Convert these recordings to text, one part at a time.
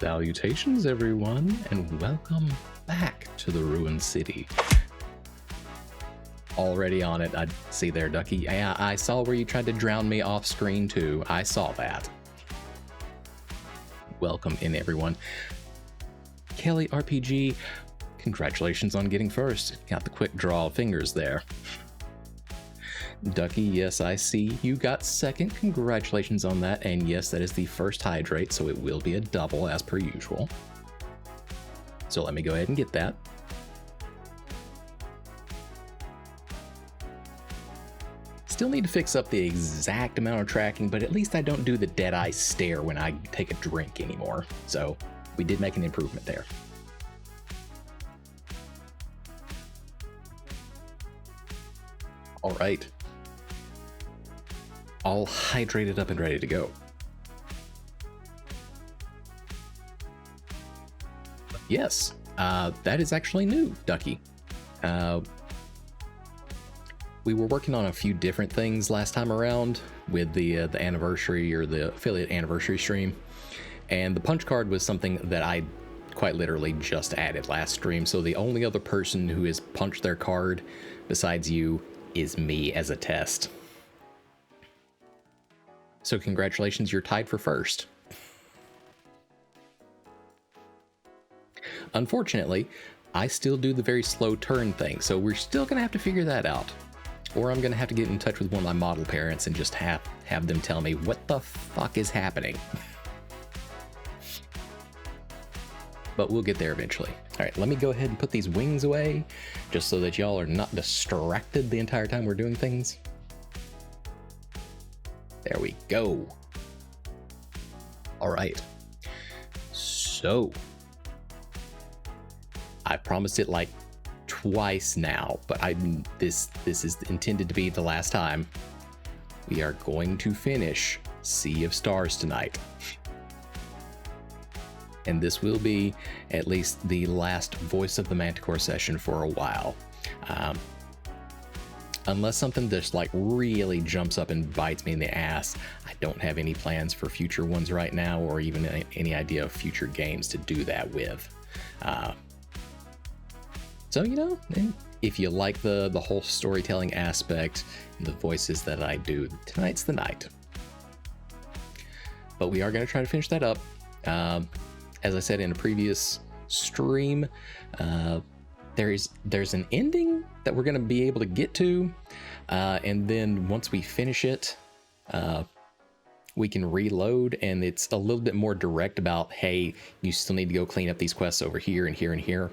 Salutations, everyone, and welcome back to the Ruined City. Already on it. I see there, Ducky. Yeah, I saw where you tried to drown me off screen too. I saw that. Welcome in, everyone. Kelly RPG, congratulations on getting first. Got the quick draw fingers there. Ducky, yes, I see you got second. Congratulations on that. And yes, that is the first hydrate, so it will be a double as per usual. So let me go ahead and get that. Still need to fix up the exact amount of tracking, but at least I don't do the dead eye stare when I take a drink anymore. So we did make an improvement there. All right. All hydrated up and ready to go. Yes, that is actually new, Ducky. We were working on a few different things last time around with the anniversary or the affiliate anniversary stream, and the punch card was something that I quite literally just added last stream. So the only other person who has punched their card besides you is me as a test. So congratulations, you're tied for first. Unfortunately, I still do the very slow turn thing, so we're still gonna have to figure that out. Or I'm gonna have to get in touch with one of my model parents and just have them tell me what the fuck is happening. But we'll get there eventually. All right, let me go ahead and put these wings away just so that y'all are not distracted the entire time we're doing things. There we go. All right. So I promised it like twice now, but this is intended to be the last time. We are going to finish Sea of Stars tonight. And this will be at least the last Voice of the Manticore session for a while. Unless something just like really jumps up and bites me in the ass, I don't have any plans for future ones right now, or even any idea of future games to do that with. So, you know, if you like the whole storytelling aspect and the voices that I do, tonight's the night. But we are going to try to finish that up. As I said in a previous stream, there's an ending that we're going to be able to get to, and then once we finish it, we can reload, and it's a little bit more direct about, hey, you still need to go clean up these quests over here and here and here.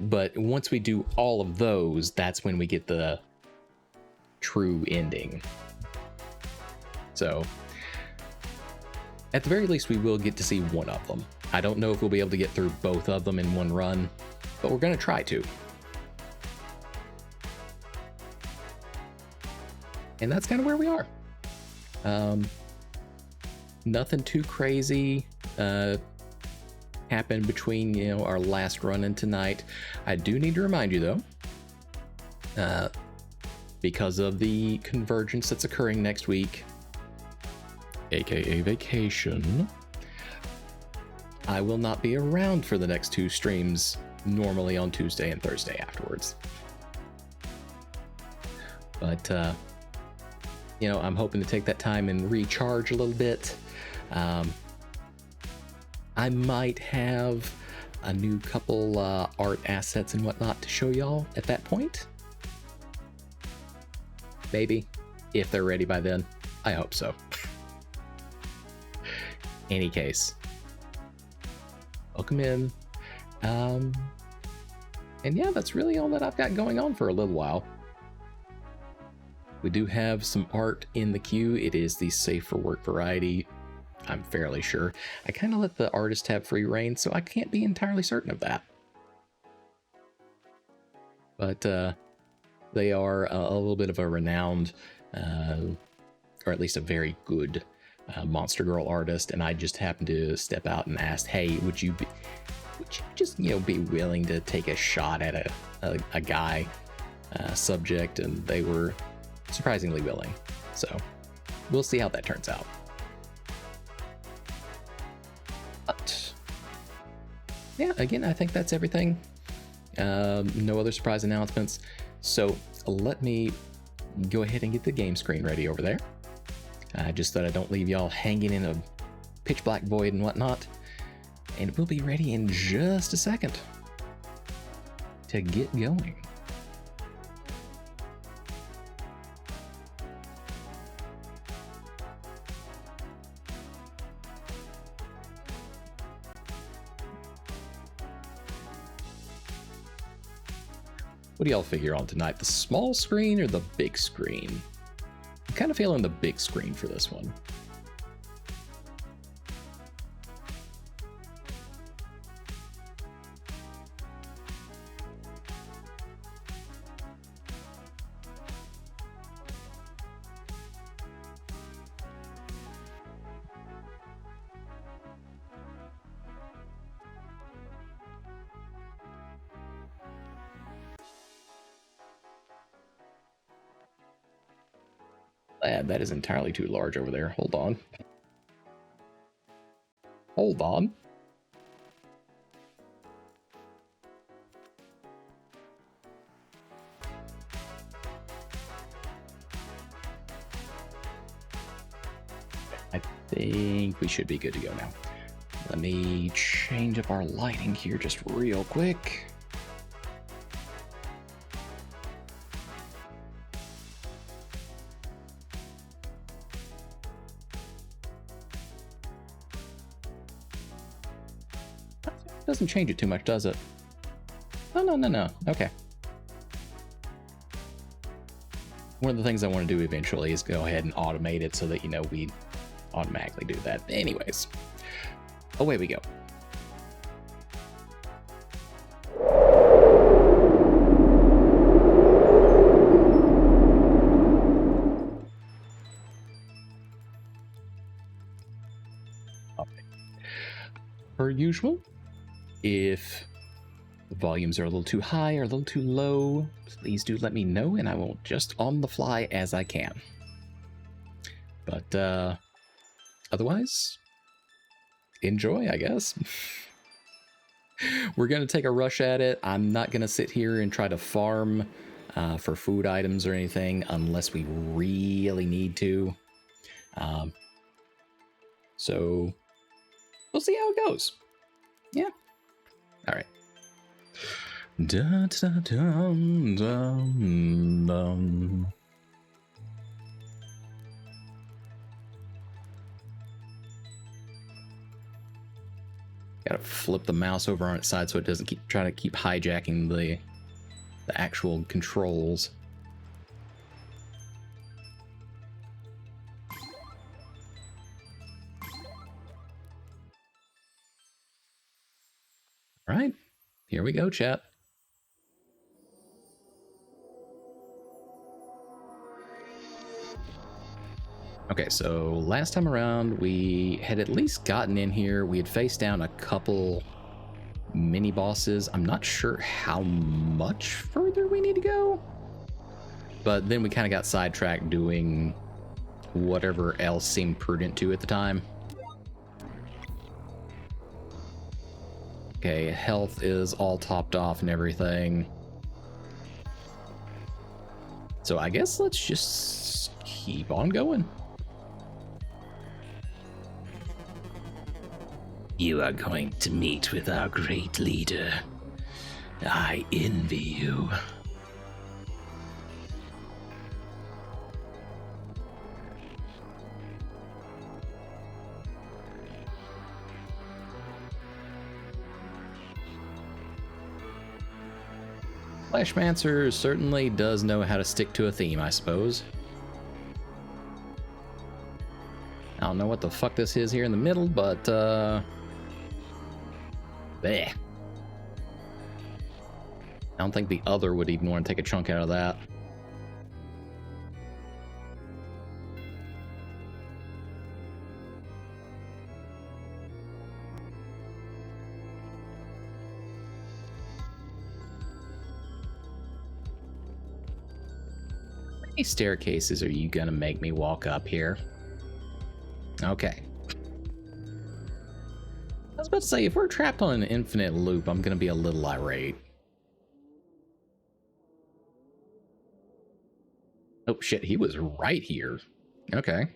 But once we do all of those, that's when we get the true ending. So at the very least, we will get to see one of them. I don't know if we'll be able to get through both of them in one run, but we're going to try to. And that's kind of where we are. Nothing too crazy happened between, you know, our last run and tonight. I do need to remind you though, because of the convergence that's occurring next week, aka vacation, I will not be around for the next two streams, normally on Tuesday and Thursday afterwards. But you know, I'm hoping to take that time and recharge a little bit. I might have a new couple art assets and whatnot to show y'all at that point. Maybe, if they're ready by then. I hope so. Any case, welcome in. And yeah, that's really all that I've got going on for a little while. We do have some art in the queue. It is the safe for work variety, I'm fairly sure. I kind of let the artist have free reign, so I can't be entirely certain of that. But they are a little bit of a renowned, or at least a very good Monster Girl artist, and I just happened to step out and ask, hey, would you just, you know, be willing to take a shot at a guy subject? And they were surprisingly willing. So we'll see how that turns out. yeah, again, I think that's everything. No other surprise announcements. So let me go ahead and get the game screen ready over there. Just so that I don't leave y'all hanging in a pitch black void and whatnot. And we'll be ready in just a second to get going. What do y'all figure on tonight? The small screen or the big screen? I'm kind of feeling the big screen for this one. That is entirely too large over there. Hold on. Hold on. I think we should be good to go now. Let me change up our lighting here just real quick. Doesn't change it too much, does it? No. Okay. One of the things I want to do eventually is go ahead and automate it so that, you know, we automatically do that. Anyways, away we go. Okay. Per usual, if the volumes are a little too high or a little too low, please do let me know and I will adjust on the fly as I can. But otherwise, enjoy, I guess. We're going to take a rush at it. I'm not going to sit here and try to farm for food items or anything unless we really need to. So we'll see how it goes. Yeah. All right. Da, da, da, da, da. Gotta flip the mouse over on its side so it doesn't keep trying to keep hijacking the actual controls. All right, here we go, chat. Okay, so last time around, we had at least gotten in here. We had faced down a couple mini bosses. I'm not sure how much further we need to go, but then we kind of got sidetracked doing whatever else seemed prudent to at the time. Okay, health is all topped off and everything. So I guess let's just keep on going. You are going to meet with our great leader. I envy you. Flashmancer certainly does know how to stick to a theme, I suppose. I don't know what the fuck this is here in the middle, but bleh. I don't think the other would even want to take a chunk out of that. How many staircases are you gonna make me walk up here? Okay. about to say, if we're trapped on an infinite loop, I'm going to be a little irate. Oh, shit, he was right here. Okay.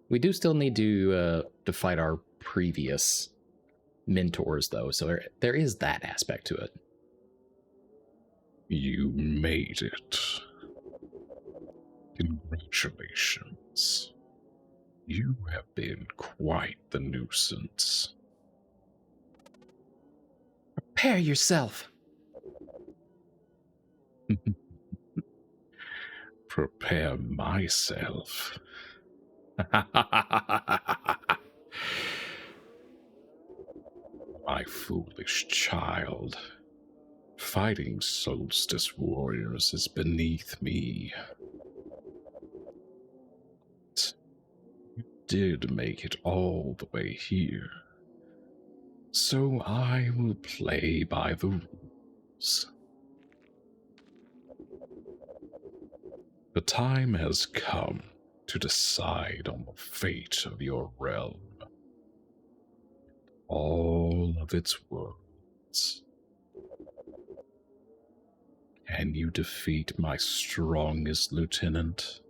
We do still need to fight our previous mentors, though, so there is that aspect to it. You made it. Congratulations. You have been quite the nuisance. Prepare yourself. Prepare myself. My foolish child. Fighting solstice warriors is beneath me. You did make it all the way here. So I will play by the rules. The time has come to decide on the fate of your realm. All of its worlds. Can you defeat my strongest lieutenant?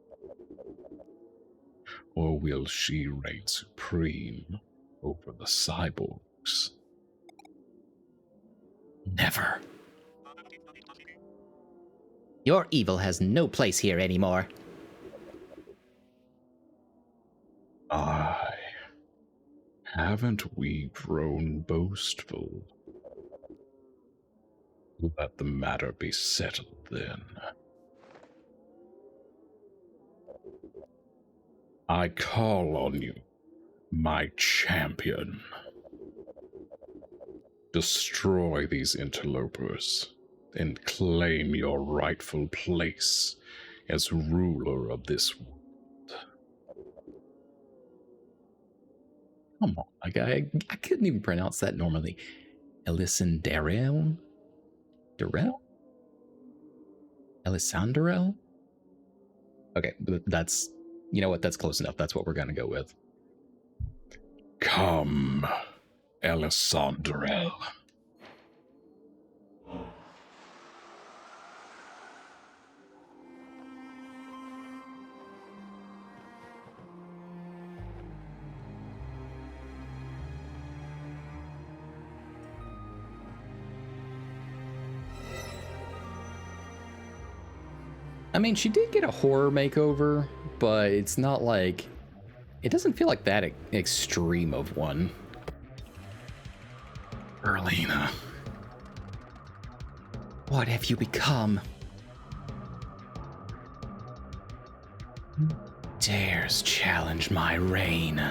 Or will she reign supreme over the cyborgs? Never. Your evil has no place here anymore. Haven't we grown boastful? Let the matter be settled then. I call on you, my champion. Destroy these interlopers and claim your rightful place as ruler of this world. Come on, I couldn't even pronounce that normally. Elisandrel? Darrell? Elisandrel? Okay, that's, you know what, that's close enough. That's what we're gonna go with. Come, Elisandrel. I mean, she did get a horror makeover, but it's not like... It doesn't feel like that extreme of one. Erlina. What have you become? Dares challenge my reign.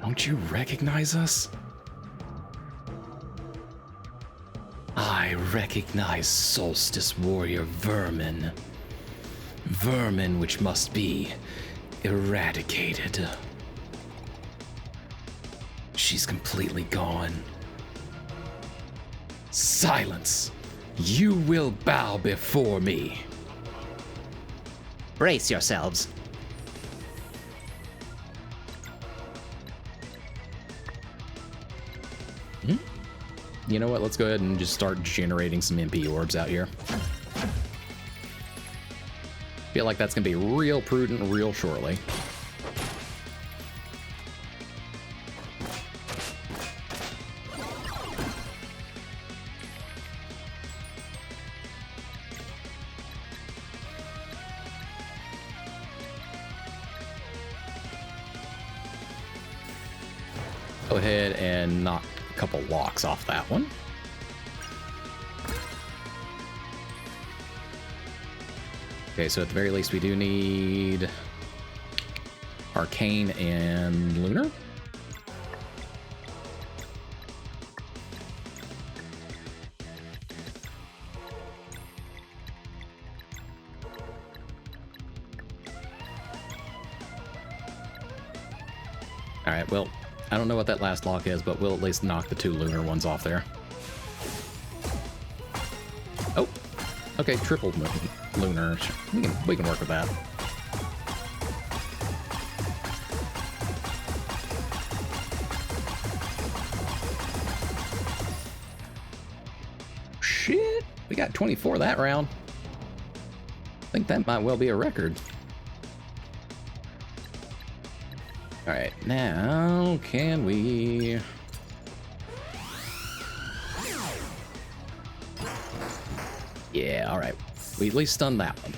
Don't you recognize us? I recognize Solstice Warrior vermin. Vermin which must be eradicated. She's completely gone. Silence! You will bow before me. Brace yourselves. You know what? Let's go ahead and just start generating some MP orbs out here. Feel like that's gonna be real prudent real shortly. Go ahead and knock a couple locks off that one. Okay, so at the very least we do need Arcane and Lunar. Alright, well, I don't know what that last lock is, but we'll at least knock the 2 Lunar ones off there. Oh, okay, triple Lunar. We can work with that. shit. We got 24 that round. I think that might well be a record. Alright, now can we... Yeah, alright. We at least stunned that one.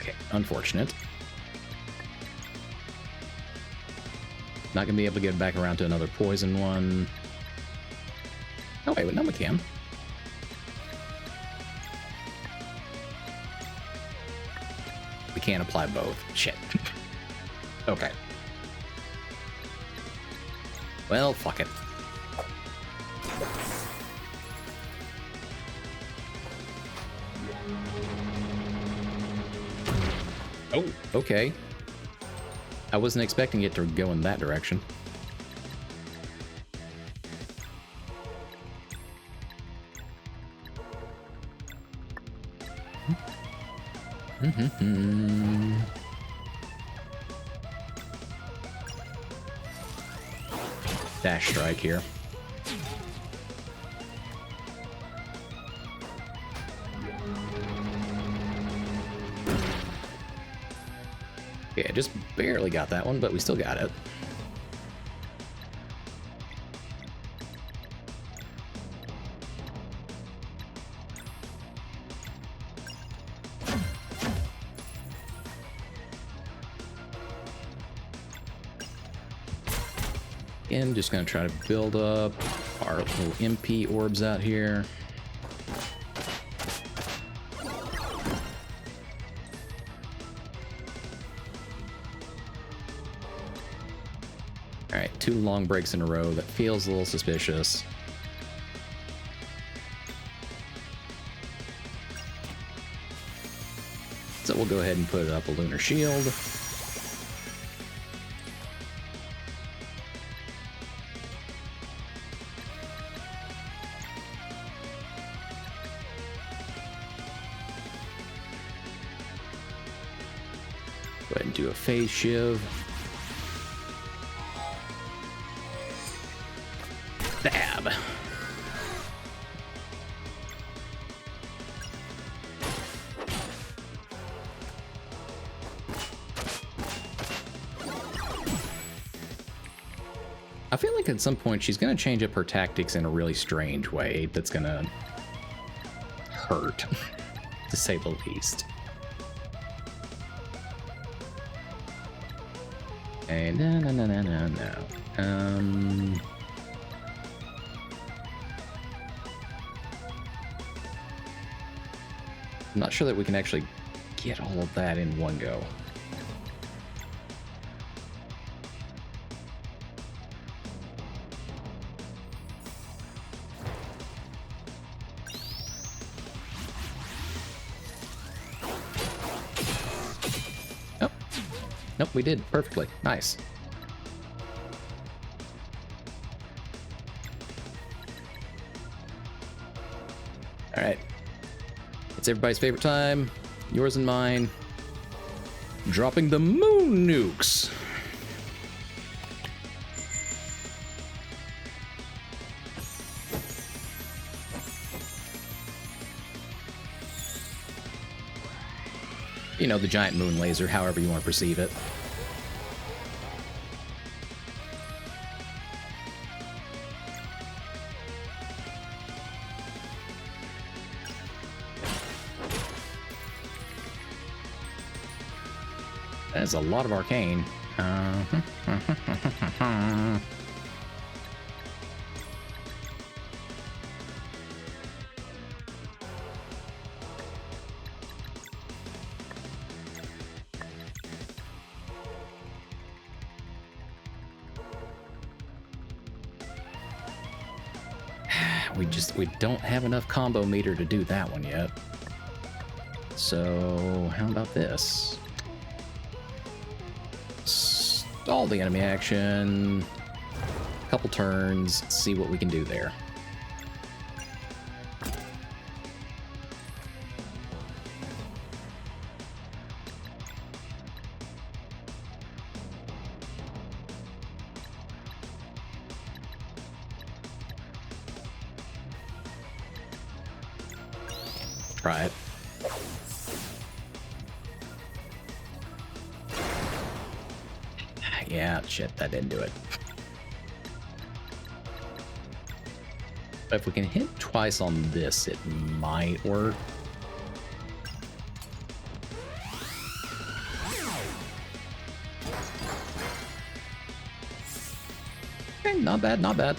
Okay, unfortunate. Not gonna be able to get back around to another poison one. Oh wait, no we can. We can't apply both. Shit. Okay. Well, fuck it. Oh, okay. I wasn't expecting it to go in that direction. Dash strike here. Yeah, just barely got that one, but we still got it. Again, just gonna try to build up our little MP orbs out here. Alright, 2 long breaks in a row. That feels a little suspicious. So we'll go ahead and put up a lunar shield. Go ahead and do a phase shiv. Stab. I feel like at some point she's going to change up her tactics in a really strange way that's going to hurt, to say the least. Hey, no. I'm not sure that we can actually get all of that in one go. Nope, we did perfectly. Nice. All right. It's everybody's favorite time. Yours and mine. Dropping the moon nukes. You know, the giant moon laser, however you want to perceive it. That's a lot of arcane. We don't have enough combo meter to do that one yet. So how about this? Stall the enemy action, couple turns, see what we can do there. try it. Yeah, shit, that didn't do it. But if we can hit twice on this, it might work. Okay, not bad, not bad.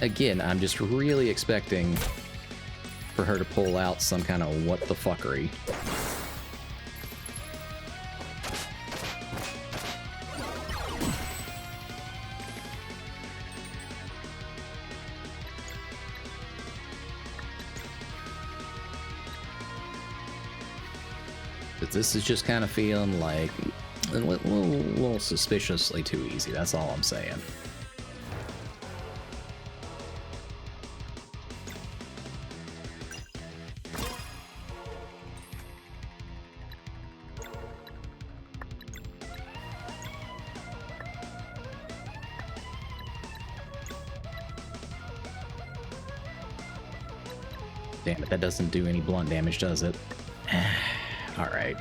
Again, I'm just really expecting for her to pull out some kind of what the fuckery. But this is just kind of feeling like a little suspiciously too easy, that's all I'm saying. Damn it, that doesn't do any blunt damage, does it? Alright.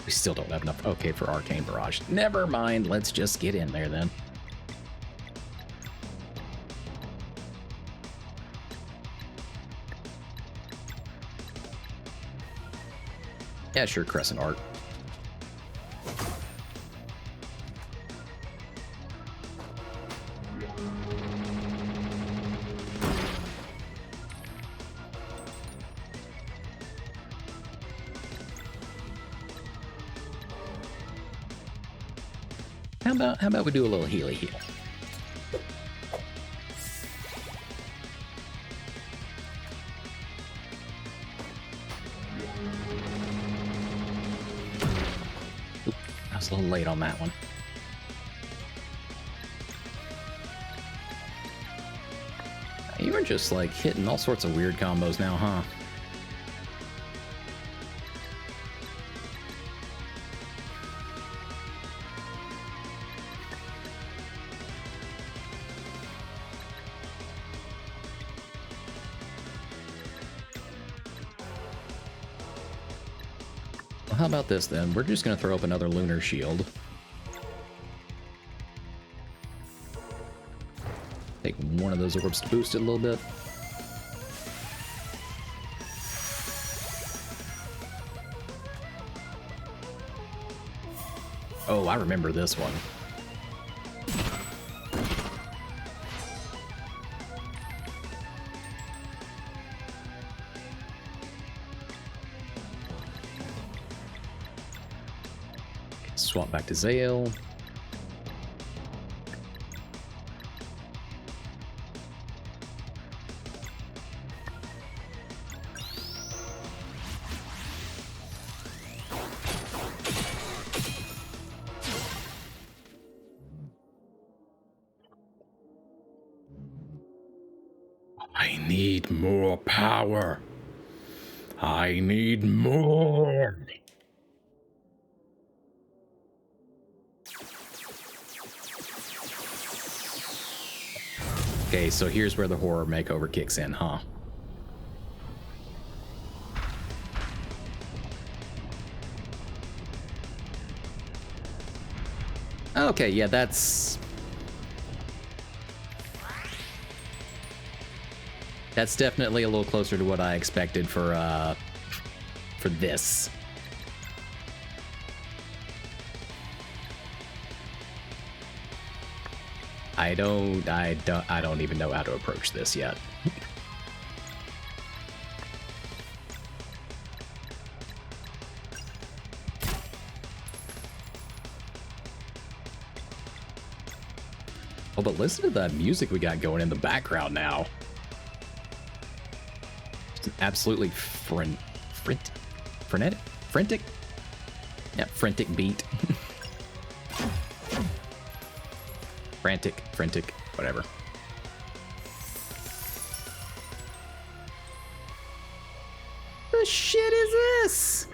We still don't have enough. Okay, for Arcane Barrage. Never mind, let's just get in there then. Yeah, sure, Crescent Art. How about we do a little healy heal? Oop, I was a little late on that one. You are just like hitting all sorts of weird combos now, huh? Well, how about this then? We're just gonna throw up another Lunar Shield. Take one of those orbs to boost it a little bit. Oh, I remember this one. Swap back to Zale. I need more power. I need more. Okay, so here's where the horror makeover kicks in, huh? Okay, yeah, that's definitely a little closer to what I expected for this. I don't even know how to approach this yet. Oh, but listen to that music we got going in the background now. It's an absolutely frenetic? Yeah, frantic beat. Frantic, whatever. The shit is this?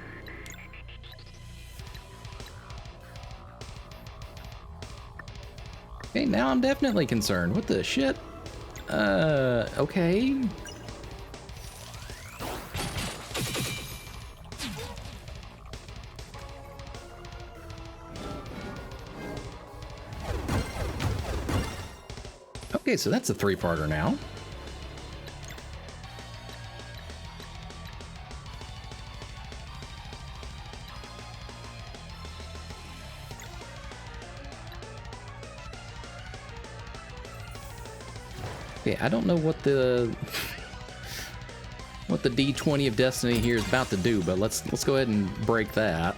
Okay, now I'm definitely concerned. What the shit? Okay. Okay, so that's a three-parter now. Okay, I don't know what the D20 of Destiny here is about to do, but let's go ahead and break that.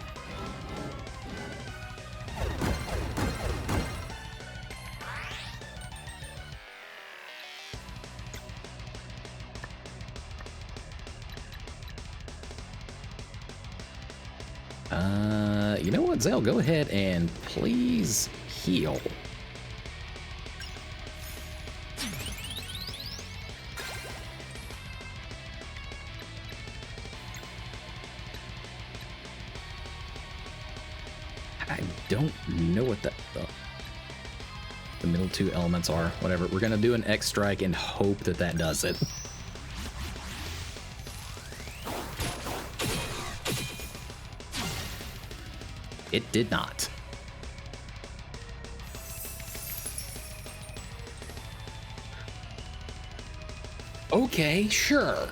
You know what, Zell, go ahead and please heal. I don't know what the middle two elements are. Whatever. We're gonna do an X strike and hope that that does it. It did not. Okay, sure.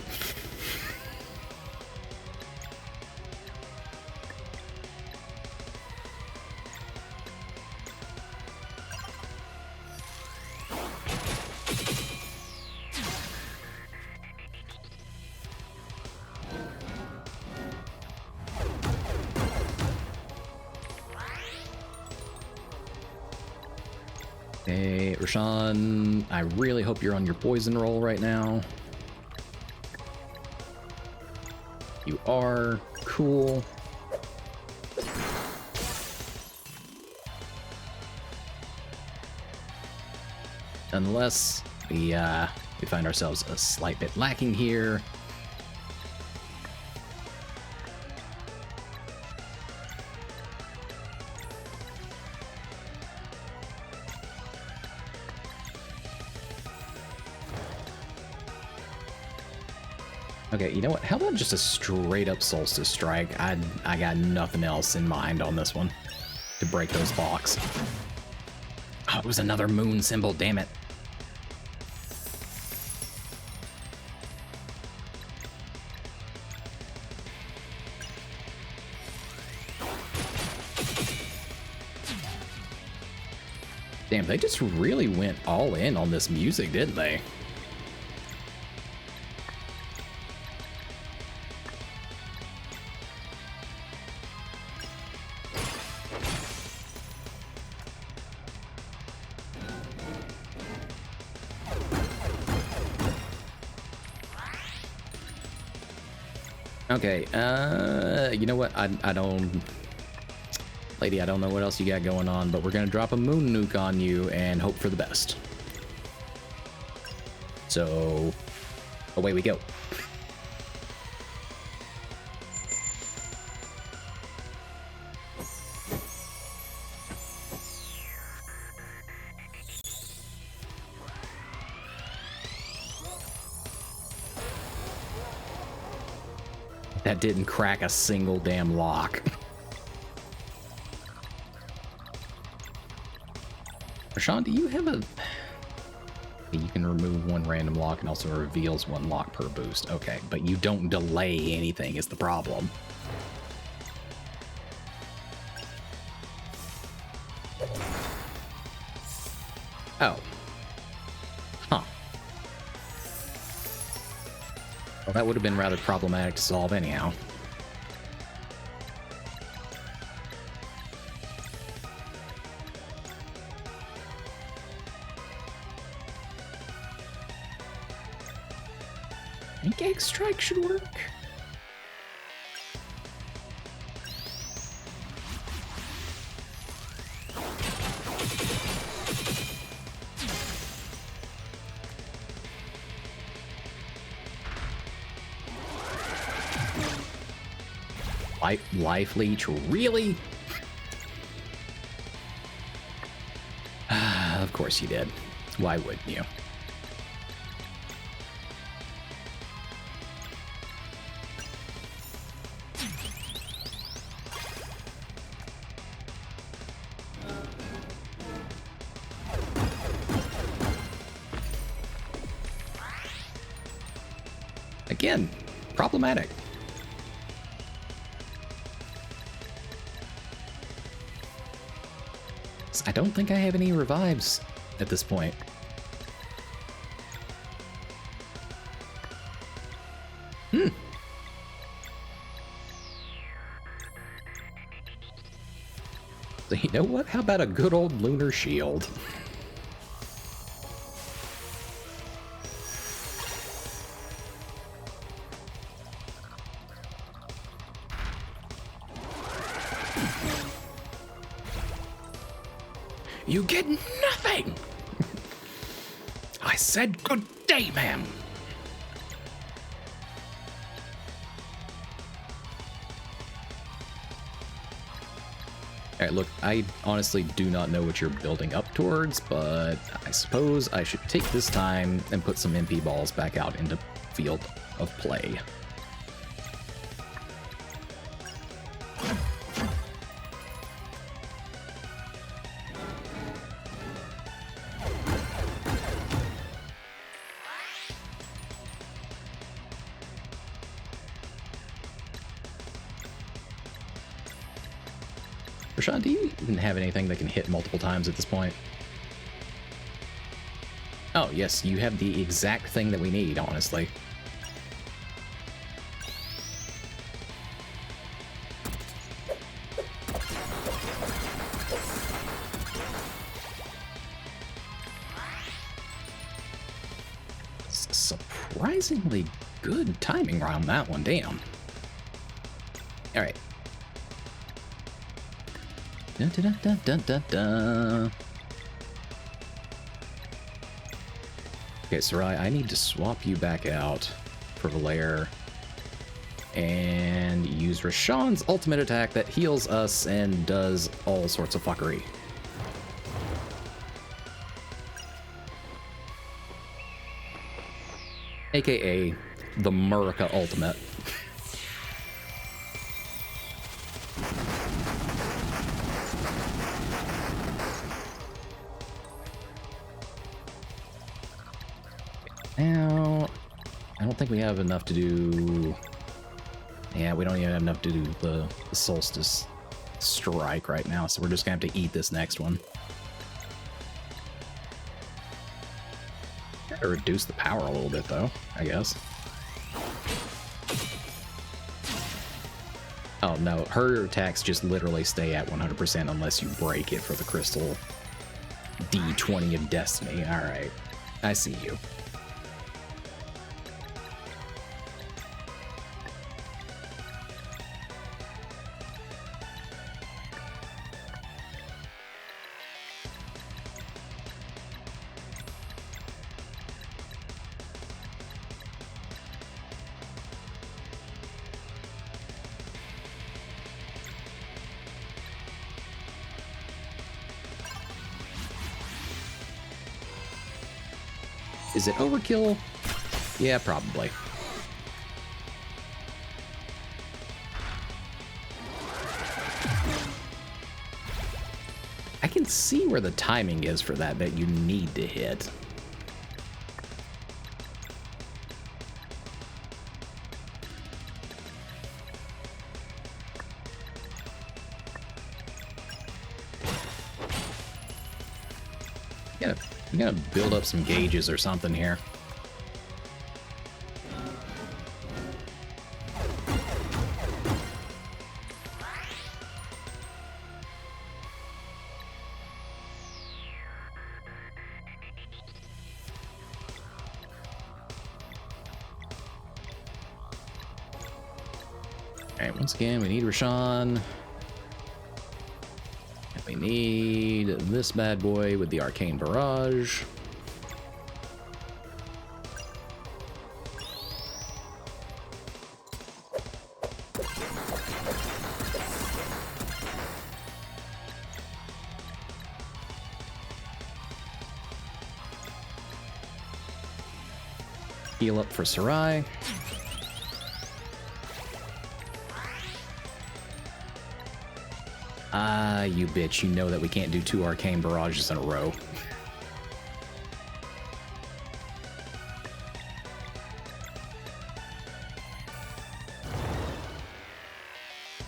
Okay, Rashawn, I really hope you're on your poison roll right now. You are. Cool. Unless we find ourselves a slight bit lacking here. Okay, you know what? How about just a straight up solstice strike? I got nothing else in mind on this one to break those blocks. Oh, it was another moon symbol, damn it. Damn, they just really went all in on this music, didn't they? Okay, you know what? I don't... Lady, I don't know what else you got going on, but we're gonna drop a moon nuke on you and hope for the best. So, away we go. That didn't crack a single damn lock. Rashawn, do you have a... You can remove one random lock and also reveals one lock per boost. Okay, but you don't delay anything is the problem. Oh. Huh. Well, that would have been rather problematic to solve anyhow. I think Egg Strike should work. Life leech, really? Of course you did. Why wouldn't you? Again, problematic. I don't think I have any revives at this point. So you know what? How about a good old lunar shield? You get nothing! I said good day, ma'am. Alright, look, I honestly do not know what you're building up towards, but I suppose I should take this time and put some MP balls back out into field of play. Rashawn, do you even have anything that can hit multiple times at this point? Oh, yes, you have the exact thing that we need, honestly. Surprisingly good timing around that one, damn. Alright. Dun, dun, dun, dun, dun, dun. Okay, Sarai, I need to swap you back out for Valair and use Rashawn's ultimate attack that heals us and does all sorts of fuckery. AKA the Murica ultimate. Now, I don't think we have enough to do... Yeah, we don't even have enough to do the Solstice Strike right now, so we're just gonna have to eat this next one. Gotta reduce the power a little bit, though, I guess. Oh, no, her attacks just literally stay at 100% unless you break it for the crystal D20 of Destiny. Alright, I see you. Is it overkill? Yeah, probably. I can see where the timing is for that you need to hit. I'm gonna build up some gauges or something here. Alright, once again, we need Rashawn. And we need this bad boy with the Arcane Barrage. Heal up for Sarai. Ah, you bitch. You know that we can't do 2 arcane barrages in a row.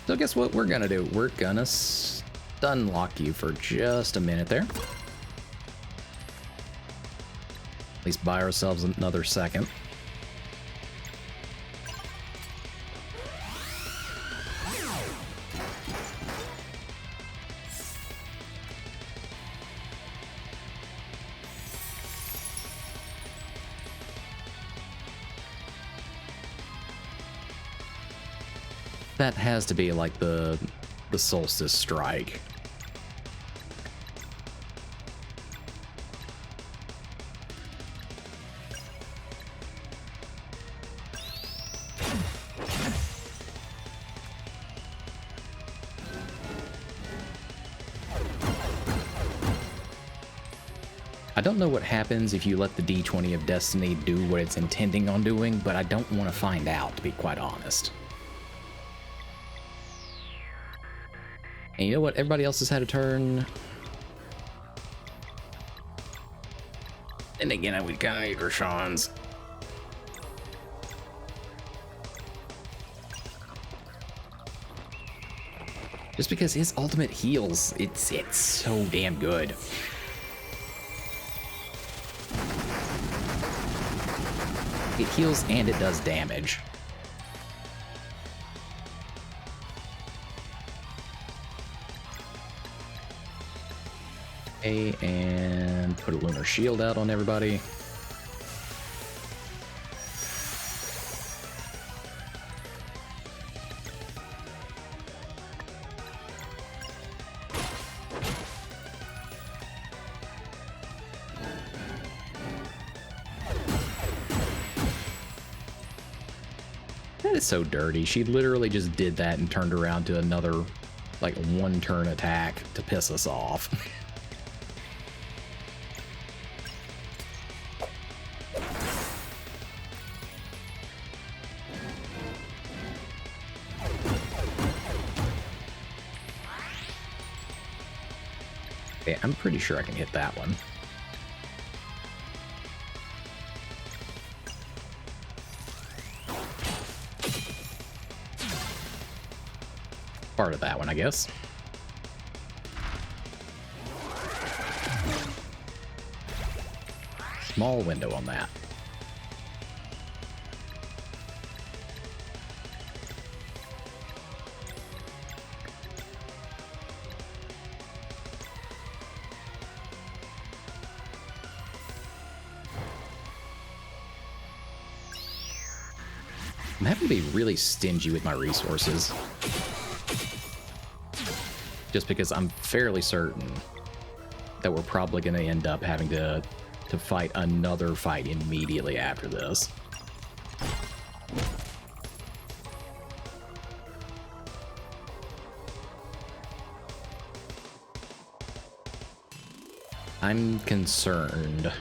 So guess what we're gonna do? We're gonna stun lock you for just a minute there. At least buy ourselves another second. That has to be like the solstice strike. I don't know what happens if you let the D20 of Destiny do what it's intending on doing, but I don't want to find out, to be quite honest. And you know what? Everybody else has had a turn. And again, we kind of need Rashawn's. Just because his ultimate heals, it's so damn good. It heals and it does damage. Okay, and put a lunar shield out on everybody. That is so dirty. She literally just did that and turned around to another, like, 1-turn attack to piss us off. Okay, I'm pretty sure I can hit that one. Part of that one, I guess. Small window on that. I'm having to be really stingy with my resources. Just because I'm fairly certain that we're probably going to end up having to fight another fight immediately after this. I'm concerned.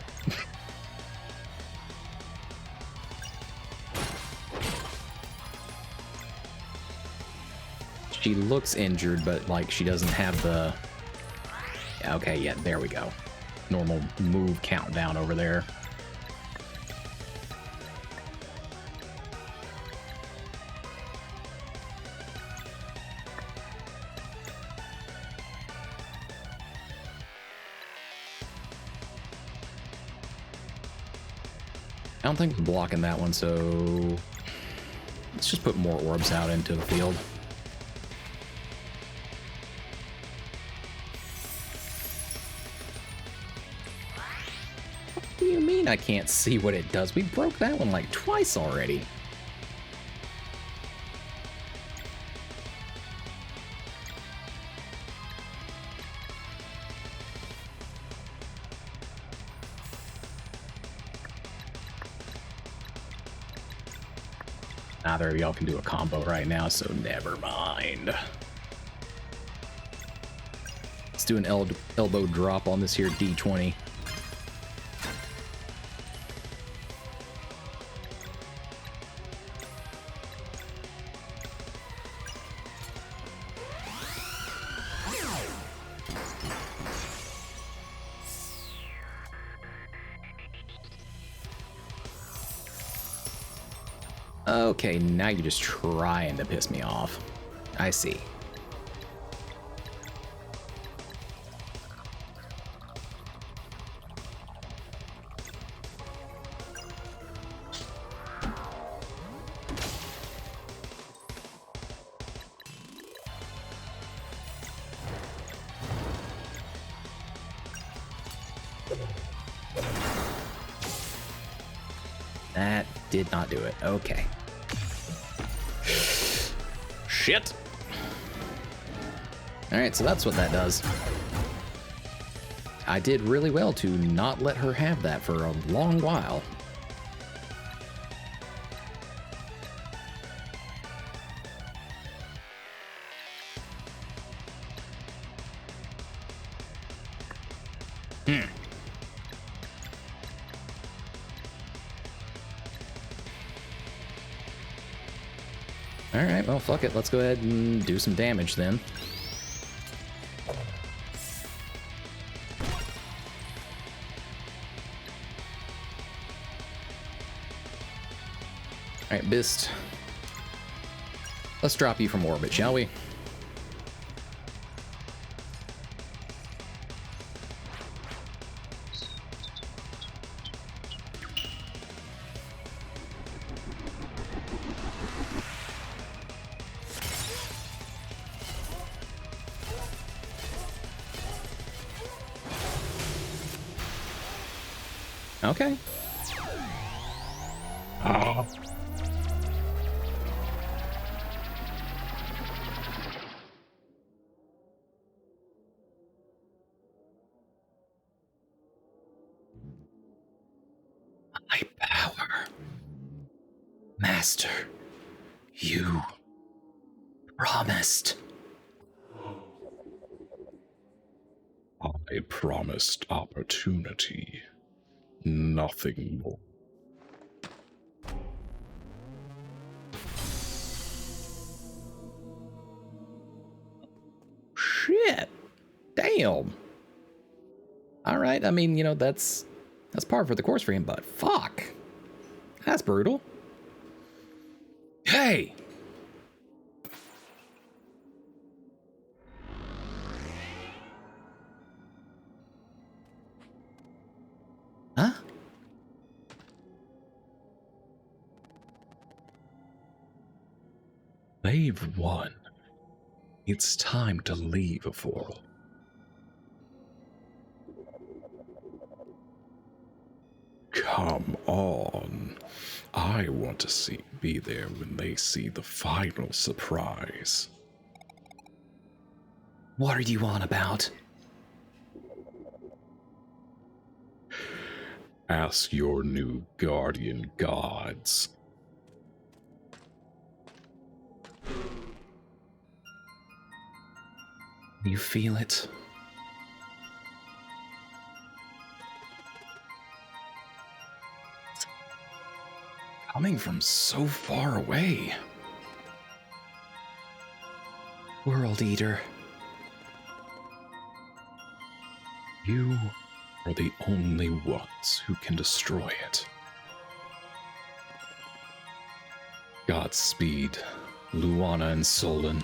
She looks injured, but, like, she doesn't have the... Okay, yeah, there we go. Normal move countdown over there. I don't think we're blocking that one, so... Let's just put more orbs out into the field. What do you mean I can't see what it does? We broke that one like twice already. Neither of y'all can do a combo right now, so never mind. Let's do an elbow drop on this here D20. Okay, now you're just trying to piss me off. I see. That did not do it. Okay. Shit. Alright, so that's what that does. I did really well to not let her have that for a long while. Alright, well, fuck it. Let's go ahead and do some damage then. Alright, Bist. Let's drop you from orbit, shall we? Okay. Ah. My power. Master, you promised. I promised opportunity. Nothing more. Shit. Damn. Alright, I mean, you know, that's par for the course for him, but fuck. That's brutal. Hey! Huh? They've won. It's time to leave, Vorl. Come on. I want to be there when they see the final surprise. What are you on about? Ask your new guardian gods. You feel it? Coming from so far away. World Eater. You are the only ones who can destroy it. Godspeed, Luana and Solon.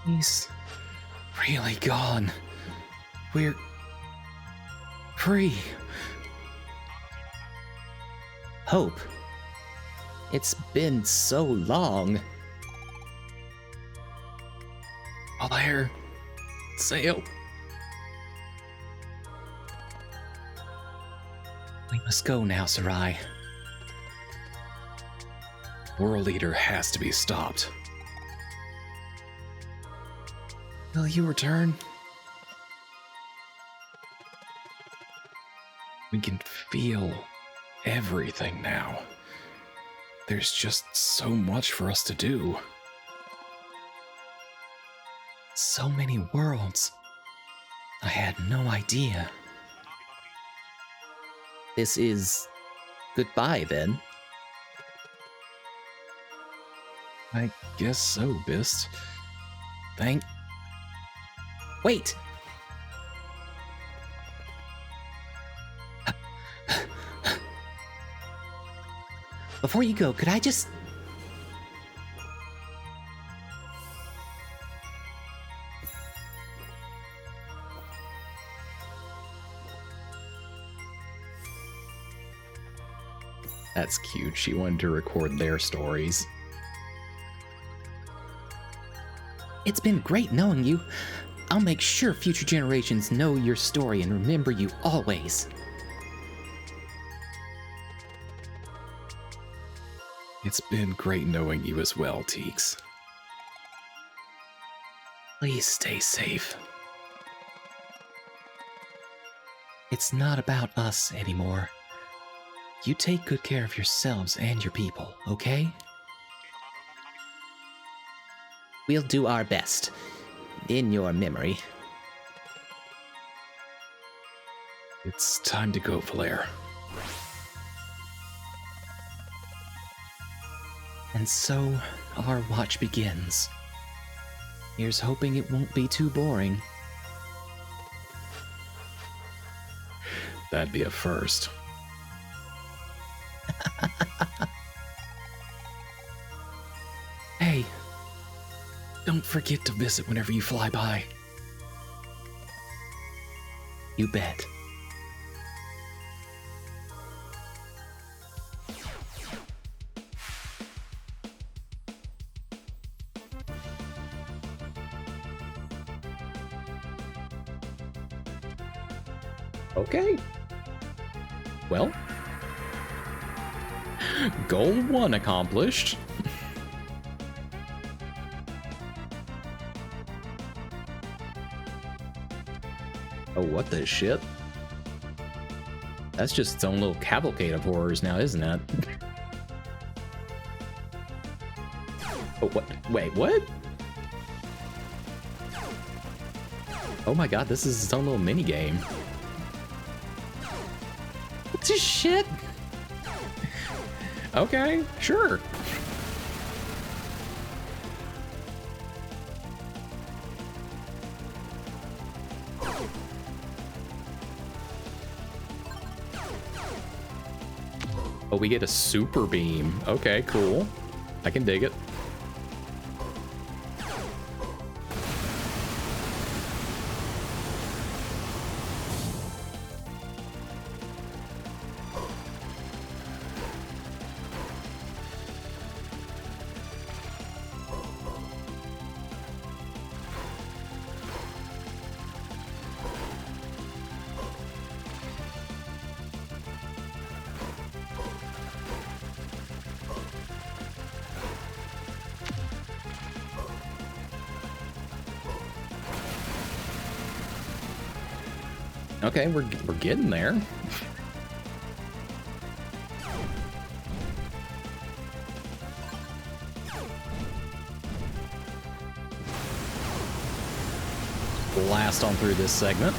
He's really gone. We're free. Hope. It's been so long. Fire. Sail. We must go now, Sarai. World Eater has to be stopped. Will you return? We can feel everything now. There's just so much for us to do. So many worlds. I had no idea. This is goodbye, then? I guess so, Bist. Thank Wait! Before you go, could I just... That's cute. She wanted to record their stories. It's been great knowing you. I'll make sure future generations know your story and remember you always. It's been great knowing you as well, Teeks. Please stay safe. It's not about us anymore. You take good care of yourselves and your people, okay? We'll do our best. In your memory. It's time to go, Valere. And so, our watch begins. Here's hoping it won't be too boring. That'd be a first. Hey, don't forget to visit whenever you fly by. You bet. Okay. Well, goal 1 accomplished. Oh, what the shit? That's just its own little cavalcade of horrors now, isn't it? Oh, what? Wait, what? Oh my god, this is its own little mini game. What's this shit? Okay, sure. Oh, we get a super beam. Okay, cool. I can dig it. Okay, we're getting there. Blast on through this segment.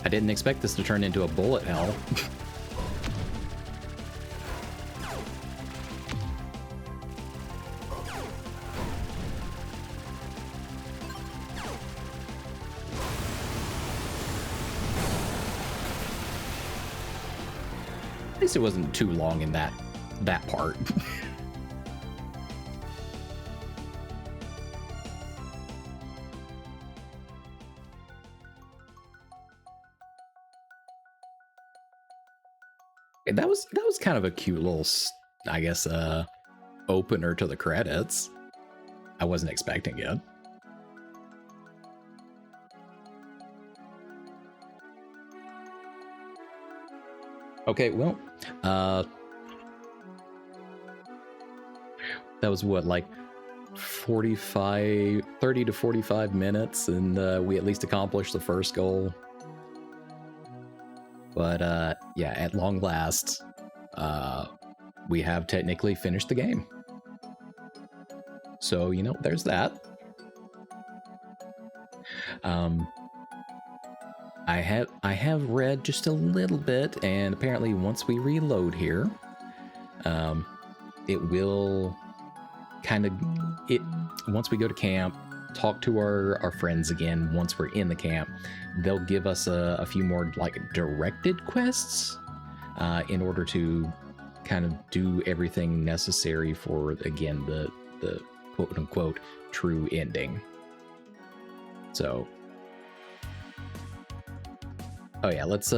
I didn't expect this to turn into a bullet hell. At least it wasn't too long in that part. That was kind of a cute little, I guess, opener to the credits. I wasn't expecting it. Okay, well, that was what, like 30 to 45 minutes, and we at least accomplished the first goal. But yeah, at long last, we have technically finished the game. So, there's that. I have read just a little bit, and apparently once we reload here, it will kind of once we go to camp, talk to our friends again. Once we're in the camp, they'll give us a few more like directed quests in order to kind of do everything necessary for, again, the quote unquote true ending. So, oh yeah, let's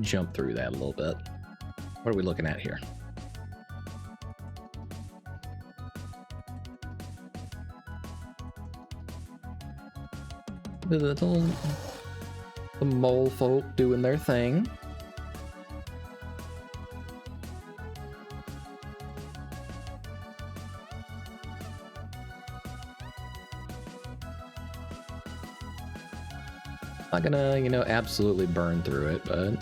jump through that a little bit. What are we looking at here? The mole folk doing their thing. Not gonna, absolutely burn through it, but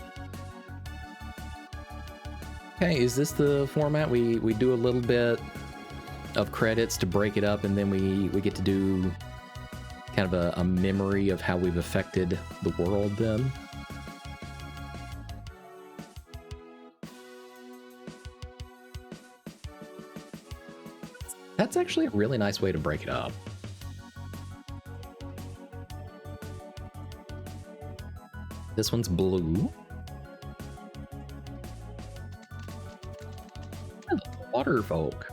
okay. Is this the format? We do a little bit of credits to break it up, and then we get to do kind of a memory of how we've affected the world then. That's actually a really nice way to break it up. This one's blue. And the water folk.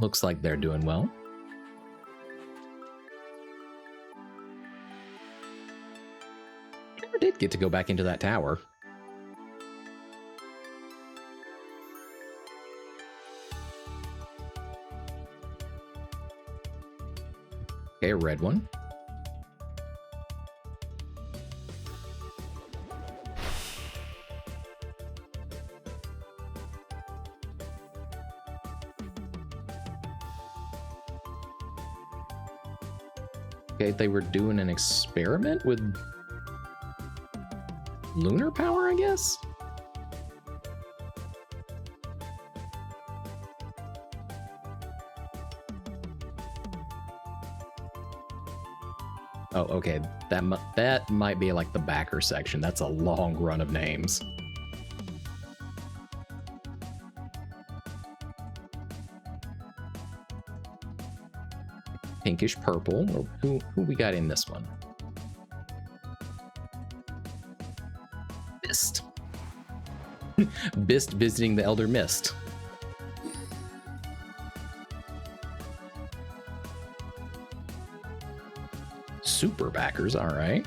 Looks like they're doing well. Never did get to go back into that tower. Okay, a red one. Okay, they were doing an experiment with lunar power, I guess? Oh, okay. That might be like the backer section. That's a long run of names. Pinkish purple. Who we got in this one? Mist. Bist visiting the Elder Mist. Super backers, all right.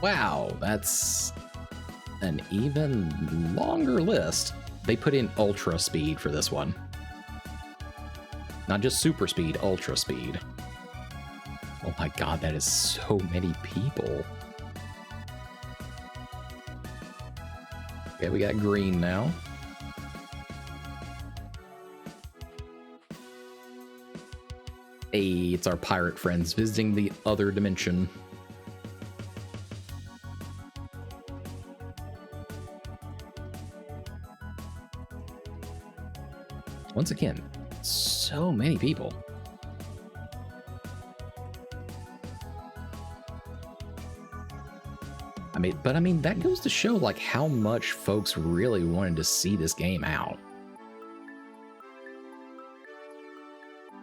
Wow, that's an even longer list. They put in ultra speed for this one. Not just super speed, ultra speed. Oh my god, that is so many people. Okay, we got green now. Hey, it's our pirate friends visiting the other dimension. Once again, so many people. I mean, that goes to show like how much folks really wanted to see this game out.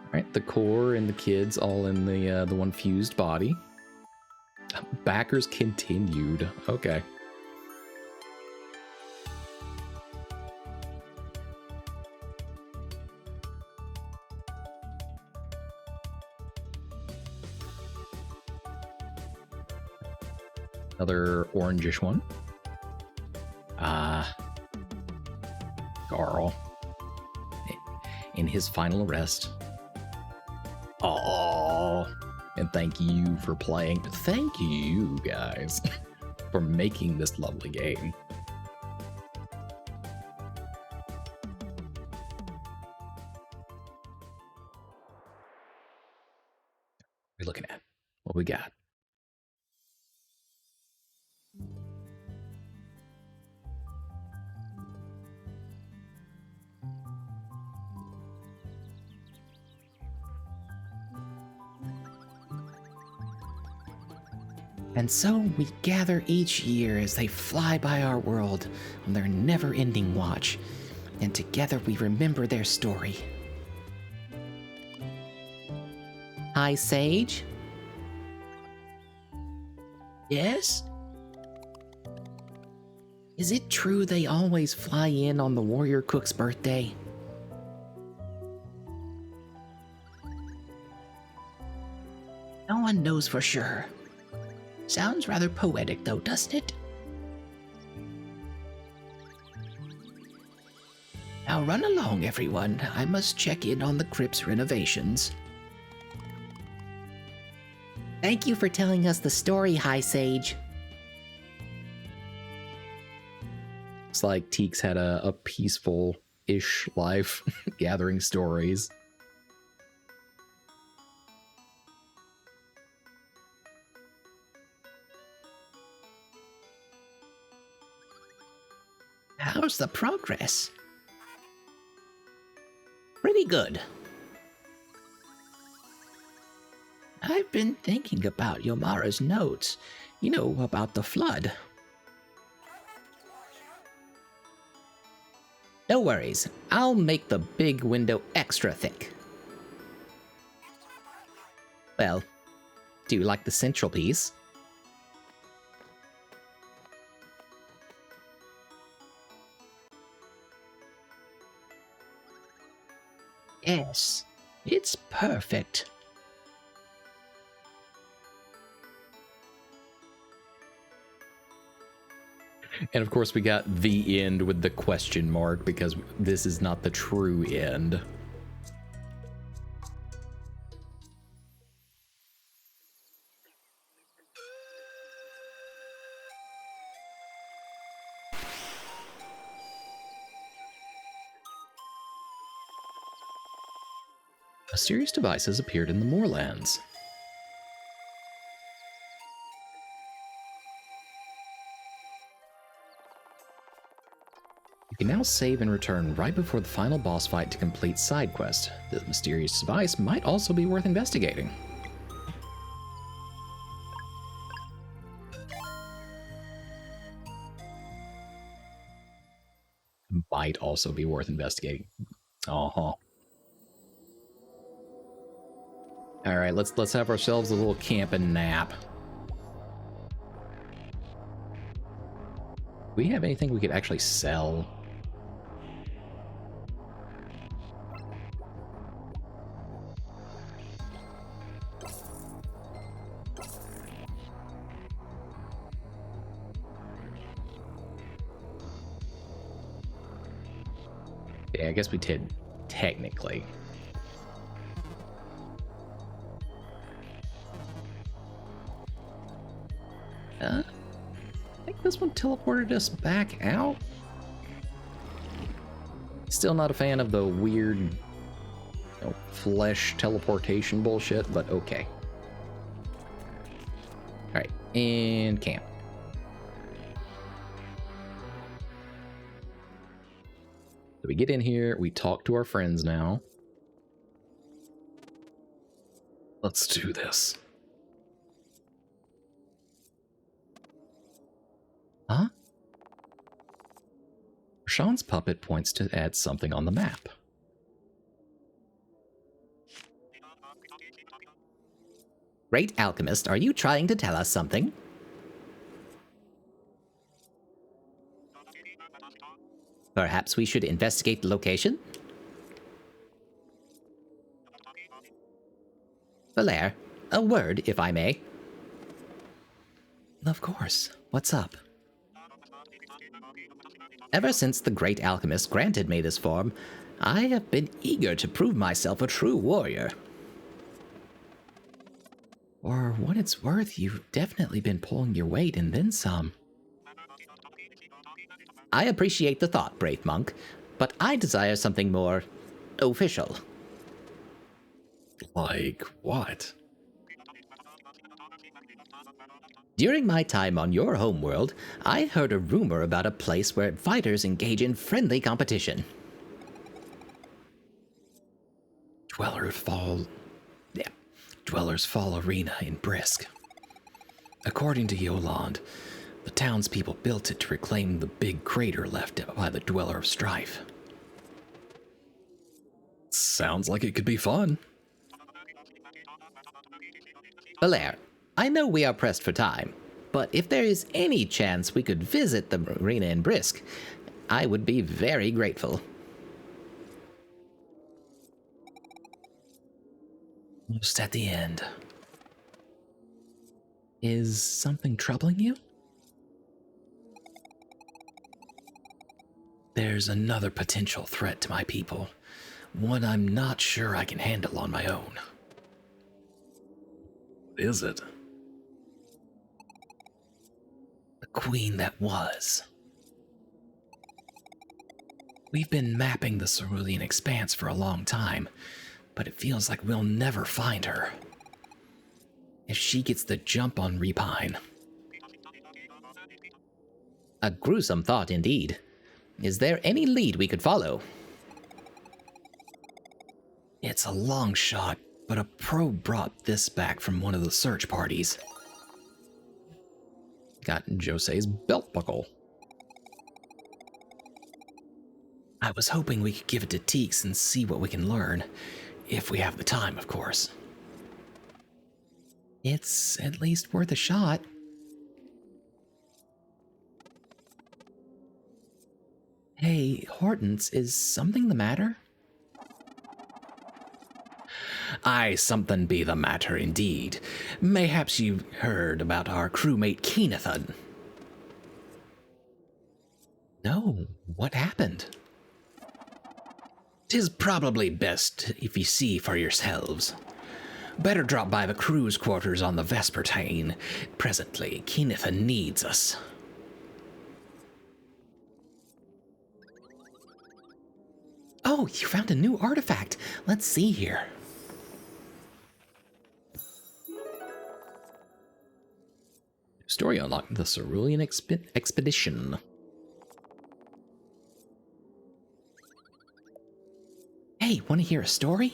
All right, the core and the kids all in the one fused body. Backers continued. Okay. Another orangish one. Garl. In his final rest. Oh, and thank you for playing. Thank you guys for making this lovely game. What are we looking at? What we got? And so we gather each year as they fly by our world on their never-ending watch, and together we remember their story. Hi, Sage? Yes? Is it true they always fly in on the warrior cook's birthday? No one knows for sure. Sounds rather poetic though, doesn't it? Now run along, everyone. I must check in on the crypt's renovations. Thank you for telling us the story, High Sage. Looks like Teeks had a peaceful-ish life, gathering stories. How's the progress? Pretty good. I've been thinking about Yomara's notes. You know, about the flood. No worries. I'll make the big window extra thick. Well, do you like the central piece? Yes, it's perfect. And of course we got the end with the question mark because this is not the true end. Mysterious devices appeared in the moorlands. You can now save and return right before the final boss fight to complete side quest. The mysterious device might also be worth investigating. Might also be worth investigating. Uh-huh. All right, let's have ourselves a little camp and nap. Do we have anything we could actually sell? Yeah, I guess we did, technically. I think this one teleported us back out. Still not a fan of the weird, flesh teleportation bullshit, but okay. All right, and camp. So we get in here, we talk to our friends now. Let's do this. Huh? Sean's puppet points to add something on the map. Great Alchemist, are you trying to tell us something? Perhaps we should investigate the location? Valere, a word, if I may. Of course. What's up? Ever since the Great Alchemist granted me this form, I have been eager to prove myself a true warrior. For what it's worth, you've definitely been pulling your weight and then some. I appreciate the thought, brave monk, but I desire something more official. Like what? During my time on your homeworld, I heard a rumor about a place where fighters engage in friendly competition. Dwellers Fall Arena in Brisk. According to Yoland, the townspeople built it to reclaim the big crater left by the Dweller of Strife. Sounds like it could be fun. Belair, I know we are pressed for time, but if there is any chance we could visit the marina in Brisk, I would be very grateful. Just at the end. Is something troubling you? There's another potential threat to my people, one I'm not sure I can handle on my own. Is it? The queen that was. We've been mapping the Cerulean Expanse for a long time, but it feels like we'll never find her. If she gets the jump on Repine. A gruesome thought indeed. Is there any lead we could follow? It's a long shot, but a probe brought this back from one of the search parties. Got Jose's belt buckle. I was hoping we could give it to Teeks and see what we can learn. If we have the time, of course. It's at least worth a shot. Hey, Hortense, is something the matter? Aye, something be the matter indeed. Mayhaps you've heard about our crewmate Keenathan. No, what happened? 'Tis probably best if ye see for yourselves. Better drop by the crew's quarters on the Vespertine. Presently, Keenathan needs us. Oh, you found a new artifact. Let's see here. Story unlocked: the Cerulean Expedition. Hey, want to hear a story?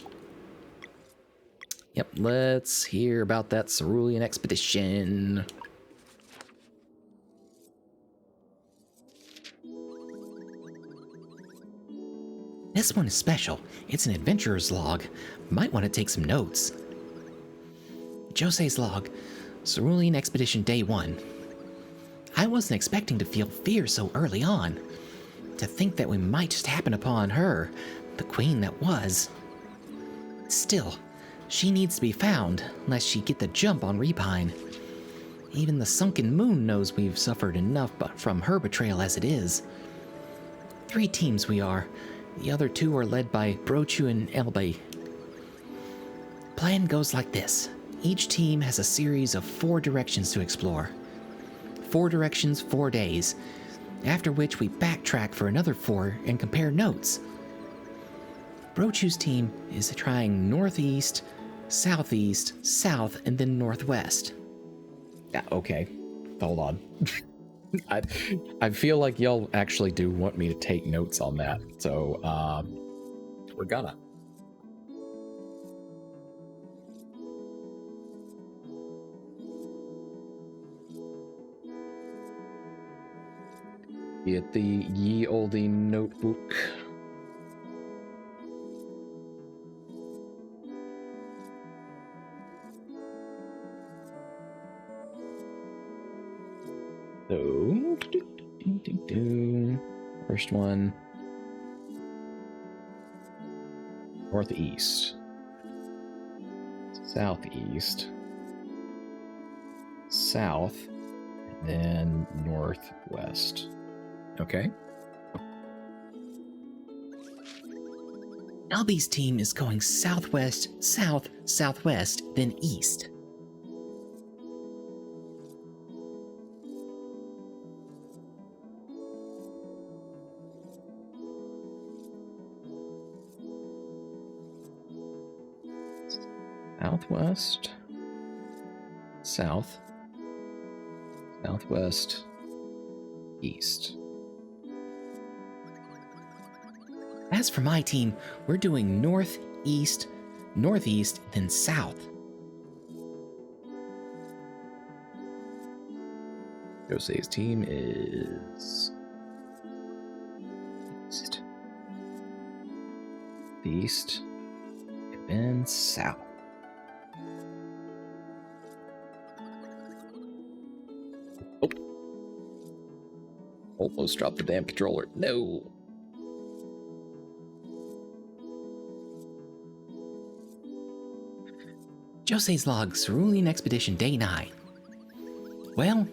Yep, let's hear about that Cerulean Expedition. This one is special. It's an adventurer's log. Might want to take some notes. Jose's log. Cerulean Expedition Day 1. I wasn't expecting to feel fear so early on. To think that we might just happen upon her, the queen that was. Still, she needs to be found, lest she get the jump on Repine. Even the sunken moon knows we've suffered enough from her betrayal as it is. 3 teams we are. The other 2 are led by Brochu and Elbe. Plan goes like this. Each team has a series of 4 directions to explore. 4 directions, 4 days. After which we backtrack for another 4 and compare notes. Brochu's team is trying northeast, southeast, south, and then northwest. Okay, hold on. I feel like y'all actually do want me to take notes on that, so we're gonna. Get the ye olde notebook. So, first one, northeast, southeast, south, and then northwest. Okay. Albie's team is going southwest, south, southwest, then east. Southwest, south, southwest, east. As for my team, we're doing north, east, northeast, then south. Jose's team is east, east, and then south. Oh, almost dropped the damn controller. No. Jose's log, Cerulean Expedition Day 9. Well,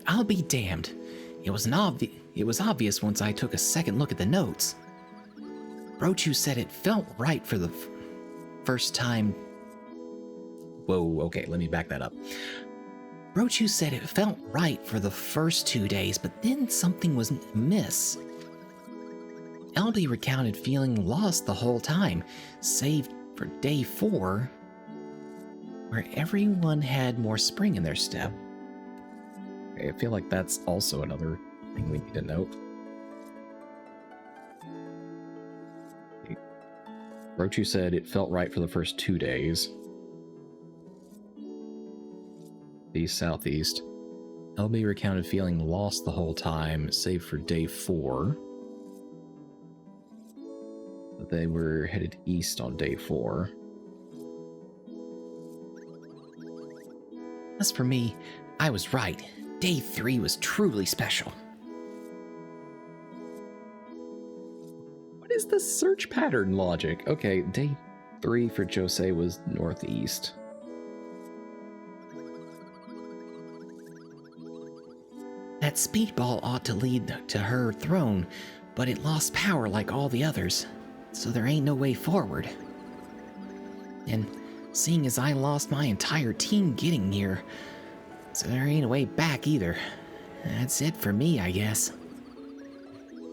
I'll be damned. It was obvious once I took a second look at the notes. Brochu said it felt right for the first time. Whoa, okay, let me back that up. Brochu said it felt right for the first 2 days, but then something was amiss. Elby recounted feeling lost the whole time, save for day 4, where everyone had more spring in their step. Okay, I feel like that's also another thing we need to note. Rochu said it felt right for the first 2 days. East, southeast. LB recounted feeling lost the whole time, save for day 4. But they were headed east on day 4. As for me, I was right. Day 3 was truly special. What is the search pattern logic? Okay, day 3 for Jose was northeast. That speedball ought to lead to her throne, but it lost power like all the others, so there ain't no way forward. And seeing as I lost my entire team getting here, so there ain't a way back either. That's it for me, I guess.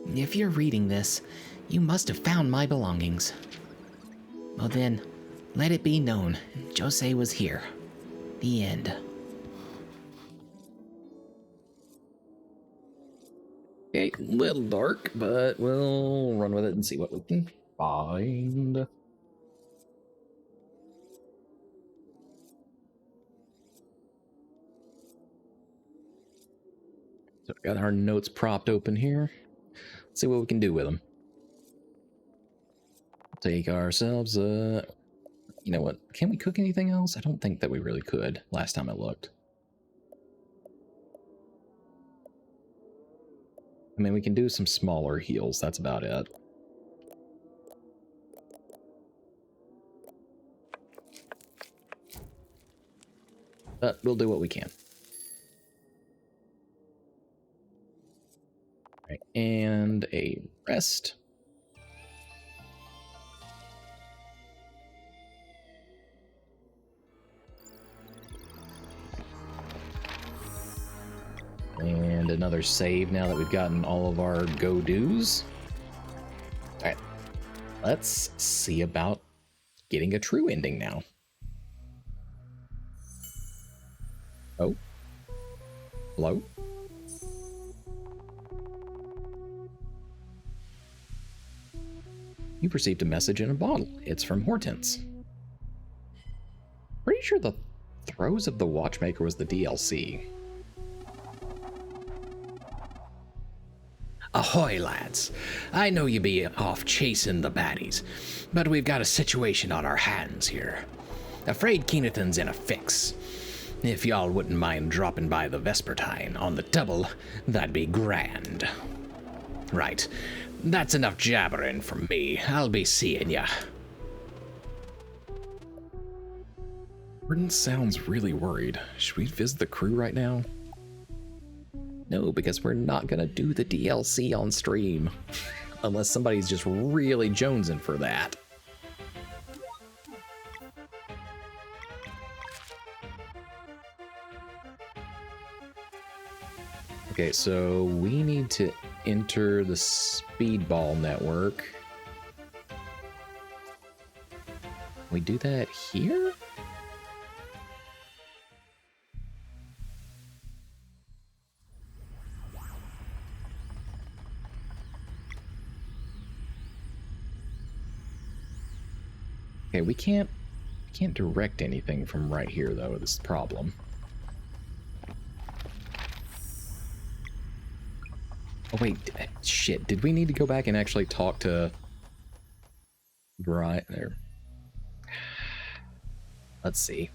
If you're reading this, you must have found my belongings. Well then, let it be known, Jose was here. The end. Okay, a little dark, but we'll run with it and see what we can find. So we got our notes propped open here. Let's see what we can do with them. Take ourselves, you know what? Can we cook anything else? I don't think that we really could last time I looked. I mean, we can do some smaller heals. That's about it. But we'll do what we can. All right, and a rest. And another save now that we've gotten all of our go-dos. Alright, let's see about getting a true ending now. Oh? Hello? You've received a message in a bottle. It's from Hortense. Pretty sure the Throes of the Watchmaker was the DLC. Ahoy, lads. I know you be off chasing the baddies, but we've got a situation on our hands here. Afraid Keenathan's in a fix. If y'all wouldn't mind dropping by the Vespertine on the double, that'd be grand. Right. That's enough jabbering from me. I'll be seeing ya. Gordon sounds really worried. Should we visit the crew right now? No, because we're not gonna do the DLC on stream. Unless somebody's just really jonesing for that. Okay, so we need to enter the Speedball network. We do that here? Okay, we can't direct anything from right here though, this is the problem. Oh wait, shit. Did we need to go back and actually talk to... Right there. Let's see.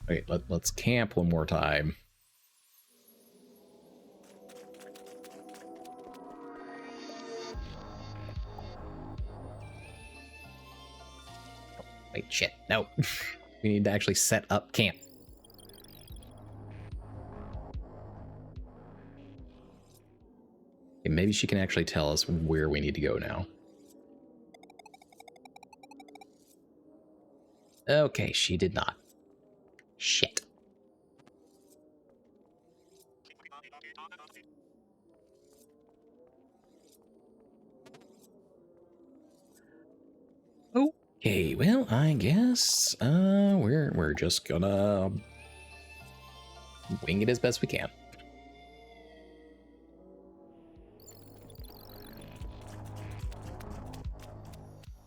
Wait, let's camp one more time. Wait, shit. No. We need to actually set up camp. Okay, maybe she can actually tell us where we need to go now. Okay, she did not. Shit. Okay, well, I guess we're just gonna wing it as best we can.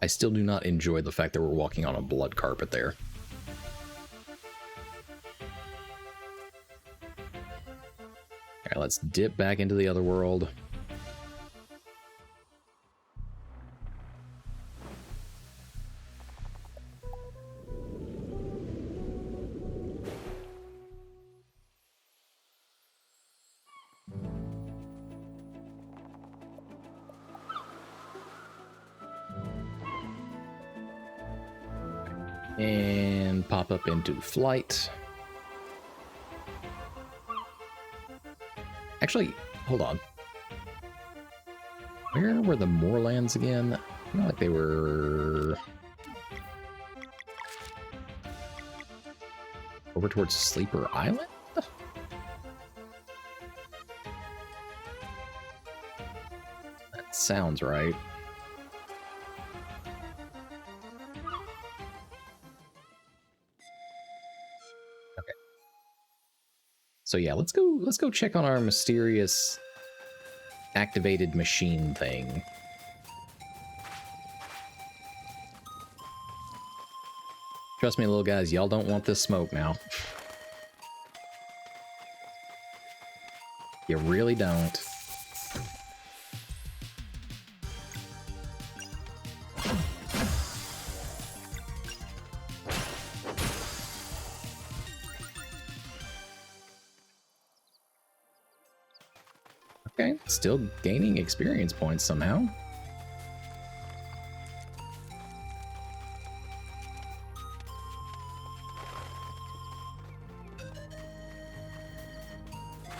I still do not enjoy the fact that we're walking on a blood carpet there. Alright, let's dip back into the other world. And pop up into flight. Actually, hold on. Where were the moorlands again? I feel like they were over towards Sleeper Island? That sounds right. Okay. So yeah, let's go check on our mysterious activated machine thing. Trust me, little guys, y'all don't want this smoke now. You really don't. Okay, still gaining experience points somehow.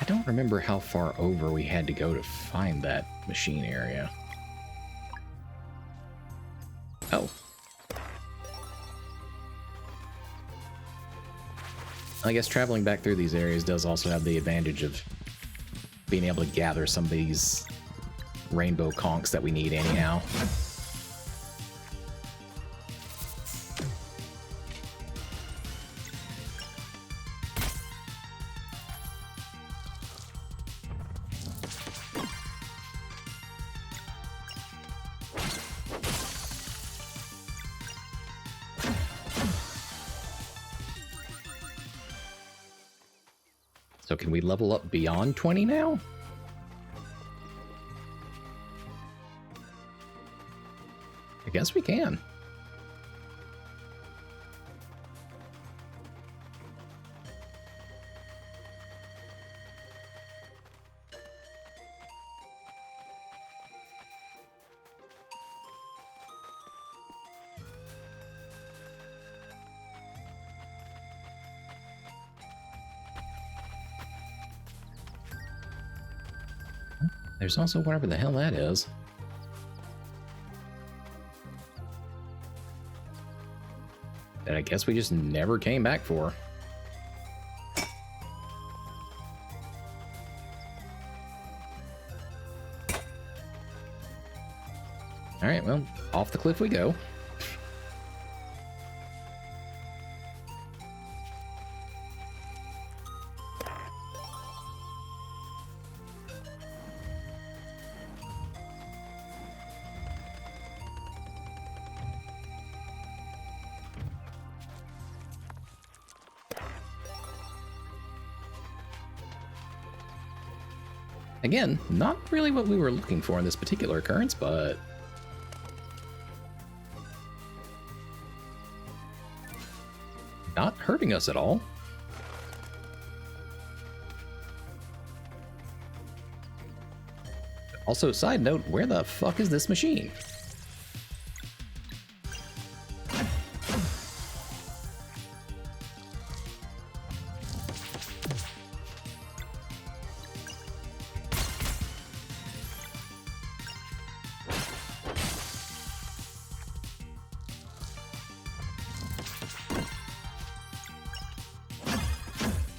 I don't remember how far over we had to go to find that machine area. Oh. I guess traveling back through these areas does also have the advantage of being able to gather some of these rainbow conchs that we need anyhow. So can we level up beyond 20 now? I guess we can. There's also whatever the hell that is. That I guess we just never came back for. Alright, well, off the cliff we go. Again, not really what we were looking for in this particular occurrence, but not hurting us at all. Also, side note, where the fuck is this machine?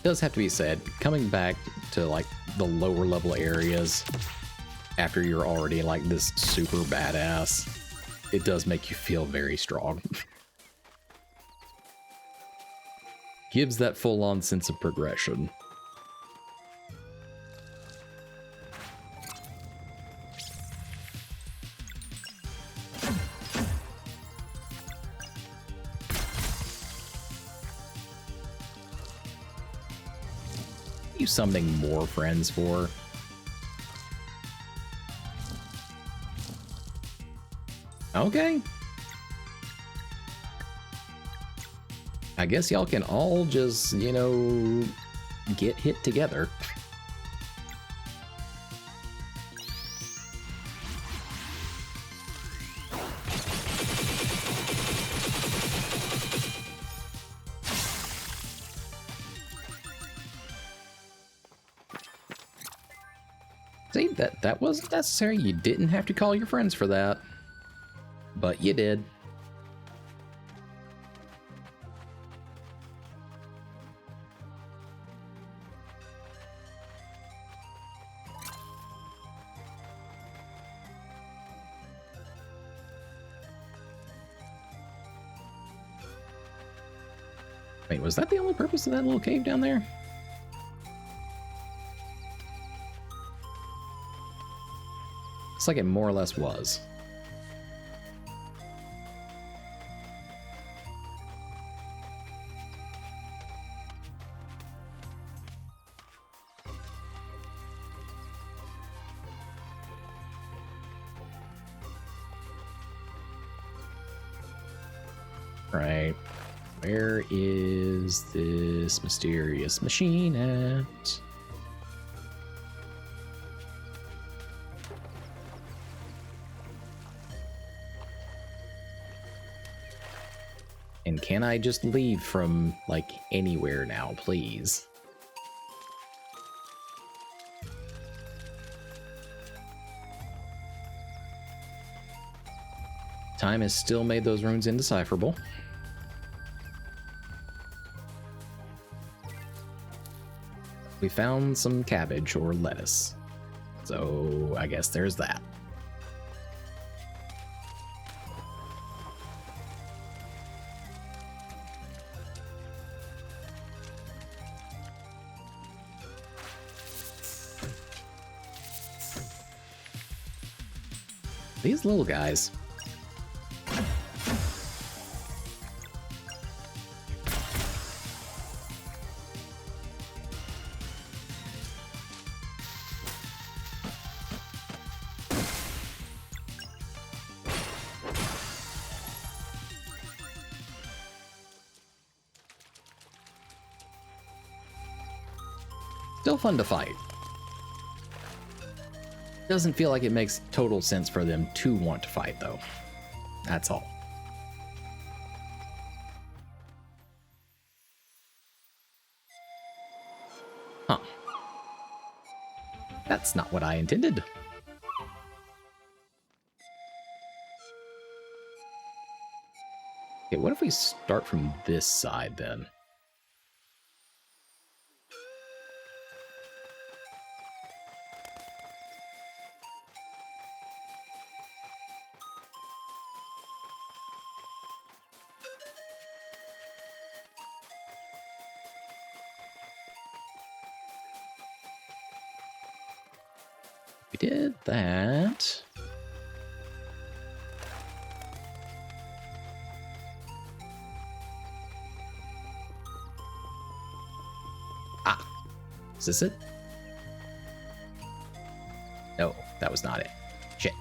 Does have to be said, coming back to like the lower level areas after you're already like this super badass, it does make you feel very strong. Gives that full-on sense of progression. You summoning more friends for? Okay. I guess y'all can all just, you know, get hit together. See, that wasn't necessary. You didn't have to call your friends for that. But you did. Wait, was that the only purpose of that little cave down there? Looks like it more or less was. Right. Where is this mysterious machine at? And can I just leave from, like, anywhere now, please? Time has still made those runes indecipherable. We found some cabbage or lettuce, so I guess there's that. These little guys. Still fun to fight. Doesn't feel like it makes total sense for them to want to fight, though. That's all. Huh. That's not what I intended. Okay, what if we start from this side, then? We did that. Ah, is this it? No, that was not it. Shit.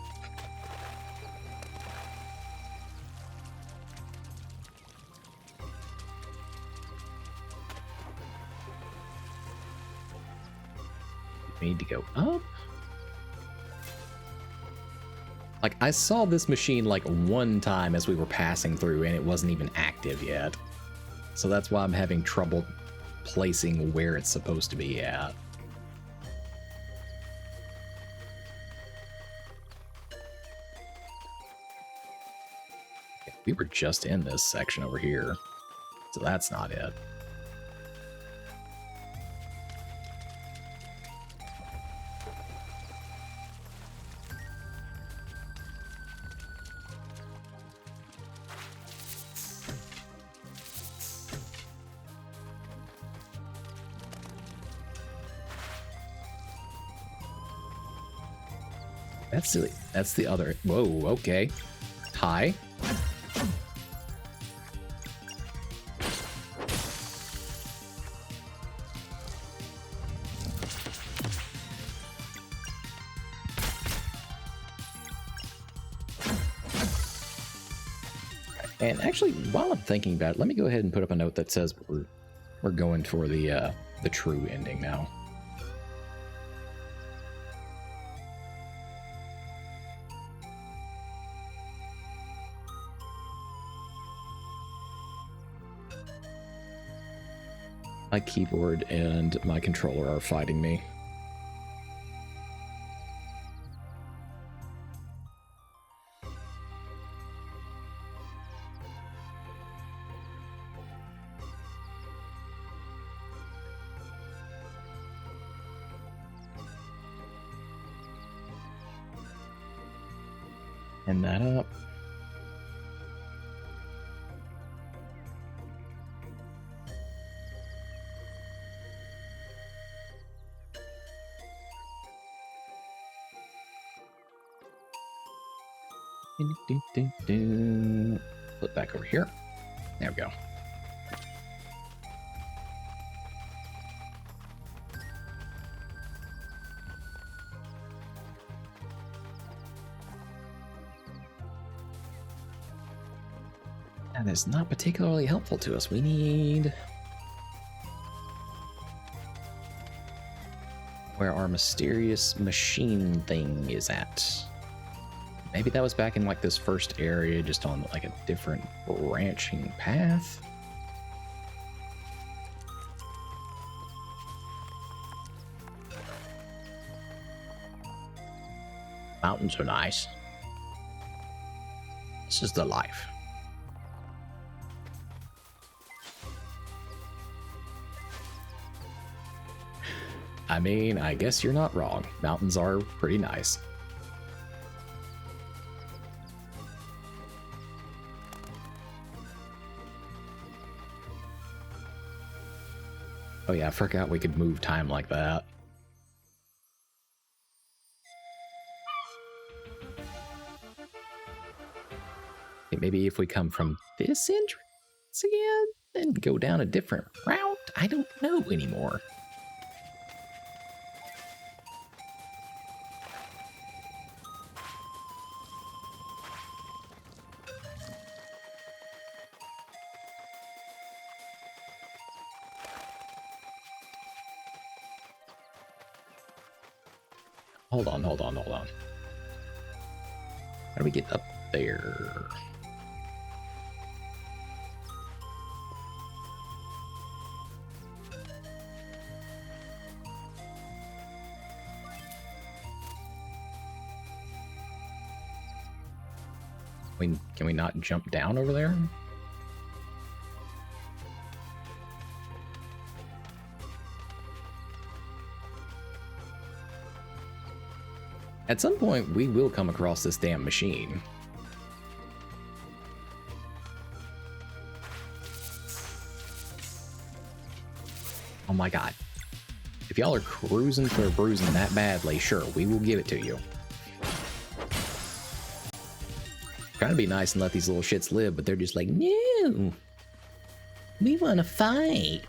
We need to go up. Like, I saw this machine like one time as we were passing through and it wasn't even active yet. So that's why I'm having trouble placing where it's supposed to be at. We were just in this section over here, so that's not it. That's the other. Whoa, okay. Hi. And actually, while I'm thinking about it, let me go ahead and put up a note that says we're going for the true ending now. My keyboard and my controller are fighting me. And that up. Flip back over here. There we go. And it's not particularly helpful to us. We need where our mysterious machine thing is at. Maybe that was back in like this first area, just on like a different branching path. Mountains are nice. This is the life. I mean, I guess you're not wrong. Mountains are pretty nice. Oh yeah, I forgot we could move time like that. Okay, maybe if we come from this entrance again, then go down a different route? I don't know anymore. Hold on. How do we get up there? Can we not jump down over there? At some point, we will come across this damn machine. Oh my god. If y'all are cruising for bruising that badly, sure, we will give it to you. Trying to be nice and let these little shits live, but they're just like, no, we want to fight.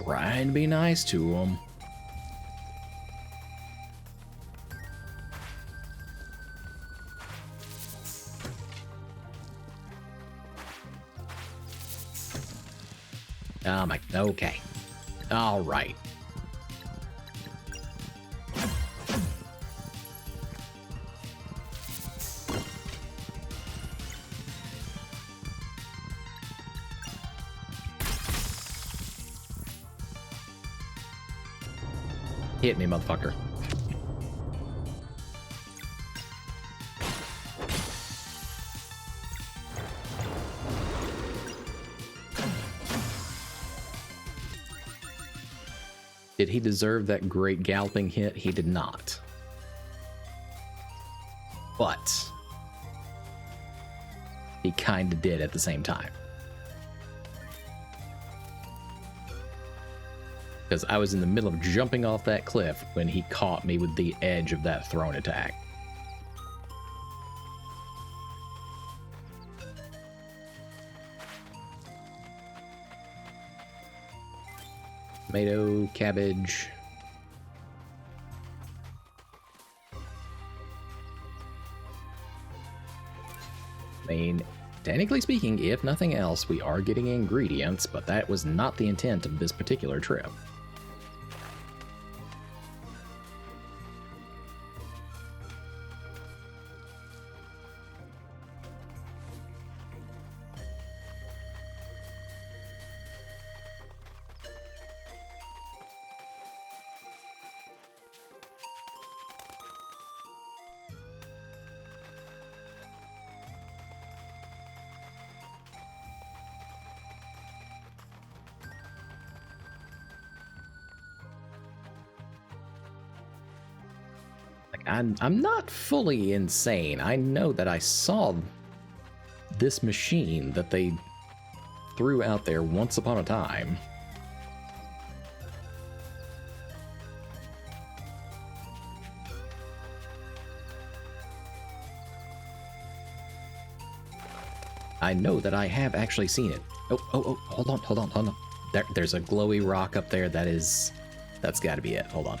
trying to be nice to him. Oh my, okay. All right. Hit me, motherfucker. Did he deserve that great galloping hit? He did not. But he kind of did at the same time. Because I was in the middle of jumping off that cliff when he caught me with the edge of that thrown attack. Tomato, cabbage. I mean, technically speaking, if nothing else, we are getting ingredients, but that was not the intent of this particular trip. I'm not fully insane. I know that I saw this machine that they threw out there once upon a time. I know that I have actually seen it. Oh, hold on. There's a glowy rock up there. That's got to be it. Hold on.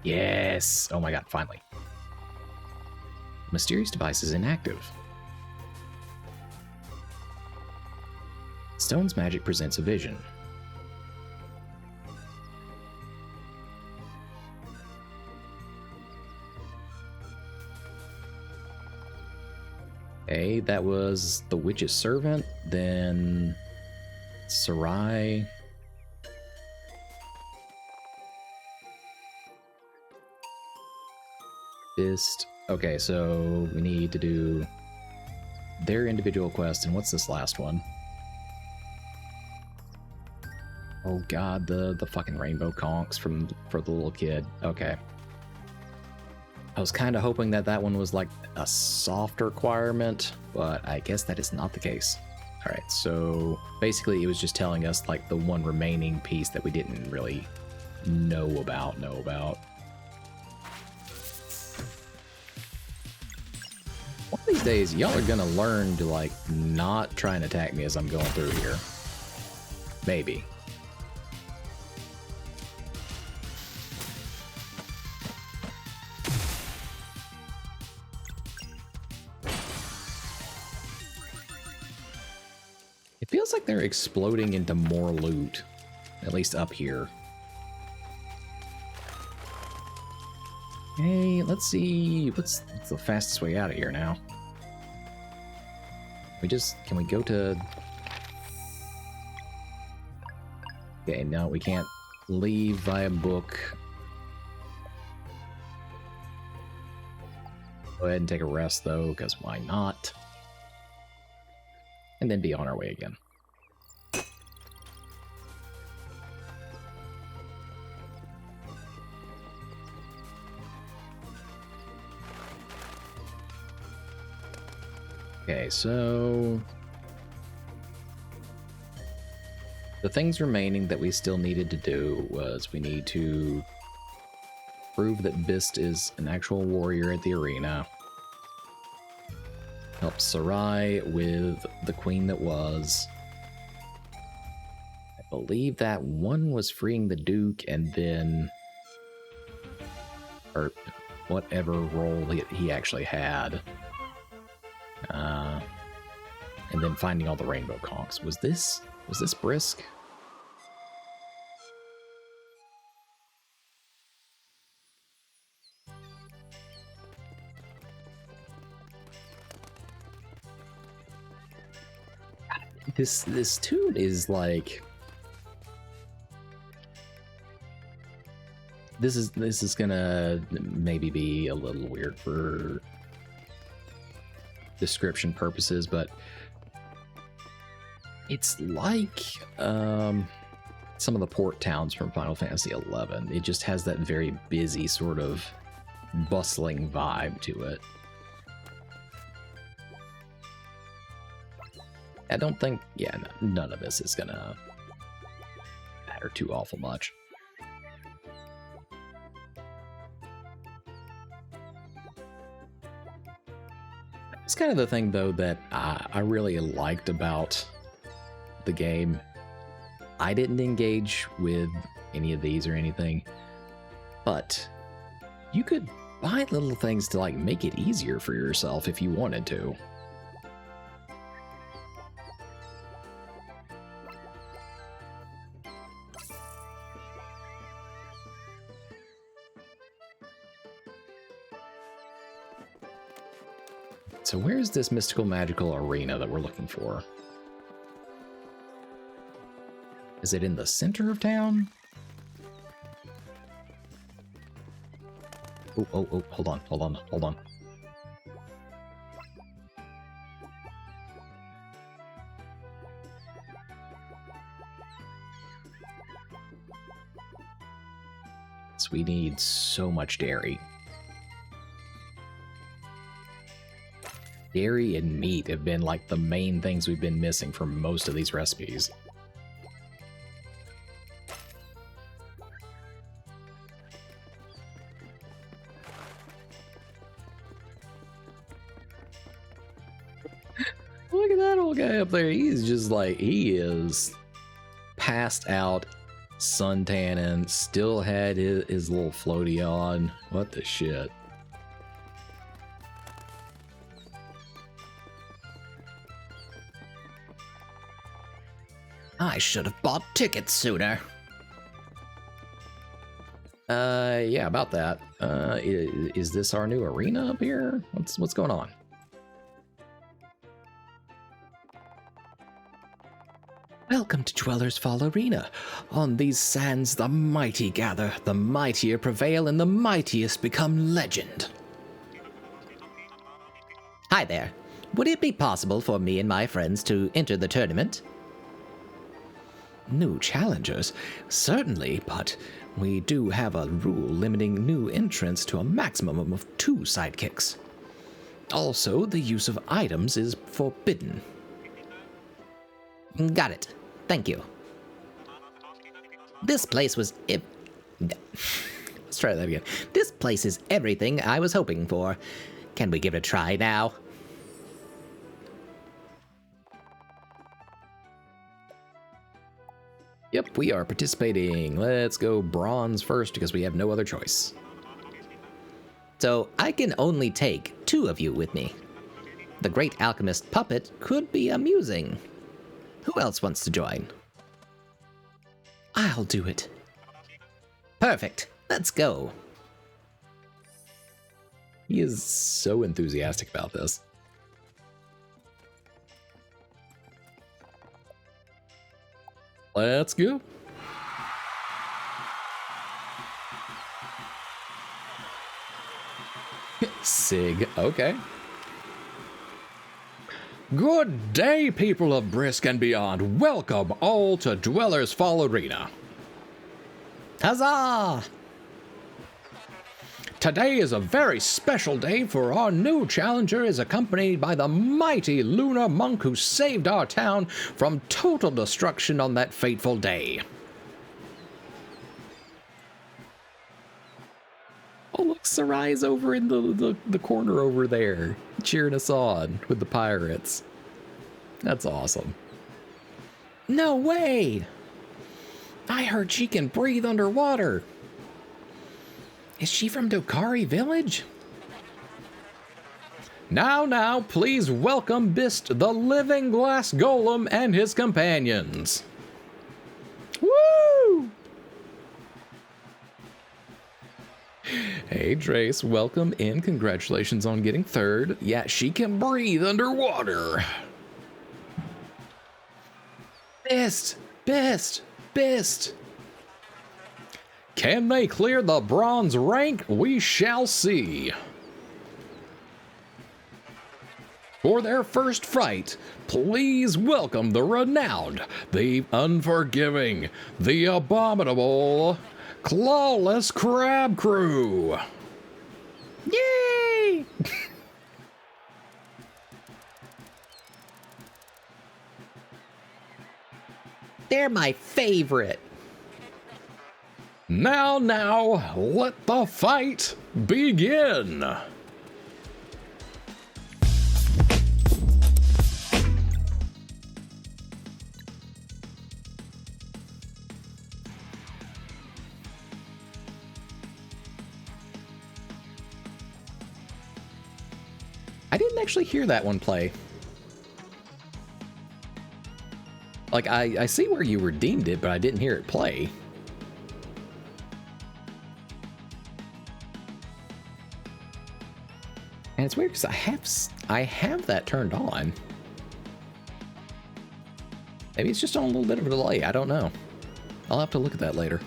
Yes! Oh my god, finally. Mysterious device is inactive. Stone's magic presents a vision. Okay, that was the witch's servant, then Sarai. Okay, so we need to do their individual quest, and what's this last one? Oh god, the fucking rainbow conchs for the little kid. Okay. I was kind of hoping that one was like a soft requirement, but I guess that is not the case. Alright, so basically it was just telling us like the one remaining piece that we didn't really know about. One of these days, y'all are gonna learn to, like, not try and attack me as I'm going through here. Maybe. It feels like they're exploding into more loot, at least up here. Hey, let's see, what's the fastest way out of here now? Can we go to... Okay, no, we can't leave via book. Go ahead and take a rest, though, because why not? And then be on our way again. Okay, so the things remaining that we still needed to do was we need to prove that Bist is an actual warrior at the arena. Help Sarai with the queen that was. I believe that one was freeing the Duke and then... or whatever role he actually had. And then finding all the rainbow conchs. Was this Brisk? This tune is like... This is gonna maybe be a little weird for description purposes, but it's like some of the port towns from Final Fantasy XI. It just has that very busy sort of bustling vibe to it. I don't think, yeah, none of this is gonna matter too awful much. It's kind of the thing, though, that I really liked about the game. I didn't engage with any of these or anything, but you could buy little things to like make it easier for yourself if you wanted to. So where's this mystical magical arena that we're looking for? Is it in the center of town? Oh, hold on. So we need so much dairy. Dairy and meat have been like the main things we've been missing from most of these recipes. Look at that old guy up there. He's just like, he is passed out, suntanning, still had his little floaty on. What the shit? I should have bought tickets sooner. Yeah, about that. Is this our new arena up here? What's going on? Welcome to Dwellers Fall Arena. On these sands the mighty gather, the mightier prevail, and the mightiest become legend. Hi there. Would it be possible for me and my friends to enter the tournament? New challengers? Certainly, but we do have a rule limiting new entrants to a maximum of 2 sidekicks. Also, the use of items is forbidden. Got it. Thank you. This place was... Let's try that again. This place is everything I was hoping for. Can we give it a try now? Yep, we are participating. Let's go bronze first because we have no other choice. So I can only take 2 of you with me. The great alchemist puppet could be amusing. Who else wants to join? I'll do it. Perfect. Let's go. He is so enthusiastic about this. Let's go. Sig, okay. Good day, people of Brisk and beyond. Welcome all to Dwellers Fall Arena. Huzzah! Today is a very special day, for our new challenger is accompanied by the mighty lunar monk who saved our town from total destruction on that fateful day. Oh, look, Sarai's over in the corner over there. cheering us on with the pirates. That's awesome. No way! I heard she can breathe underwater. Is she from Dokari Village? Now, please welcome Bist, the living glass golem, and his companions. Woo! Hey, Trace, welcome in. Congratulations on getting third. Yeah, she can breathe underwater. Bist! Bist! Bist! Can they clear the bronze rank? We shall see. For their first fight, please welcome the renowned, the unforgiving, the abominable, Clawless Crab Crew. Yay! They're my favorite. Now, let the fight begin. I didn't actually hear that one play. Like, I see where you redeemed it, but I didn't hear it play. And it's weird because I have that turned on. Maybe it's just on a little bit of a delay. I don't know. I'll have to look at that later.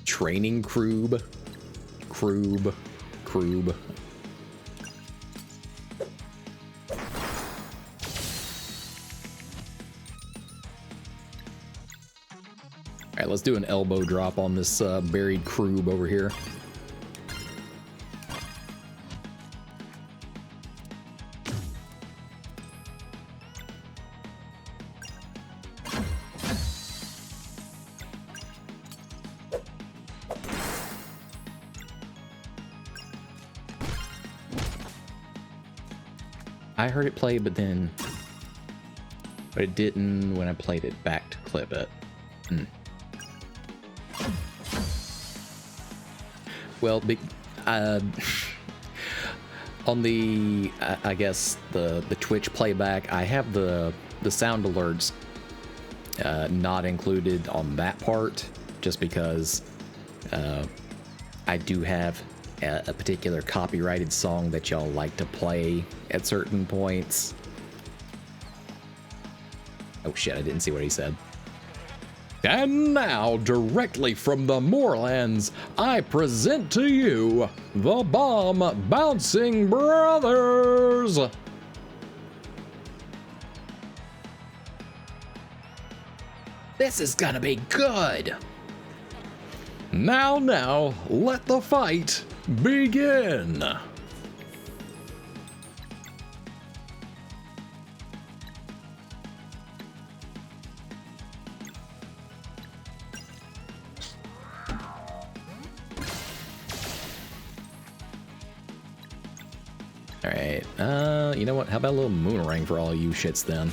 Training Croob. Alright, let's do an elbow drop on this buried Croob over here. I heard it play, but it didn't when I played it back to clip it. Well, on the, I guess the Twitch playback, I have the sound alerts not included on that part, just because I do have a particular copyrighted song that y'all like to play at certain points. Oh shit, I didn't see what he said. And now, directly from the moorlands, I present to you the Bomb Bouncing Brothers. This is gonna be good. Now, let the fight begin. Alright, you know what? How about a little moonerang for all you shits then?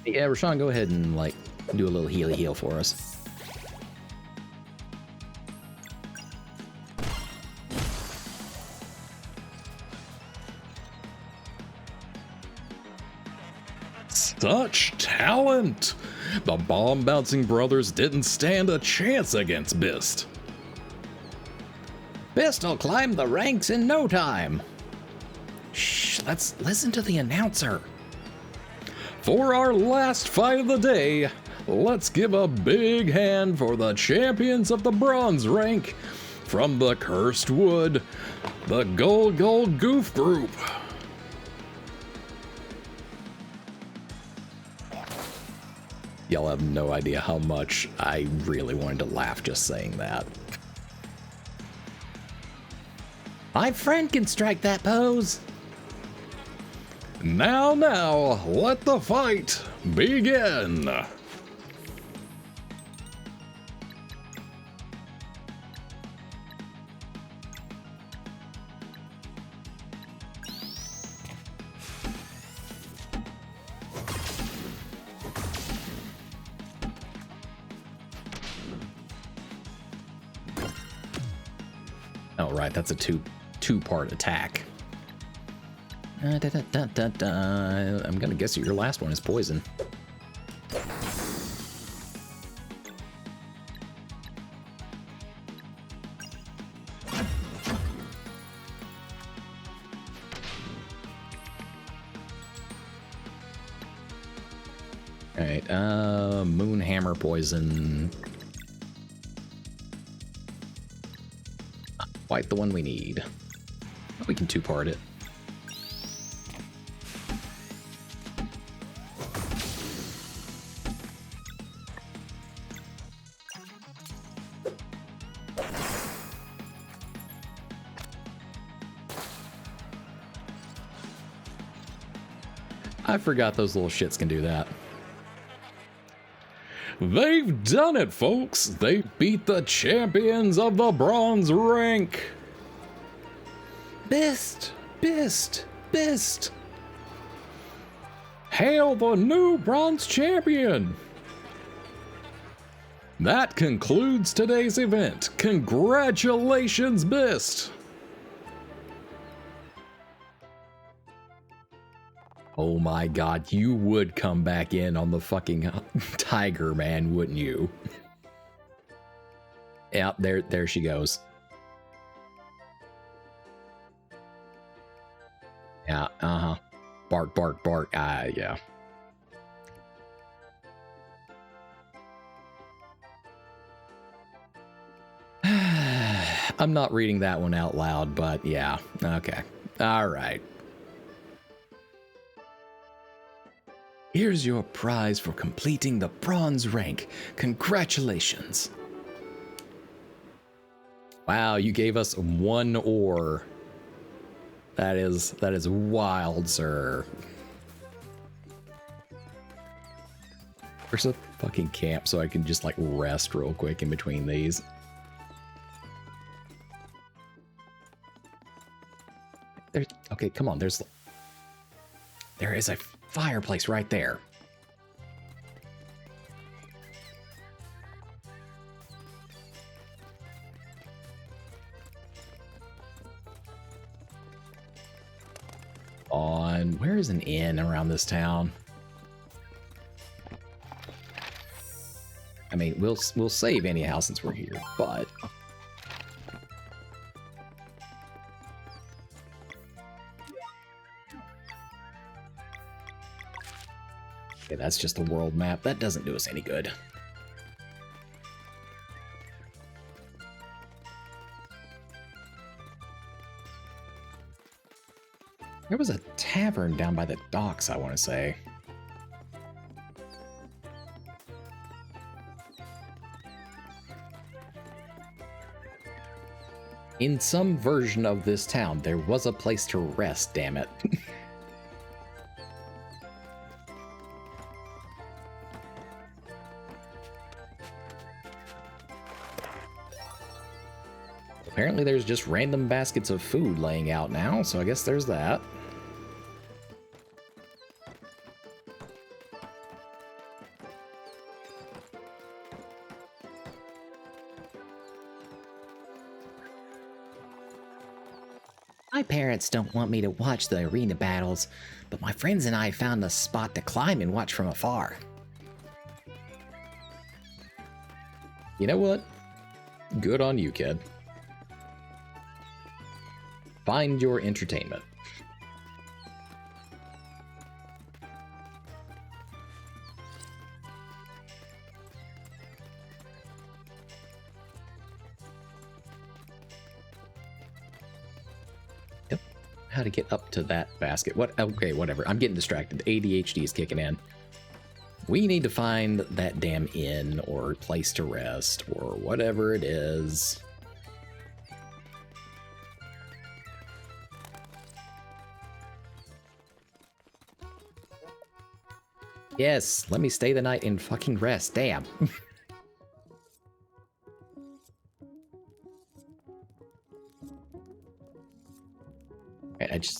Yeah, Rashawn, go ahead and, like, do a little healy heal for us. Such talent! The bomb-bouncing brothers didn't stand a chance against Bist. Bist'll climb the ranks in no time. Shh, let's listen to the announcer. For our last fight of the day, let's give a big hand for the champions of the bronze rank from the Cursed Wood, the Gold Goof Group. Y'all have no idea how much I really wanted to laugh just saying that. My friend can strike that pose. Now, let the fight begin. Oh, right, that's a two-part attack. I'm gonna guess that your last one is poison. Alright, Moonhammer poison. Not quite the one we need. We can two-part it. I forgot those little shits can do that. They've done it, folks. They beat the champions of the bronze rank. Bist. Hail the new bronze champion. That concludes today's event. Congratulations, Bist. Oh my god, you would come back in on the fucking tiger, man, wouldn't you? Yeah, there she goes. Yeah, uh-huh. Bark, bark, bark. Yeah. I'm not reading that one out loud, but yeah. Okay. All right. Here's your prize for completing the bronze rank. Congratulations. Wow, you gave us one ore. That is wild, sir. Where's a fucking camp so I can just like rest real quick in between these? Okay, come on. There is a fireplace right there. Where is an inn around this town? I mean, we'll save anyhow since we're here, but okay, that's just the world map. That doesn't do us any good. There was a tavern down by the docks, I want to say. In some version of this town, there was a place to rest, damn it. Apparently there's just random baskets of food laying out now, so I guess there's that. My parents don't want me to watch the arena battles, but my friends and I found a spot to climb and watch from afar. You know what? Good on you, kid. Find your entertainment. Yep. How to get up to that basket. What? Okay, whatever. I'm getting distracted. ADHD is kicking in. We need to find that damn inn or place to rest or whatever it is. Yes, let me stay the night and fucking rest. Damn.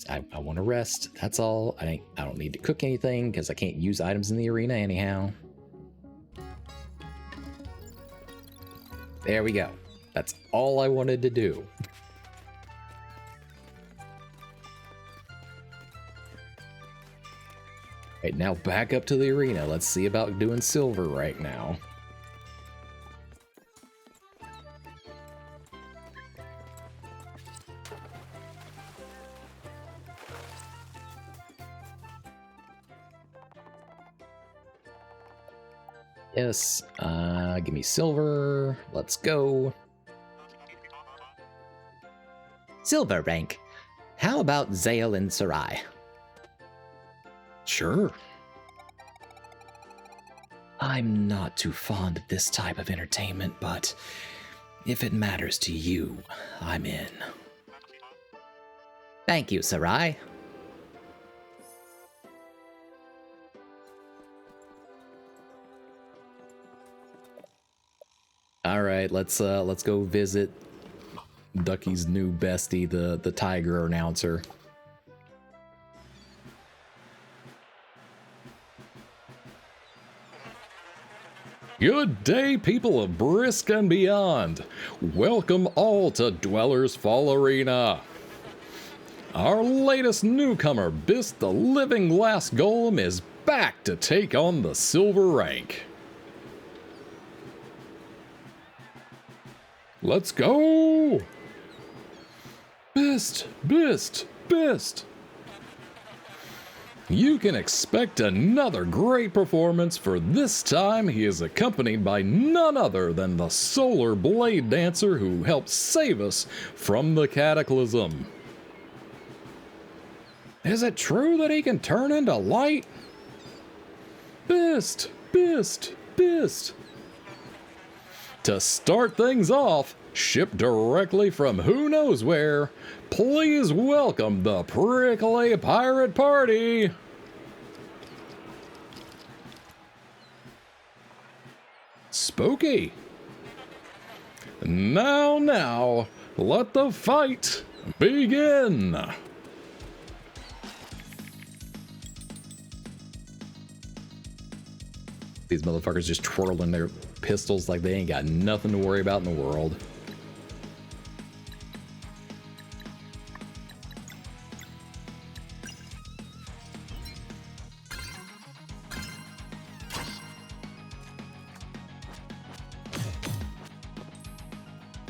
I want to rest. That's all. I don't need to cook anything because I can't use items in the arena anyhow. There we go. That's all I wanted to do. Right, now back up to the arena. Let's see about doing silver right now. Yes, give me silver. Let's go. Silver rank. How about Zale and Sarai? Sure. I'm not too fond of this type of entertainment, but if it matters to you, I'm in. Thank you, Sarai. All right, let's go visit Ducky's new bestie, the tiger announcer. Good day, people of Brisk and beyond. Welcome all to Dweller's Fall Arena. Our latest newcomer, Bist the Living Glass Golem, is back to take on the silver rank. Let's go! Bist, Bist, Bist! You can expect another great performance, for this time he is accompanied by none other than the Solar Blade Dancer who helped save us from the Cataclysm. Is it true that he can turn into light? Bist, Bist, Bist! To start things off, shipped directly from who knows where, please welcome the Prickly Pirate Party! Spooky! Now, let the fight begin! These motherfuckers just twirling their pistols like they ain't got nothing to worry about in the world.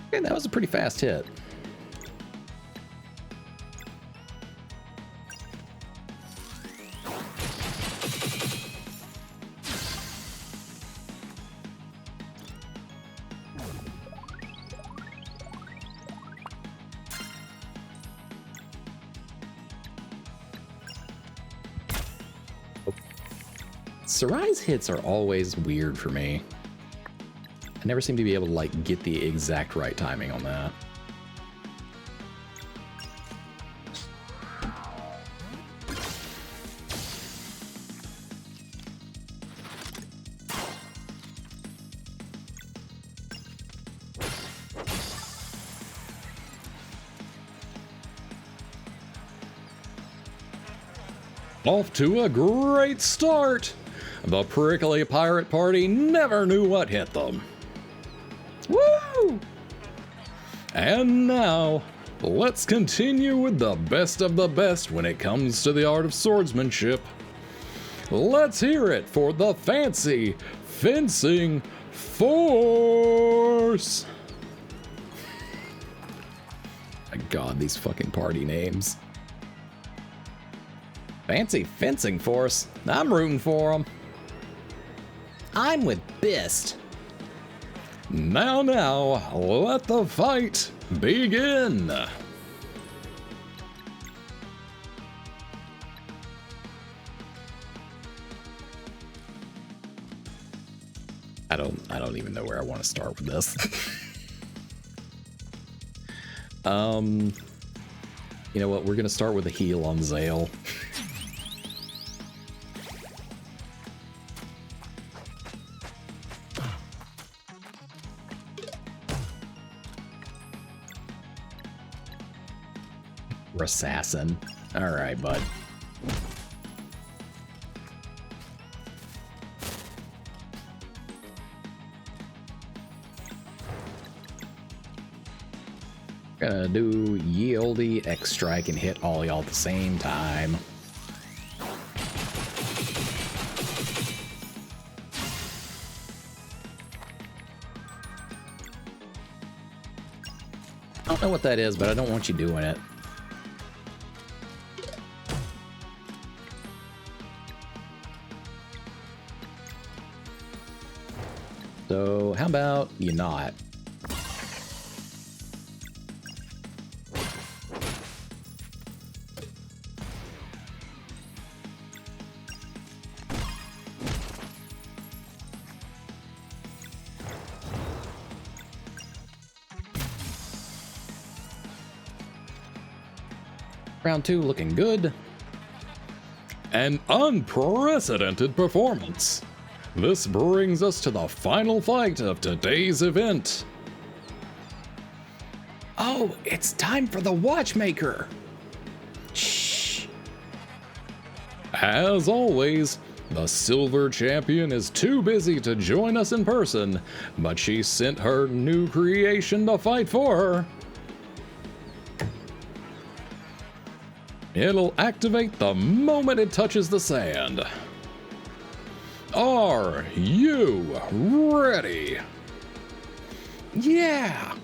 Okay, that was a pretty fast hit. Sarai's hits are always weird for me. I never seem to be able to like get the exact right timing on that. Off to a great start! The Prickly Pirate Party never knew what hit them. Woo! And now, let's continue with the best of the best when it comes to the art of swordsmanship. Let's hear it for the fancy fencing force. My God, these fucking party names. Fancy fencing force. I'm rooting for them. I'm with Bist. Now, let the fight begin. I don't even know where I want to start with this. You know what? We're gonna start with a heal on Zale. Assassin. All right, bud. Gonna do ye olde X strike and hit all y'all at the same time. I don't know what that is, but I don't want you doing it. So how about you not? Round 2 looking good. An unprecedented performance. This brings us to the final fight of today's event. Oh, it's time for the watchmaker. Shh. As always, the silver champion is too busy to join us in person, but she sent her new creation to fight for her. It'll activate the moment it touches the sand. Are you ready? Yeah.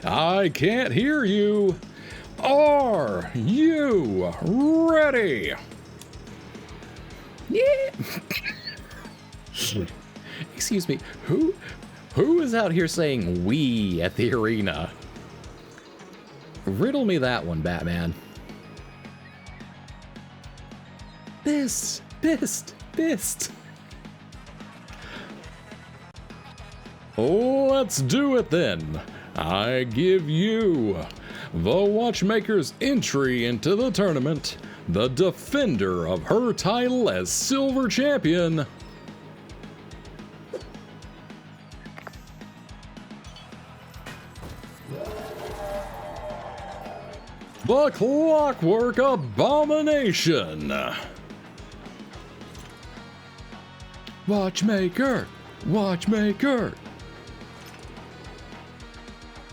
I can't hear you. Are you ready? Yeah. Excuse me. Who is out here saying "we" at the arena? Riddle me that one, Batman. Bist. Let's do it then. I give you the Watchmaker's entry into the tournament, the defender of her title as silver champion, the Clockwork Abomination. Watchmaker!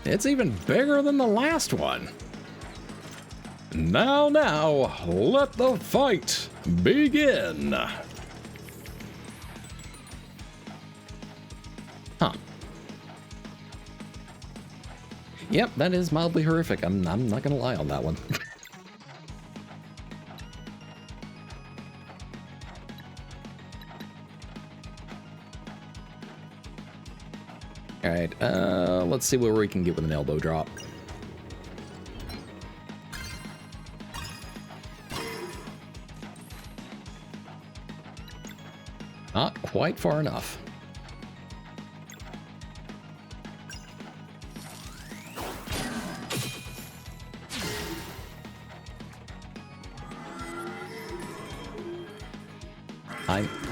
It's even bigger than the last one. Now, let the fight begin. Huh. Yep, that is mildly horrific. I'm not gonna lie on that one. All right, let's see where we can get with an elbow drop. Not quite far enough.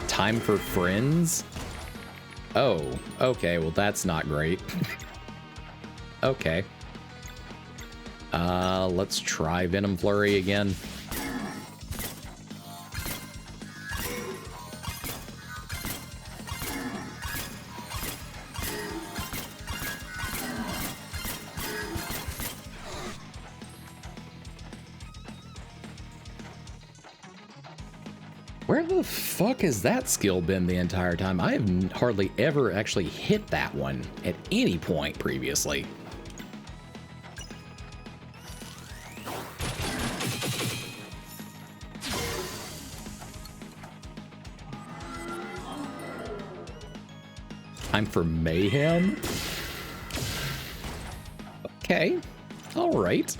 Time for friends? Oh, okay, well that's not great. Okay. Let's try Venom Flurry again. Where the fuck has that skill been the entire time? I have hardly ever actually hit that one at any point previously. Time for mayhem? Okay. All right.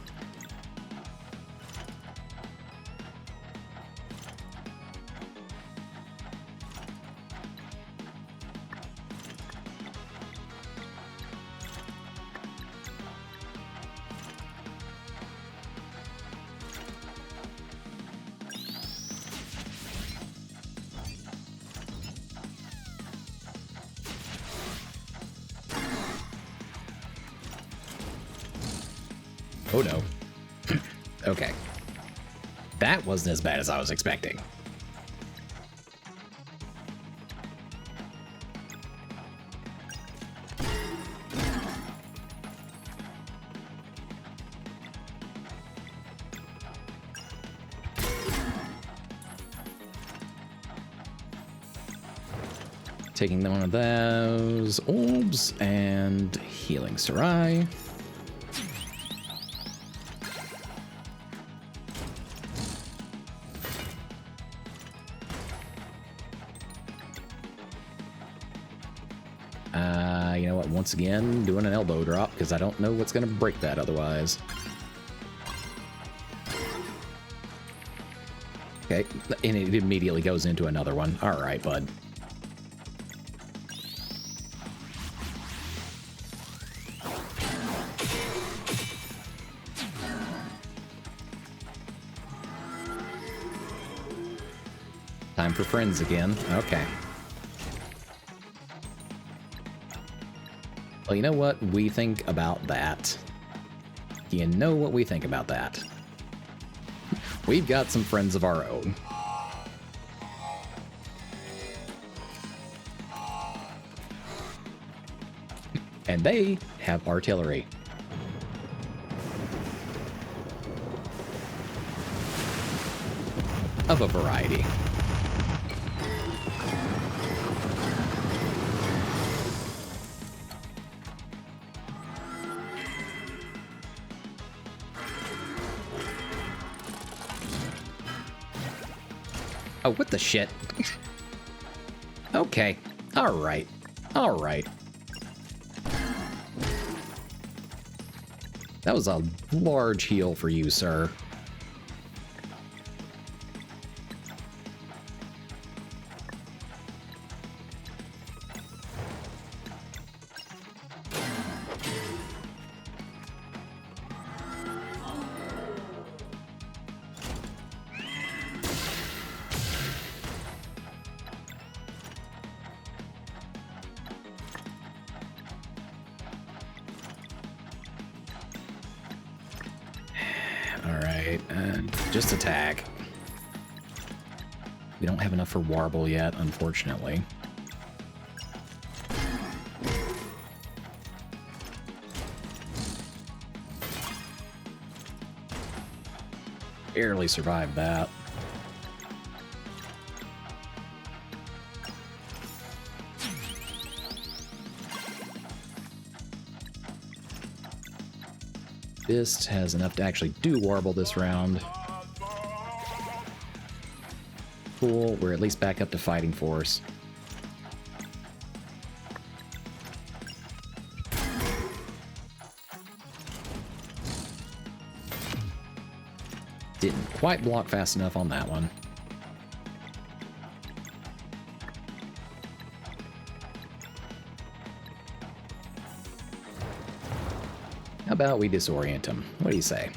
Oh no. Okay. That wasn't as bad as I was expecting. Taking one of those orbs and healing Sarai. You know what? Once again, doing an elbow drop because I don't know what's going to break that otherwise. Okay, and it immediately goes into another one. All right, bud. Time for friends again. Okay. Well, you know what we think about that? Do you know what we think about that? We've got some friends of our own. And they have artillery. Of a variety. Oh, what the shit? Okay. Alright. Alright. That was a large heal for you, sir. Alright, just attack. We don't have enough for Warble yet, unfortunately. Barely survived that. Fist has enough to actually do Warble this round. Cool, we're at least back up to fighting force. Didn't quite block fast enough on that one. How about we disorient him? What do you say?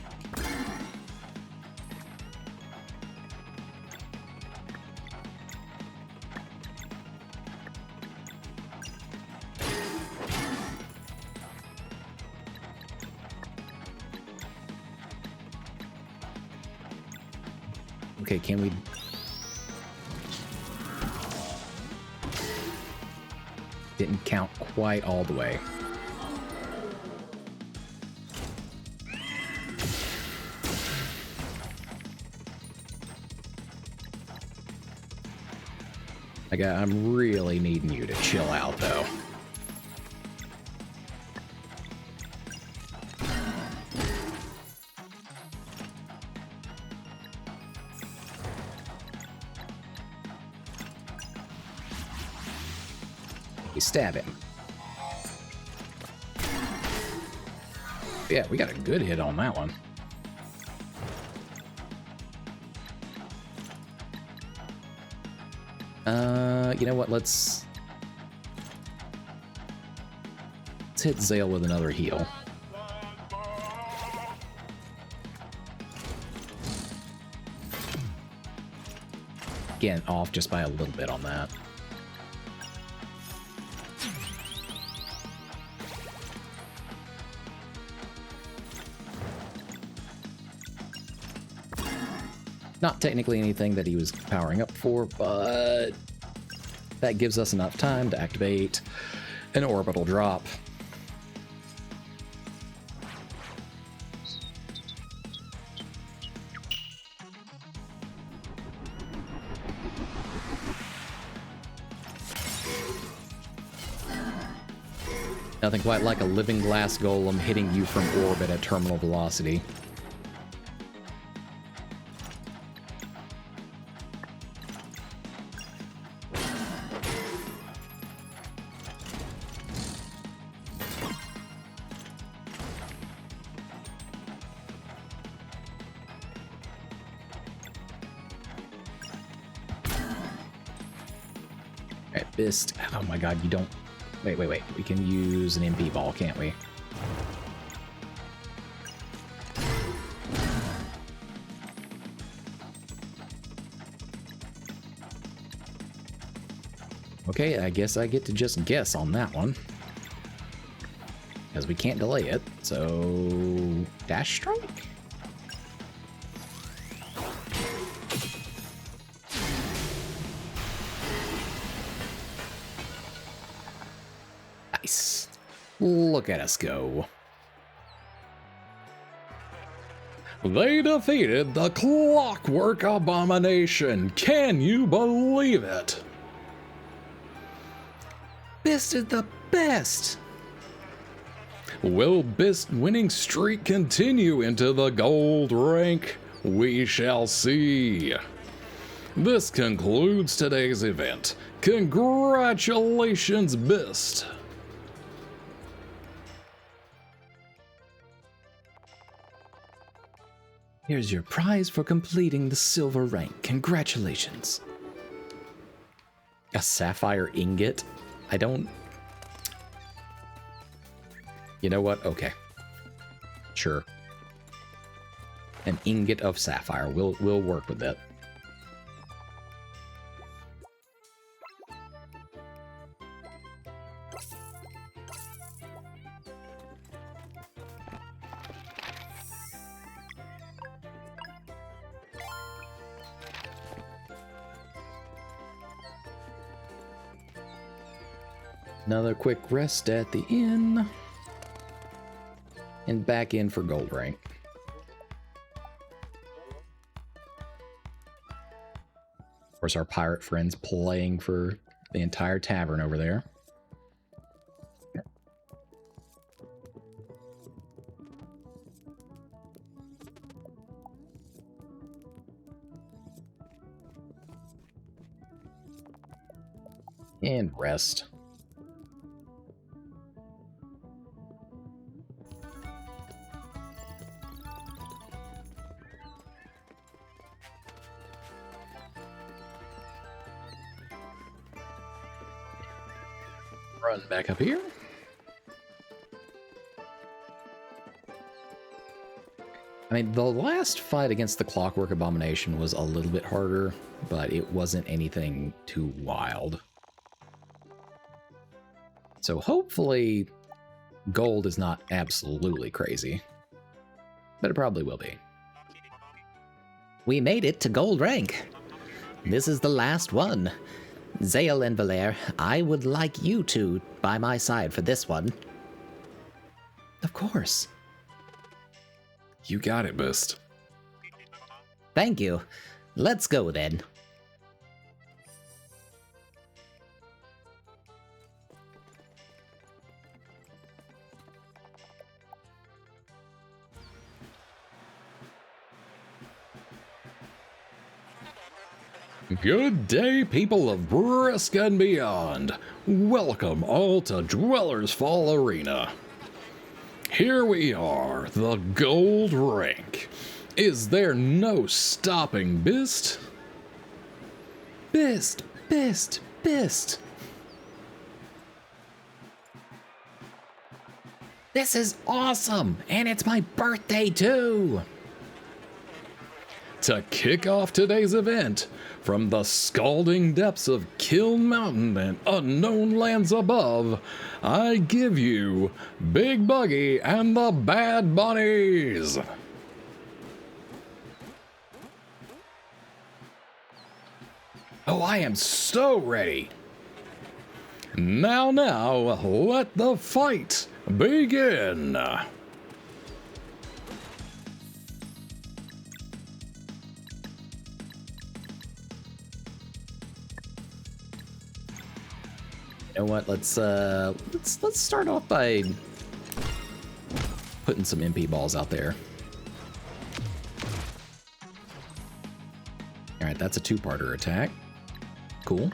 Okay, can we... Didn't count quite all the way. Like, I'm really needing you to chill out, though. We stab him. Yeah, we got a good hit on that one. You know what? Let's hit Zale with another heal. Again, off just by a little bit on that. Not technically anything that he was powering up for, but that gives us enough time to activate an orbital drop. Nothing quite like a living glass golem hitting you from orbit at terminal velocity. Fist. Oh my god, you don't... Wait. We can use an MP ball, can't we? Okay, I guess I get to just guess on that one. Because we can't delay it, so... Dash Strike? Nice. Look at us go. They defeated the Clockwork Abomination. Can you believe it? Bist is the best! Will Bist winning streak continue into the gold rank? We shall see. This concludes today's event. Congratulations, Bist. Here's your prize for completing the silver rank. Congratulations. A sapphire ingot? I don't... You know what? Okay. Sure. An ingot of sapphire. We'll work with that. Another quick rest at the inn. And back in for gold rank. Of course, our pirate friend's playing for the entire tavern over there. And rest. Run back up here. I mean, the last fight against the Clockwork Abomination was a little bit harder, but it wasn't anything too wild. So hopefully gold is not absolutely crazy, but it probably will be. We made it to gold rank. This is the last one. Zale and Valere, I would like you two by my side for this one. Of course. You got it, Bist. Thank you. Let's go then. Good day, people of Brisk and beyond. Welcome all to Dweller's Fall Arena. Here we are, the gold rank. Is there no stopping Bist? Bist, Bist, Bist. This is awesome, and it's my birthday too. To kick off today's event, from the scalding depths of Kill Mountain and unknown lands above, I give you Big Buggy and the Bad Bunnies. Oh, I am so ready. Now, let the fight begin. You know what? Let's start off by putting some MP balls out there. All right, that's a two-parter attack. Cool.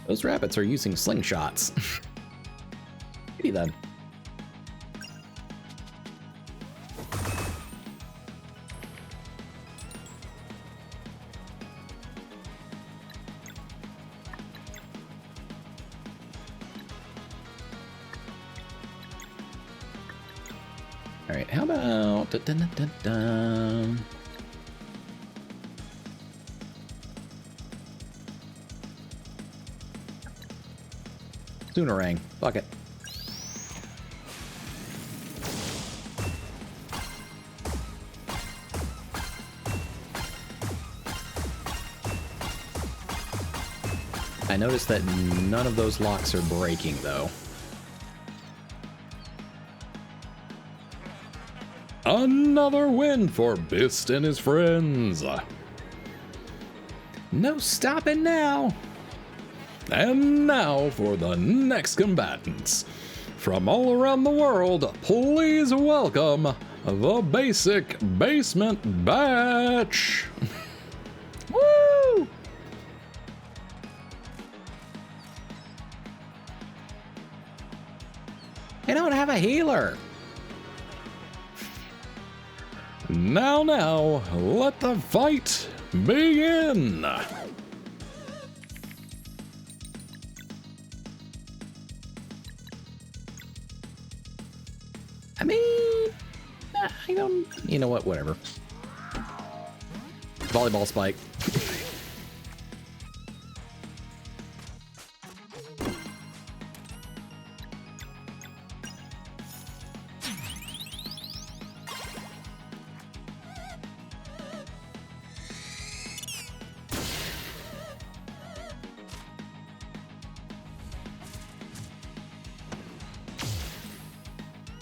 Those rabbits are using slingshots. Maybe then. All right, how about Soonerang. Fuck it. I noticed that none of those locks are breaking, though. Another win for Bist and his friends. No stopping now. And now for the next combatants. From all around the world, please welcome the Basic Basement Batch. Woo! I don't have a healer. Now, let the fight begin. I mean, I don't. You know what? Whatever. Volleyball spike.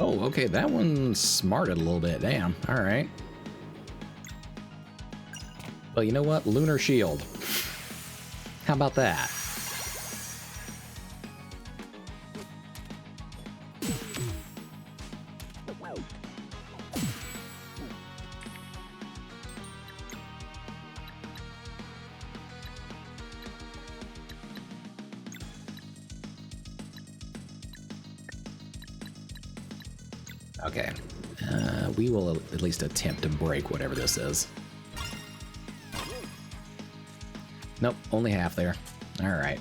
Oh, okay, that one smarted a little bit. Damn. All right. Well, you know what? Lunar Shield. How about that? Okay. We will at least attempt to break whatever this is. Nope, only half there. All right.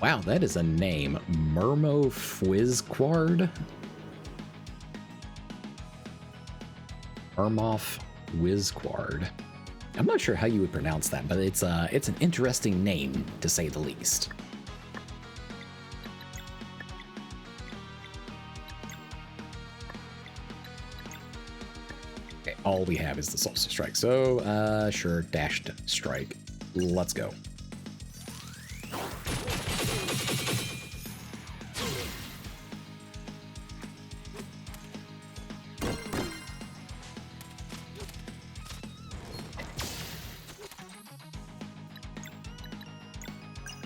Wow, that is a name. Murmofwizquard? Murmofwizquard. I'm not sure how you would pronounce that, but it's an interesting name, to say the least. Okay, all we have is the Solstice Strike. So, sure, dashed strike. Let's go.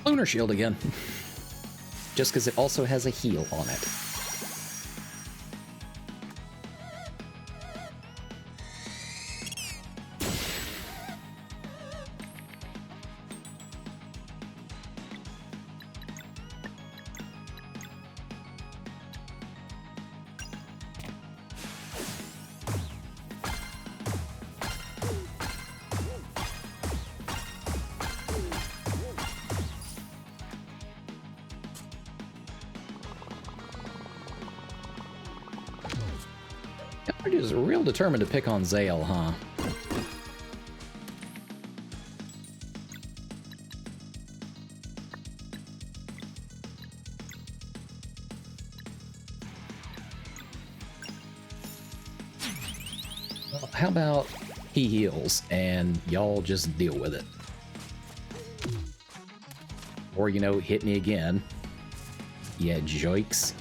Lunar Shield again. Just because it also has a heal on it. You're just real determined to pick on Zale, huh? Well, how about he heals and y'all just deal with it? Or, you know, hit me again. Yeah, jokes.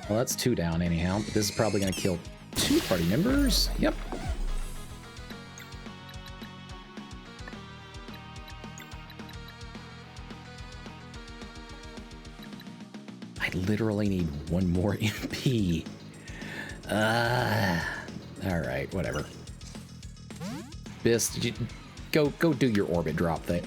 Well, that's 2 down anyhow, but this is probably going to kill 2 party members. Yep. I literally need 1 more MP. Alright, whatever. Bist, go do your orbit drop thing.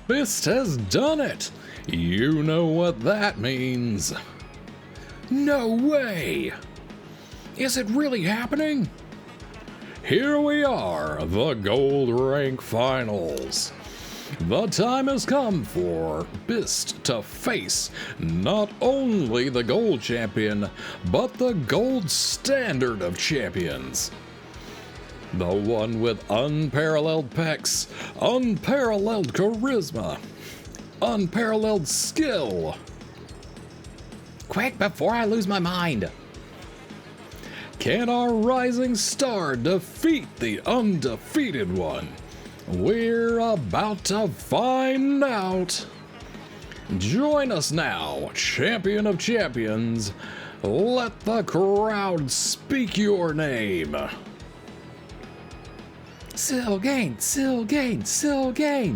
Bist has done it! You know what that means. No way! Is it really happening? Here we are, the Gold Rank Finals. The time has come for Bist to face not only the Gold Champion, but the Gold Standard of Champions. The one with unparalleled pecs, unparalleled charisma, unparalleled skill. Quick, before I lose my mind! Can our rising star defeat the undefeated one? We're about to find out. Join us now, Champion of Champions. Let the crowd speak your name. Sylgain, Sylgain, Sylgain.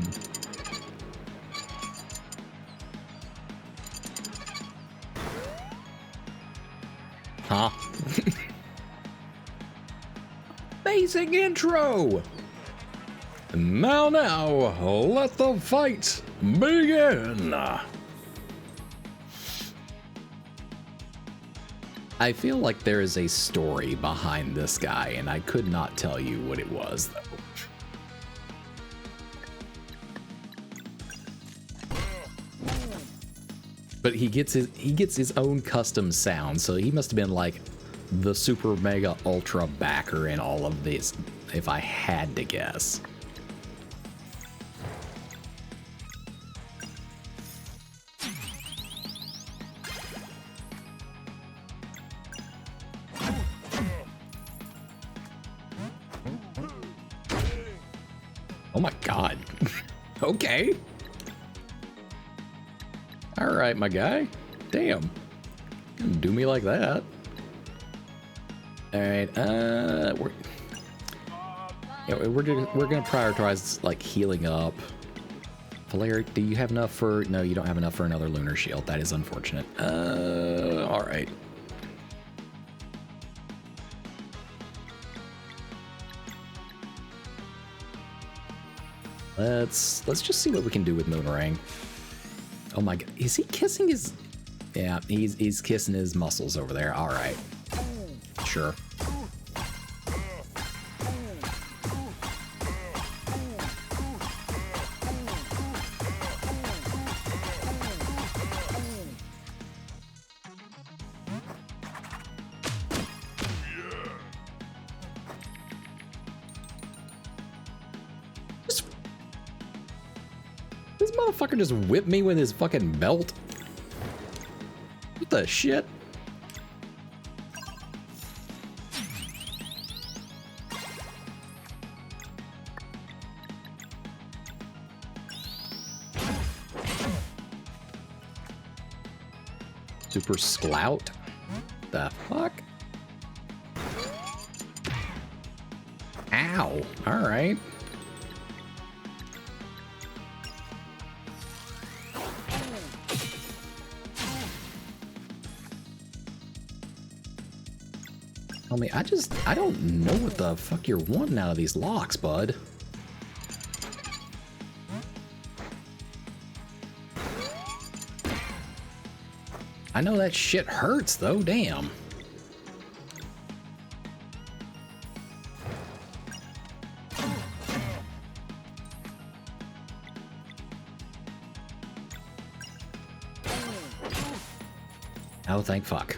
Huh? Amazing intro! Now, let the fight begin! I feel like there is a story behind this guy, and I could not tell you what it was, though. But he gets his own custom sound, so he must have been like the super mega ultra backer in all of this, if I had to guess. Oh my god. Okay. Alright, my guy. Damn. Don't do me like that. Alright, we're gonna prioritize like healing up Valeric, do you have enough for... No, you don't have enough for another lunar shield. That is unfortunate. All right. Let's just see what we can do with Moonrang. Oh my god, is he kissing his... Yeah, he's kissing his muscles over there. All right. Sure. This motherfucker just whipped me with his fucking belt. What the shit? Super Sklout? The fuck? Ow. Alright. Tell me, I don't know what the fuck you're wanting out of these locks, bud. I know that shit hurts, though, damn. Oh, thank fuck.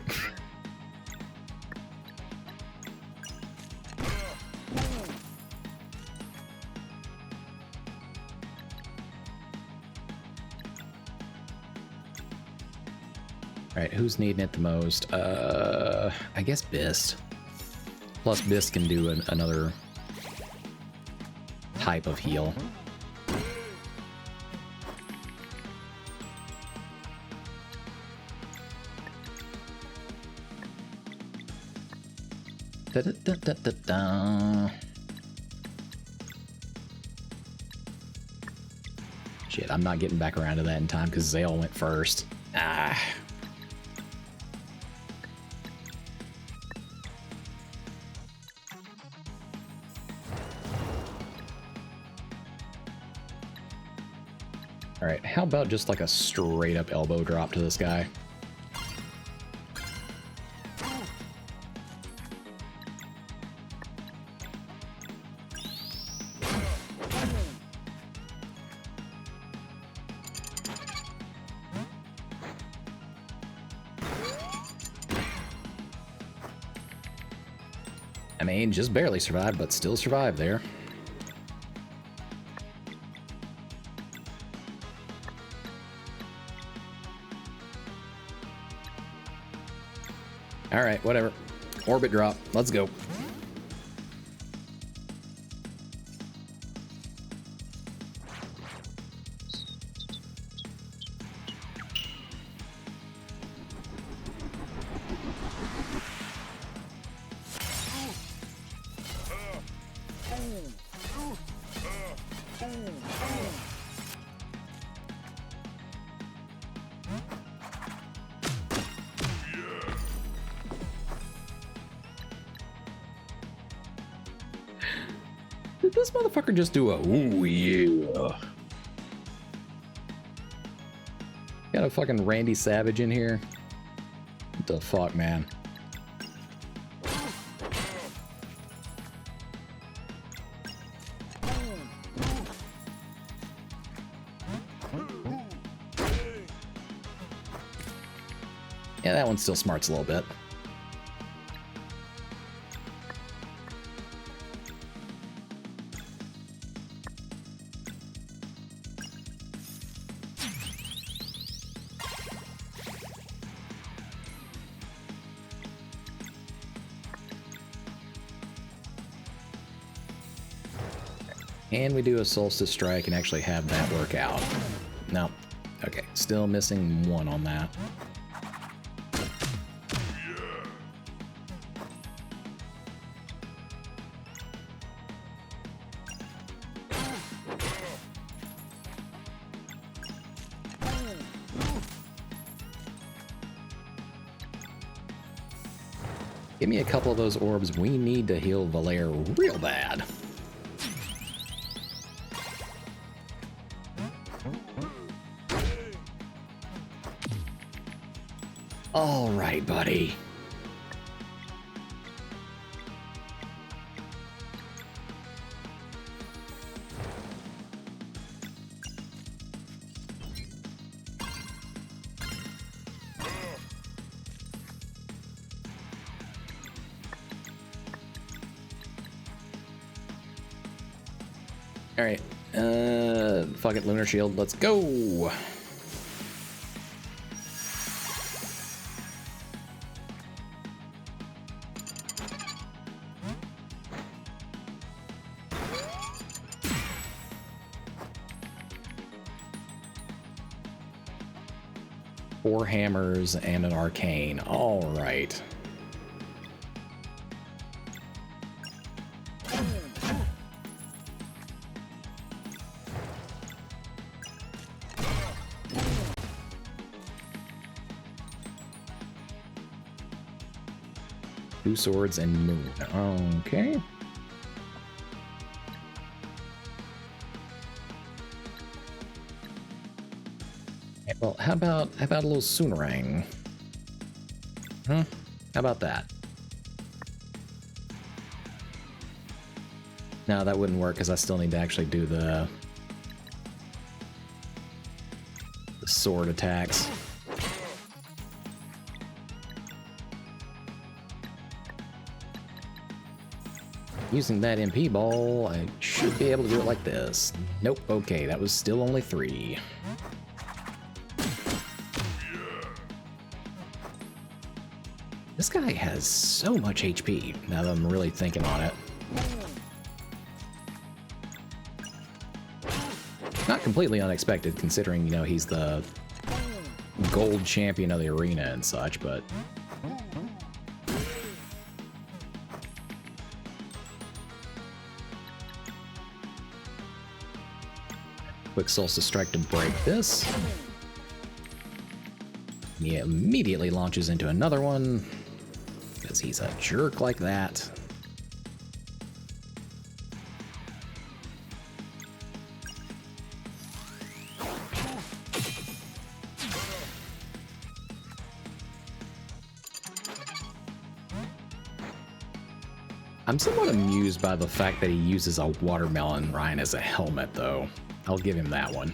Alright, who's needing it the most? I guess Bist. Plus Bist can do another type of heal. Da-da-da-da-da-da. Shit, I'm not getting back around to that in time because Zale went first. Ah. Alright, how about just like a straight up elbow drop to this guy? I mean, just barely survived, but still survived there. Alright, whatever. Orbit drop. Let's go. Did this motherfucker just do a ooh yeah? Got a fucking Randy Savage in here? What the fuck, man? Yeah, that one still smarts a little bit. And we do a Solstice Strike and actually have that work out. No. Okay, still missing one on that. Give me a couple of those orbs. We need to heal Valere real bad. All right, buddy. All right, fuck it, Lunar Shield, let's go. Four hammers and an arcane. All right. Two swords and moon. Okay. Well, how about a little Soonerang? Huh? How about that? No, that wouldn't work because I still need to actually do the sword attacks. Using that MP ball, I should be able to do it like this. Nope, okay, that was still only 3. This guy has so much HP, now that I'm really thinking on it. Not completely unexpected, considering, you know, he's the gold champion of the arena and such, but... Quick Solstice Strike to break this. He immediately launches into another one, because he's a jerk like that. I'm somewhat amused by the fact that he uses a watermelon rind as a helmet, though. I'll give him that one.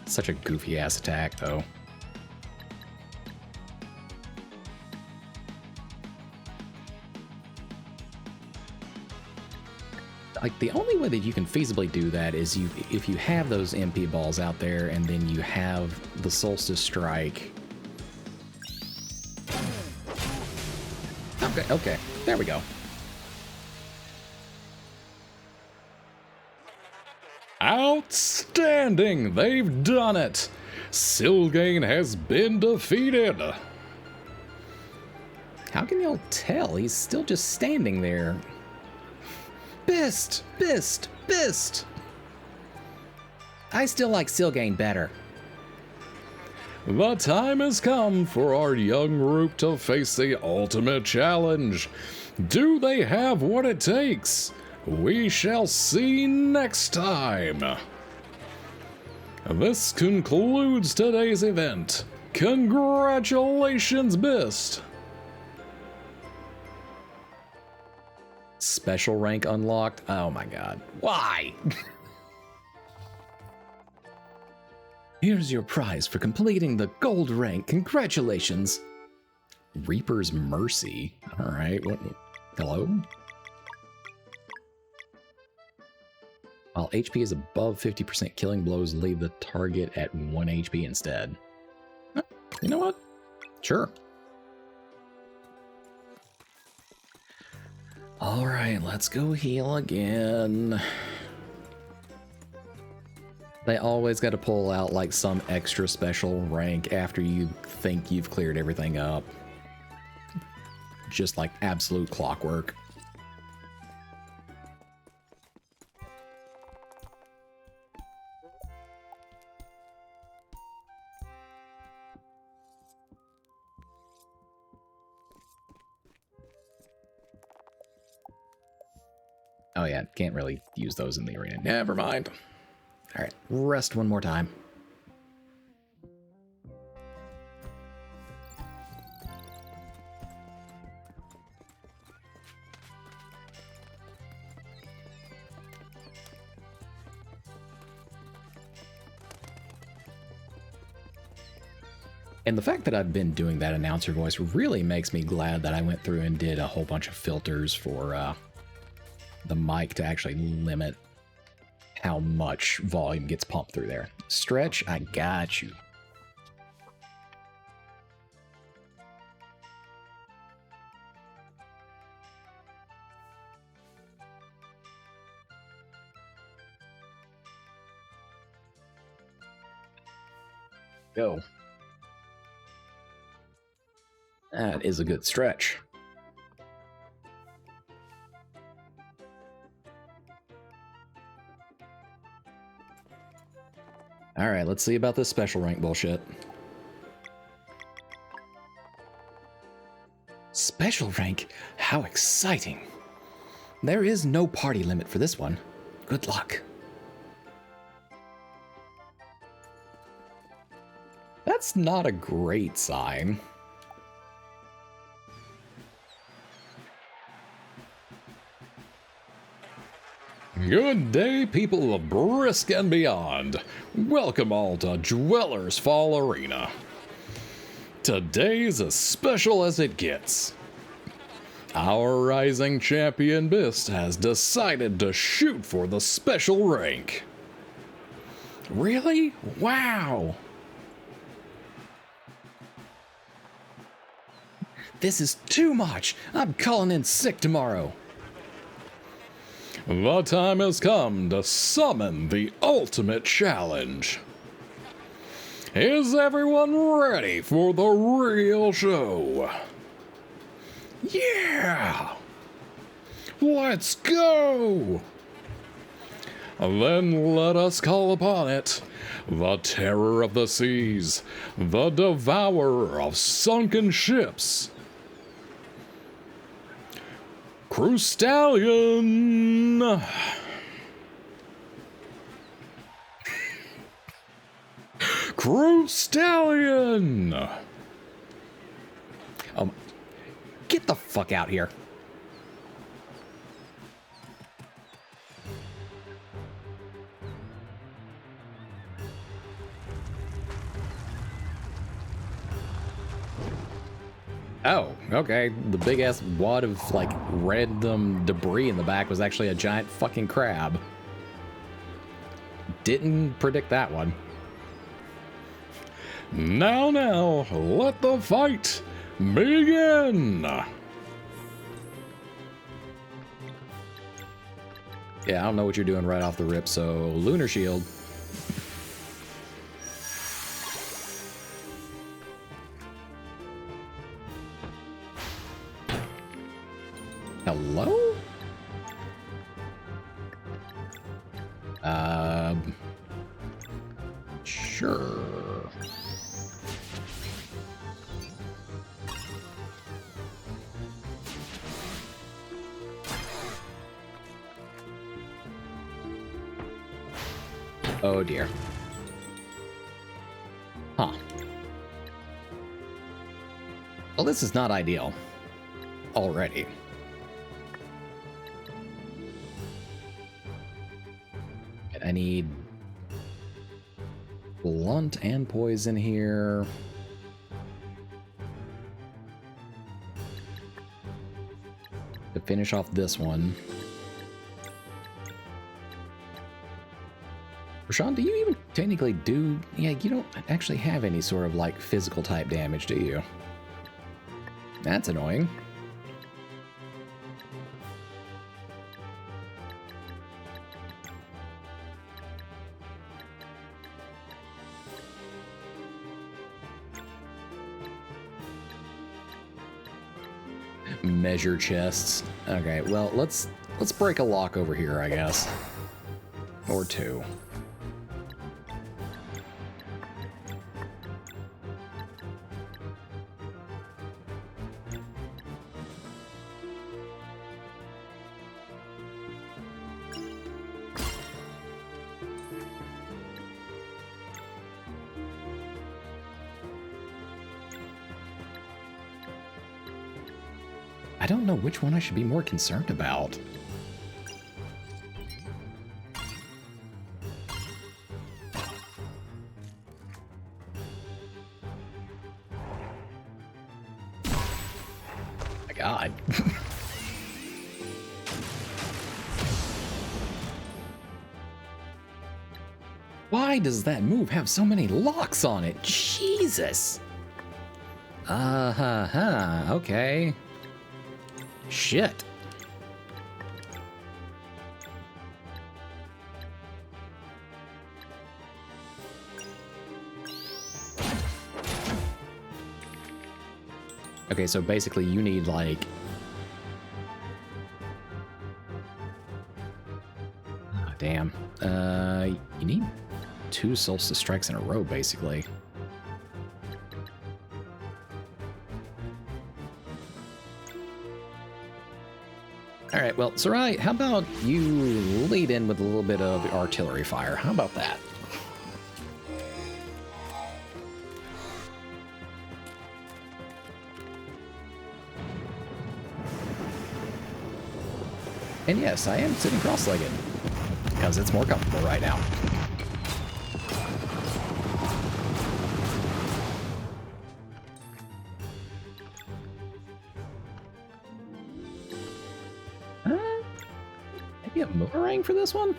Such a goofy ass attack, though. Like, the only way that you can feasibly do that is if you have those MP balls out there and then you have the Solstice Strike. Okay, there we go. Outstanding! They've done it! Sylvain has been defeated! How can y'all tell? He's still just standing there. Bist! Bist! Bist! I still like Sylvain better. The time has come for our young group to face the ultimate challenge. Do they have what it takes? We shall see next time. This concludes today's event. Congratulations, Bist. Special rank unlocked? Oh my god. Why? Here's your prize for completing the gold rank. Congratulations. Reaper's Mercy. Alright, what? Hello? While HP is above 50%, killing blows leave the target at 1 HP instead. You know what? Sure. Alright, let's go heal again. They always got to pull out like some extra special rank after you think you've cleared everything up. just like absolute clockwork. Oh yeah, can't really use those in the arena. Never mind. All right, rest one more time. And the fact that I've been doing that announcer voice really makes me glad that I went through and did a whole bunch of filters for the mic to actually limit how much volume gets pumped through there. Stretch, I got you. Go. That is a good stretch. All right, let's see about this special rank bullshit. Special rank? How exciting. There is no party limit for this one. Good luck. That's not a great sign. Good day, people of Brisk and beyond. Welcome all to Dweller's Fall Arena. Today's as special as it gets. Our rising champion Bist has decided to shoot for the special rank. Really? Wow. This is too much. I'm calling in sick tomorrow. The time has come to summon the ultimate challenge. Is everyone ready for the real show? Yeah! Let's go! Then let us call upon it, the terror of the seas, the devourer of sunken ships, Crustallion! Crustallion! Get the fuck out here. Oh, okay. The big ass wad of like random debris in the back was actually a giant fucking crab. Didn't predict that one. Now, let the fight begin! Yeah, I don't know what you're doing right off the rip, so Lunar Shield. Hello? Sure. Oh dear. Huh. Well, this is not ideal. Already. I need blunt and poison here. To finish off this one. Rashawn, do you even technically do... Yeah, you don't actually have any sort of, like, physical type damage, do you? That's annoying. measure chests. Okay, well, let's break a lock over here, I guess. Or two. I don't know which one I should be more concerned about. My God. Why does that move have so many locks on it? Jesus. Okay. Shit. Okay, so basically you need like... Oh, damn. You need 2 solstice strikes in a row, basically. All right, well, Sarai, how about you lead in with a little bit of artillery fire? How about that? And yes, I am sitting cross-legged because it's more comfortable right now. Maybe a boomerang for this one?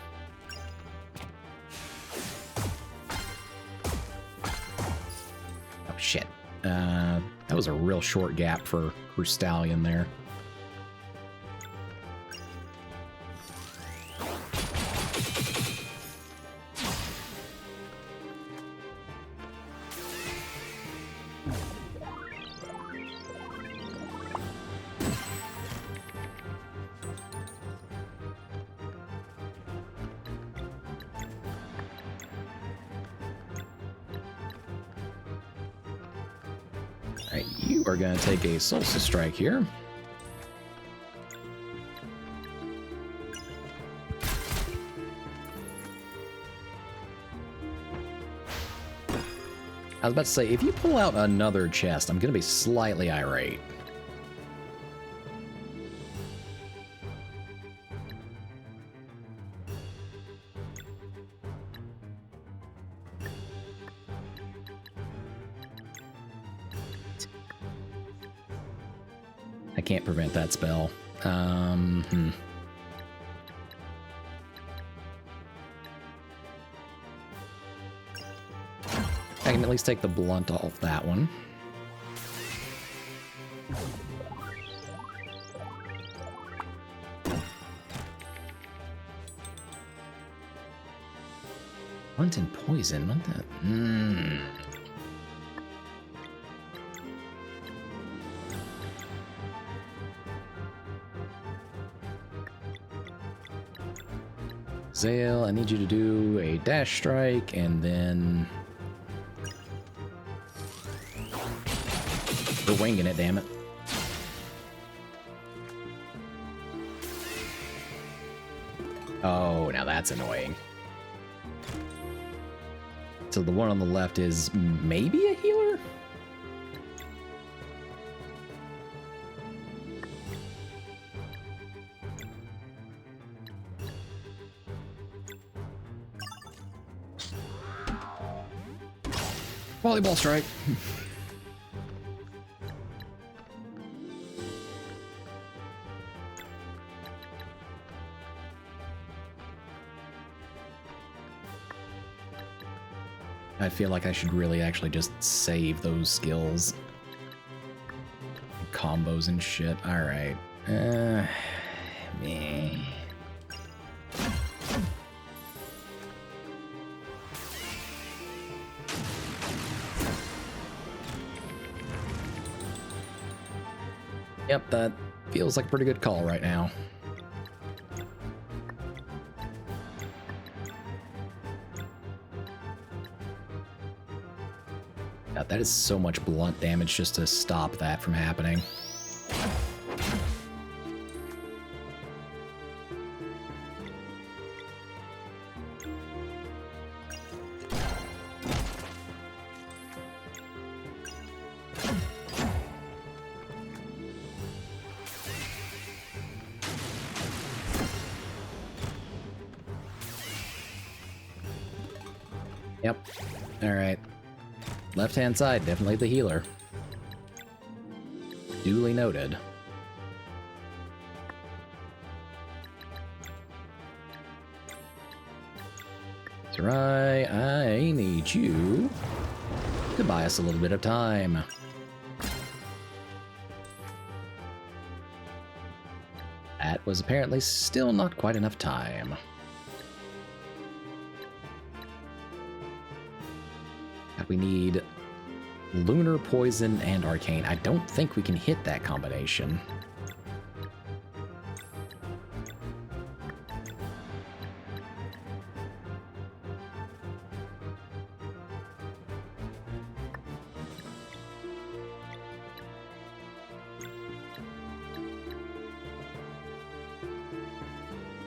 Oh, shit. That was a real short gap for Stallion there. Alright, you are going to take a Solstice Strike here. I was about to say, if you pull out another chest, I'm going to be slightly irate. I can't prevent that spell. I can at least take the blunt off that one. Blunt and poison, what the? Zale, I need you to do a dash strike and then... We're winging it, damn it. Oh, now that's annoying. So the one on the left is maybe a healer? Volleyball strike. I feel like I should really actually just save those skills. Combos and shit. Alright. Meh. Yep, that Feels like a pretty good call right now. God, that is so much blunt damage just to stop that from happening. Yep. Alright. Left-hand side, definitely the healer. Duly noted. Sarai, I need you to buy us a little bit of time. That was apparently still not quite enough time. We need Lunar, Poison, and Arcane. I don't think we can hit that combination.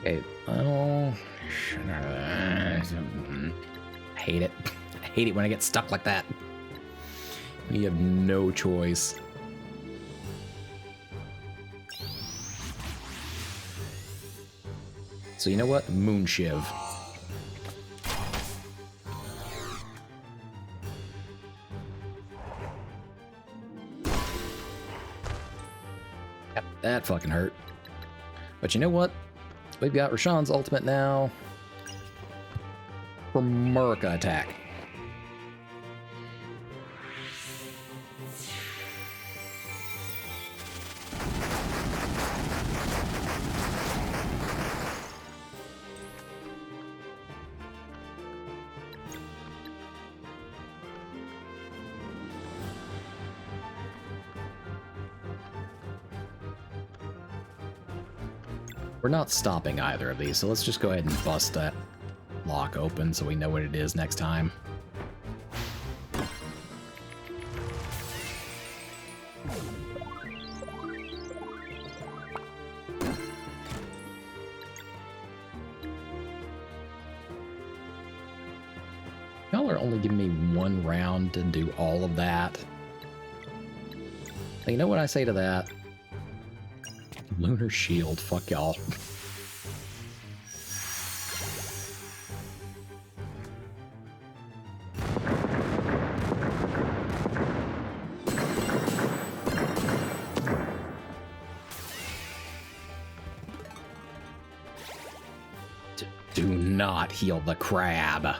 Okay, oh... I hate it. I hate it when I get stuck like that. You have no choice. So you know what? Moon Shiv. Yep, that fucking hurt. But you know what? We've got Rashawn's ultimate now. For Murica attack. We're not stopping either of these, so let's just go ahead and bust that lock open so we know what it is next time. Y'all are only giving me one round to do all of that. You know what I say to that? Lunar Shield, fuck y'all. Do not heal the crab.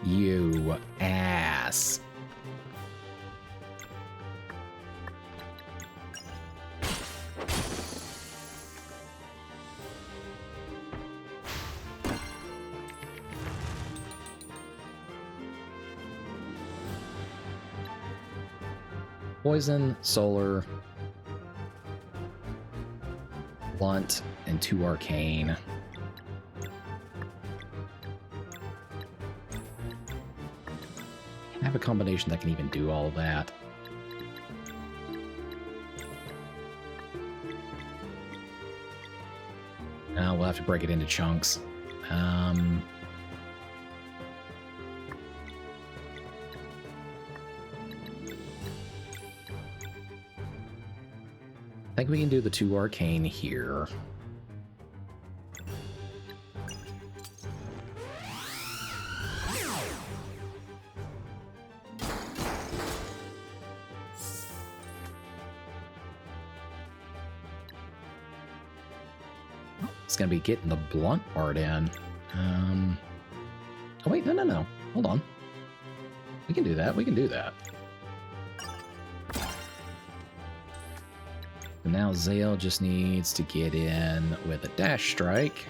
You ass. Poison, Solar, Blunt, and 2 Arcane. I have a combination that can even do all of that. Now we'll have to break it into chunks. I think we can do the 2 Arcane here. It's gonna be getting the blunt part in. Oh wait, no. Hold on. We can do that. We can do that. And now Zale just needs to get in with a dash strike.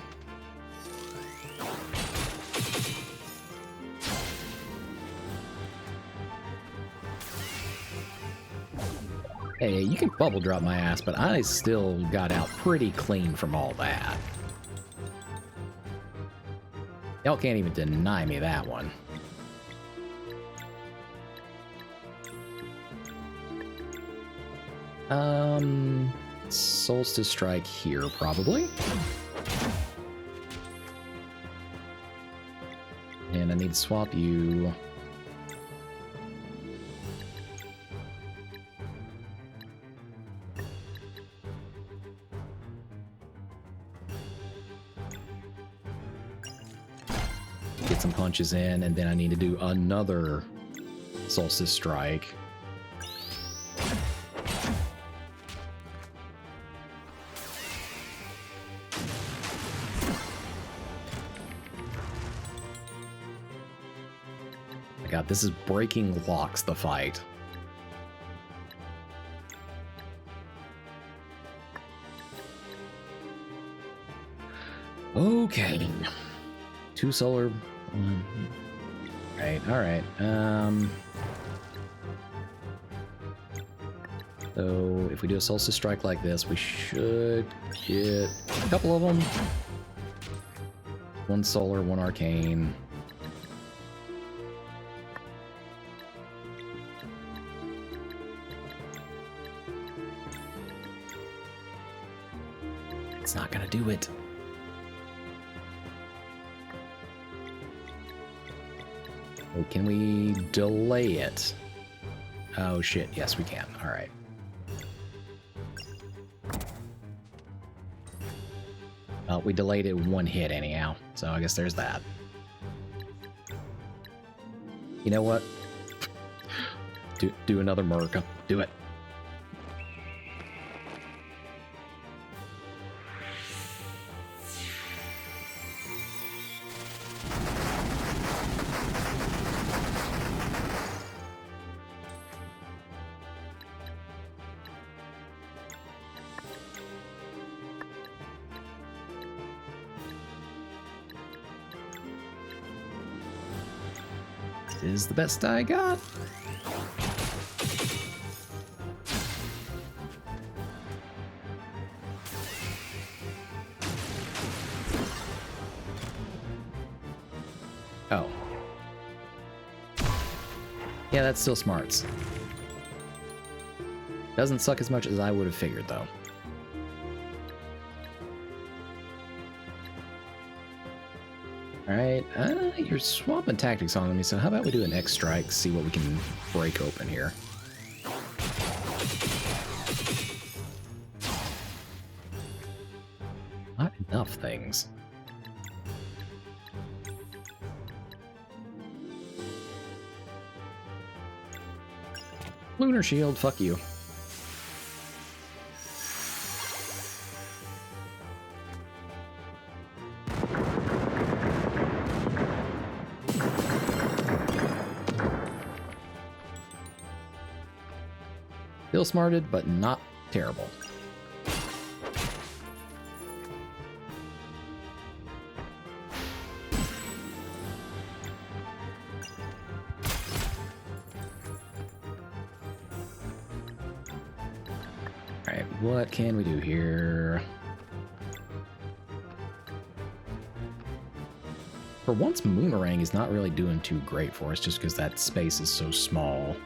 Hey, you can bubble drop my ass, but I still got out pretty clean from all that. Y'all can't even deny me that one. Solstice Strike here, probably. And I need to swap you. Get some punches in, and then I need to do another Solstice Strike. My god, this is breaking locks, the fight. Okay. 2 solar. Right, alright. So if we do a Solstice Strike like this, we should get a couple of them. 1 solar, 1 arcane. It's not gonna do it. Oh, can we delay it? Oh shit, yes we can. Alright. Well, we delayed it 1 hit anyhow, so I guess there's that. You know what? Do another Merc. Do it. Is the best I got. Oh. Yeah, that's still smarts. Doesn't suck as much as I would have figured, though. Alright, you're swapping tactics on me, so how about we do an X strike, see what we can break open here. Not enough things. Lunar Shield, fuck you. Still smarted, but not terrible. Alright, what can we do here? For once, Moonerang is not really doing too great for us, just because that space is so small.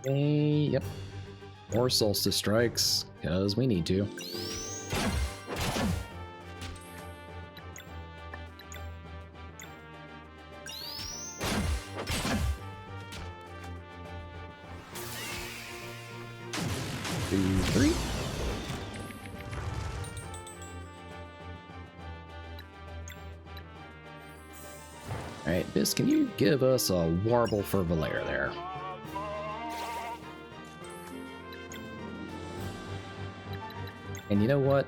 Yep. More Solstice Strikes, because we need to. Two, three. Alright, Biz, can you give us a warble for Valere there? And you know what?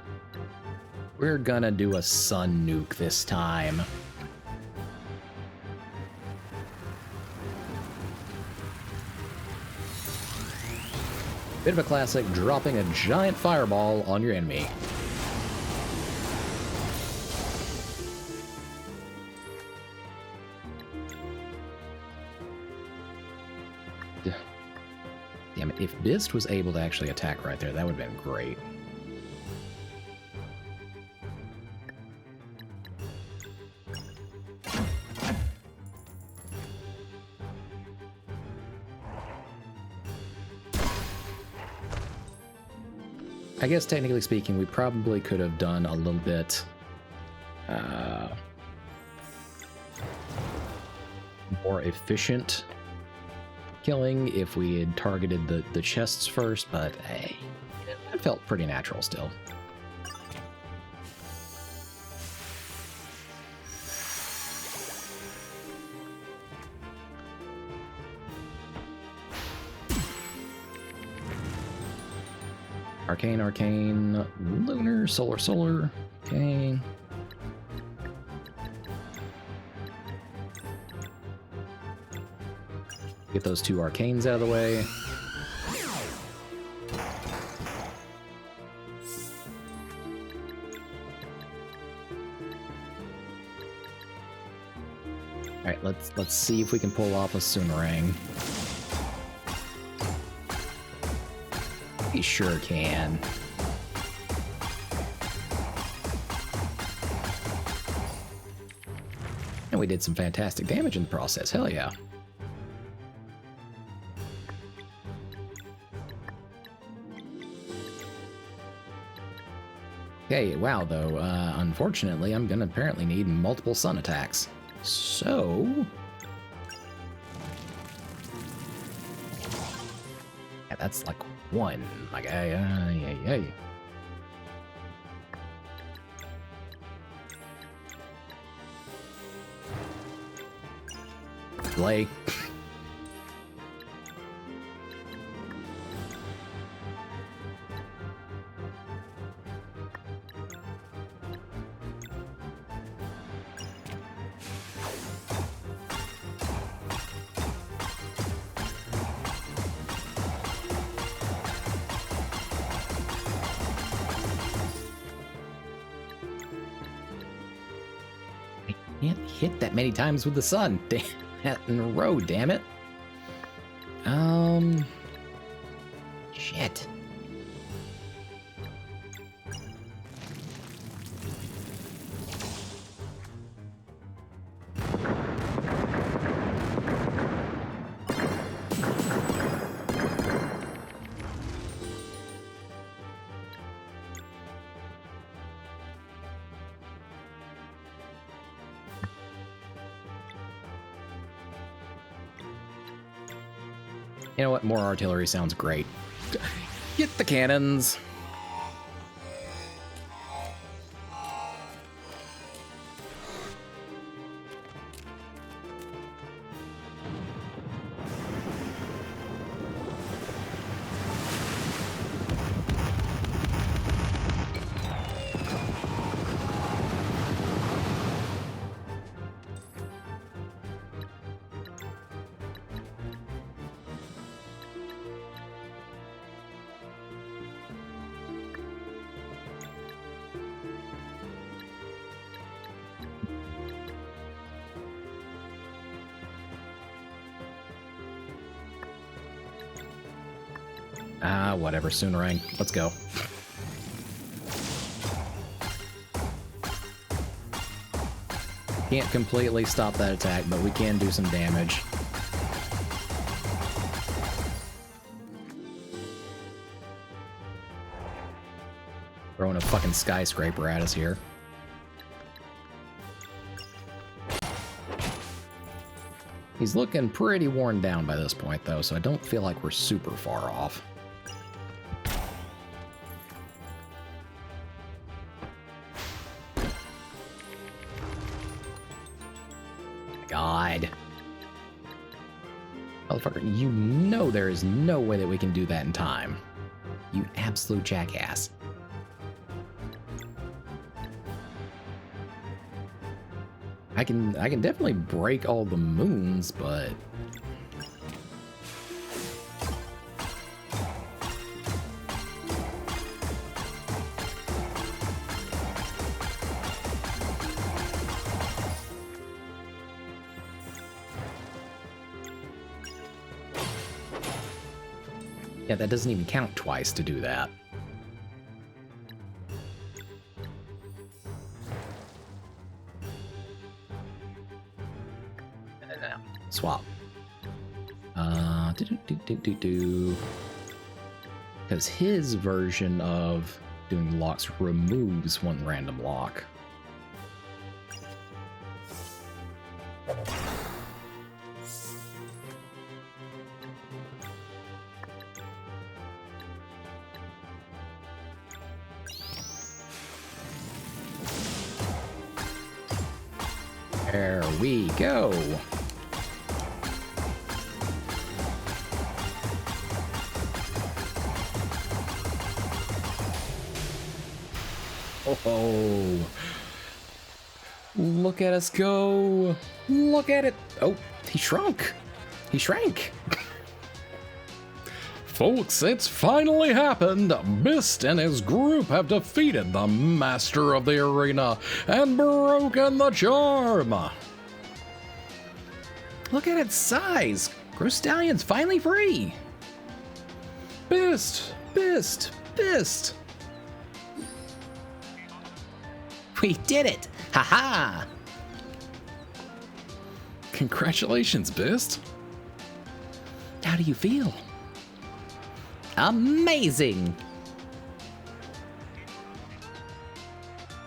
We're gonna do a sun nuke this time. Bit of a classic, dropping a giant fireball on your enemy. Damn it, if Bist was able to actually attack right there, that would have been great. I guess technically speaking, we probably could have done a little bit more efficient killing if we had targeted the chests first, but hey, it felt pretty natural still. Arcane, arcane, lunar, solar, solar. Okay. Get those two arcanes out of the way. All right, let's see if we can pull off a Soonerang. We sure can. And we did some fantastic damage in the process. Hell yeah. Okay, wow, though, unfortunately, I'm gonna apparently need multiple sun attacks. So... yeah, that's like one, my guy. Yeah. Blake. Can't hit that many times with the sun. In a row, damn it. Shit. You know what? More artillery sounds great. Get the cannons. Whatever, Soonerang. Let's go. Can't completely stop that attack, but we can do some damage. Throwing a fucking skyscraper at us here. He's looking pretty worn down by this point, though, so I don't feel like we're super far off. God. Motherfucker, you know there is no way that we can do that in time. You absolute jackass. I can definitely break all the moons, but... Yeah, that doesn't even count twice to do that. Swap. Because his version of doing locks removes one random lock. There we go. Oh, look at us go. Look at it. Oh, he shrunk. He shrank. Folks, it's finally happened. Mist and his group have defeated the master of the arena and broken the charm. Look at its size. Gross Stallion's finally free. Bist, Bist, Bist. We did it! Ha-ha! Congratulations, Bist. How do you feel? Amazing!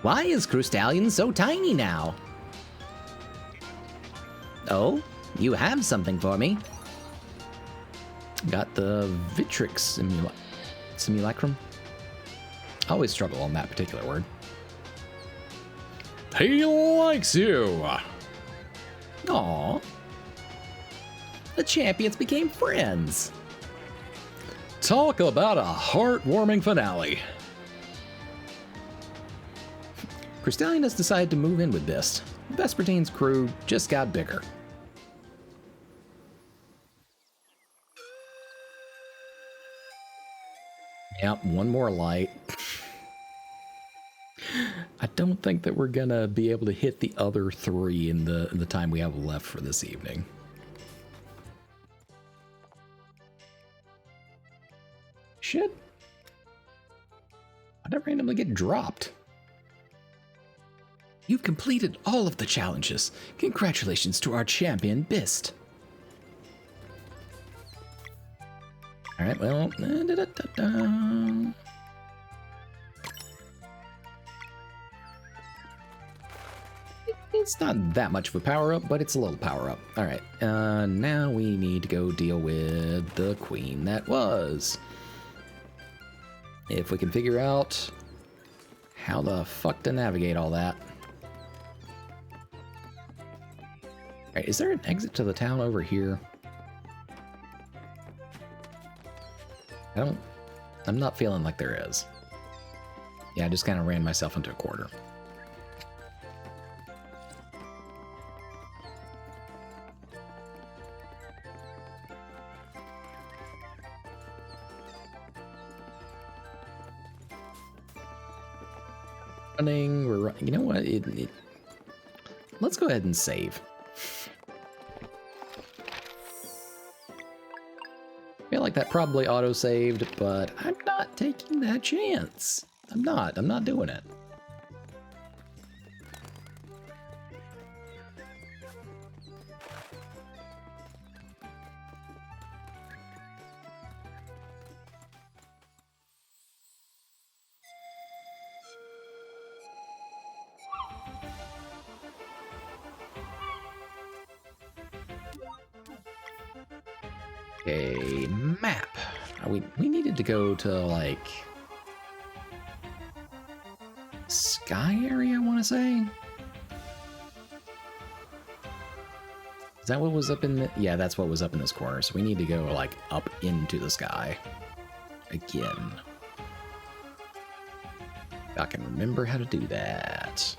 Why is Crustallion so tiny now? Oh, you have something for me. Got the Vitrix simulacrum. I always struggle on that particular word. He likes you. Aw. The champions became friends. Talk about a heartwarming finale. Crustallion has decided to move in with Bist. Vespertine's crew just got bigger. Yep, one more light. I don't think that we're gonna be able to hit the other three in the time we have left for this evening. Shit. Why'd I randomly get dropped? You've completed all of the challenges. Congratulations to our champion, Bist. Alright, well... It's not that much of a power-up, but it's a little power-up. Alright, now we need to go deal with the queen that was. If we can figure out how the fuck to navigate all that. Alright, is there an exit to the town over here? I'm not feeling like there is. Yeah, I just kind of ran myself into a corner. We're you know what? Let's go ahead and save. I feel like that probably auto-saved, but I'm not taking that chance. I'm not doing it. A map. We needed to go to like sky area, I want to say. Is that what was up in the... Yeah, that's what was up in this corner. So we need to go like up into the sky again. If I can remember how to do that.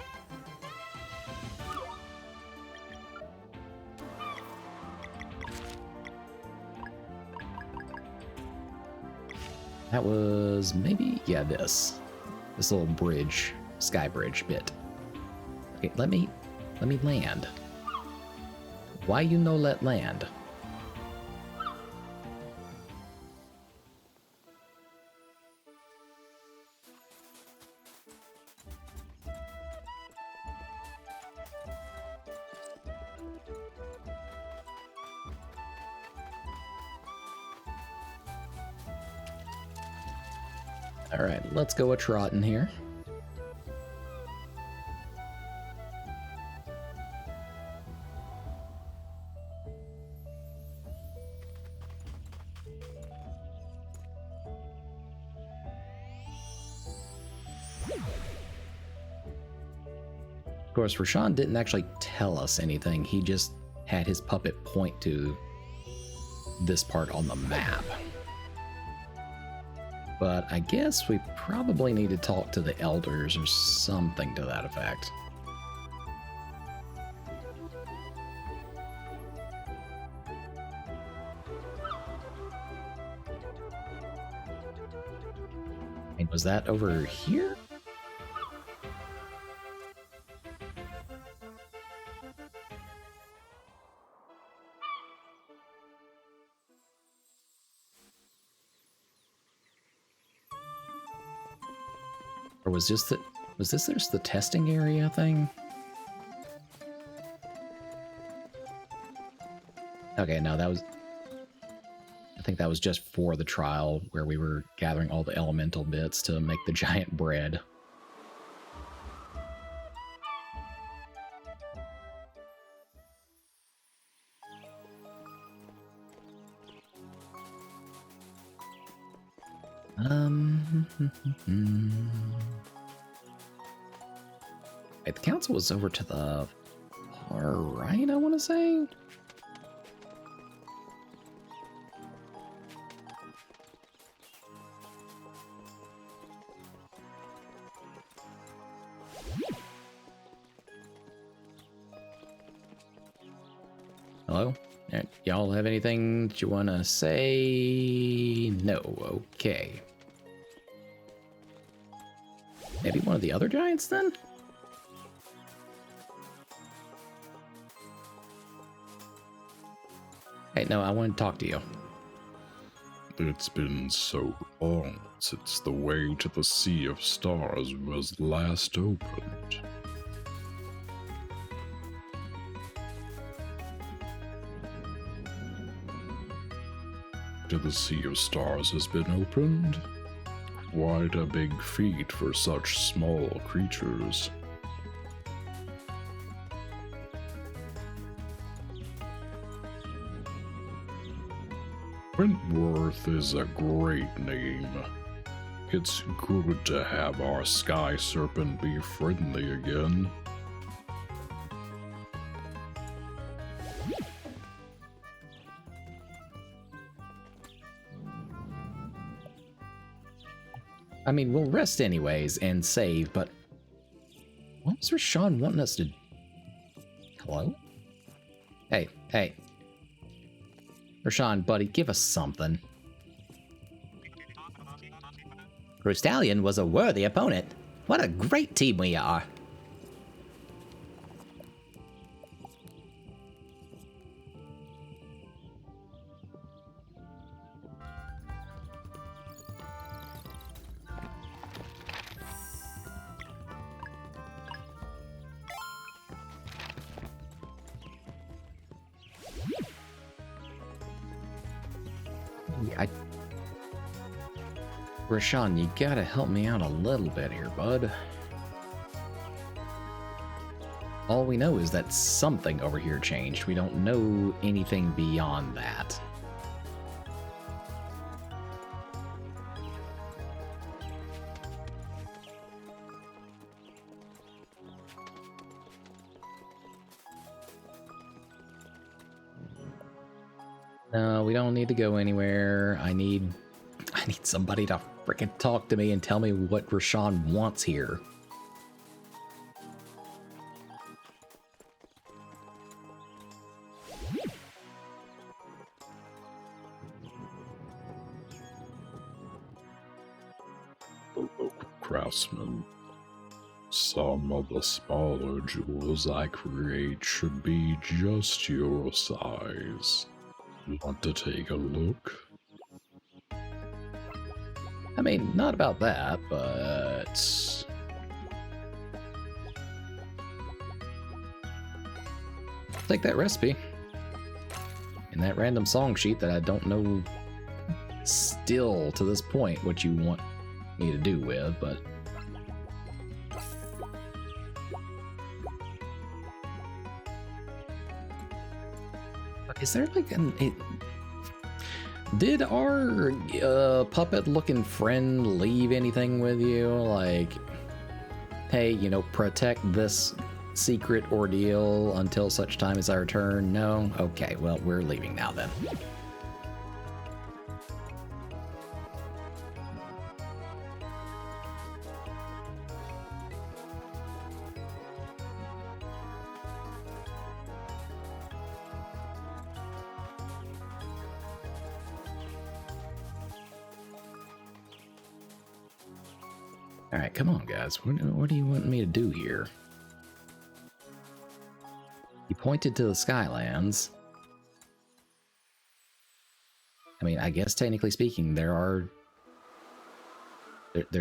That was maybe, yeah, this little bridge, sky bridge bit. Okay, let me land. Why you no let land? All right, let's go a trotting here. Of course, Rashawn didn't actually tell us anything. He just had his puppet point to this part on the map. But I guess we probably need to talk to the elders or something to that effect. And was that over here? Or was this just the testing area thing? Okay, no, I think that was just for the trial where we were gathering all the elemental bits to make the giant bread. Wait, the council was over to the far right, I want to say? Hello? Y'all have anything that you want to say? No. Okay. Maybe one of the other giants then? Hey, no, I want to talk to you. It's been so long since the way to the Sea of Stars was last opened. The Sea of Stars has been opened. Quite a big feat for such small creatures. Wentworth is a great name. It's good to have our Sky Serpent be friendly again. I mean, we'll rest anyways and save, but what was Rashawn wanting us to... Hello? Hey. Rashawn, buddy, give us something. Crustallion was a worthy opponent. What a great team we are. Rashawn, you gotta help me out a little bit here, bud. All we know is that something over here changed. We don't know anything beyond that. No, we don't need to go anywhere. I need somebody to frickin' talk to me and tell me what Rashawn wants here. Craftsman, some of the smaller jewels I create should be just your size. Want to take a look? I mean, not about that, but... take that recipe. And that random song sheet that I don't know still to this point what you want me to do with, but... Is there like did our puppet-looking friend leave anything with you? Like, hey, you know, protect this secret ordeal until such time as I return? No? Okay, well, we're leaving now then. All right, come on, guys. What do you want me to do here? You pointed to the Skylands. I mean, I guess technically speaking, there's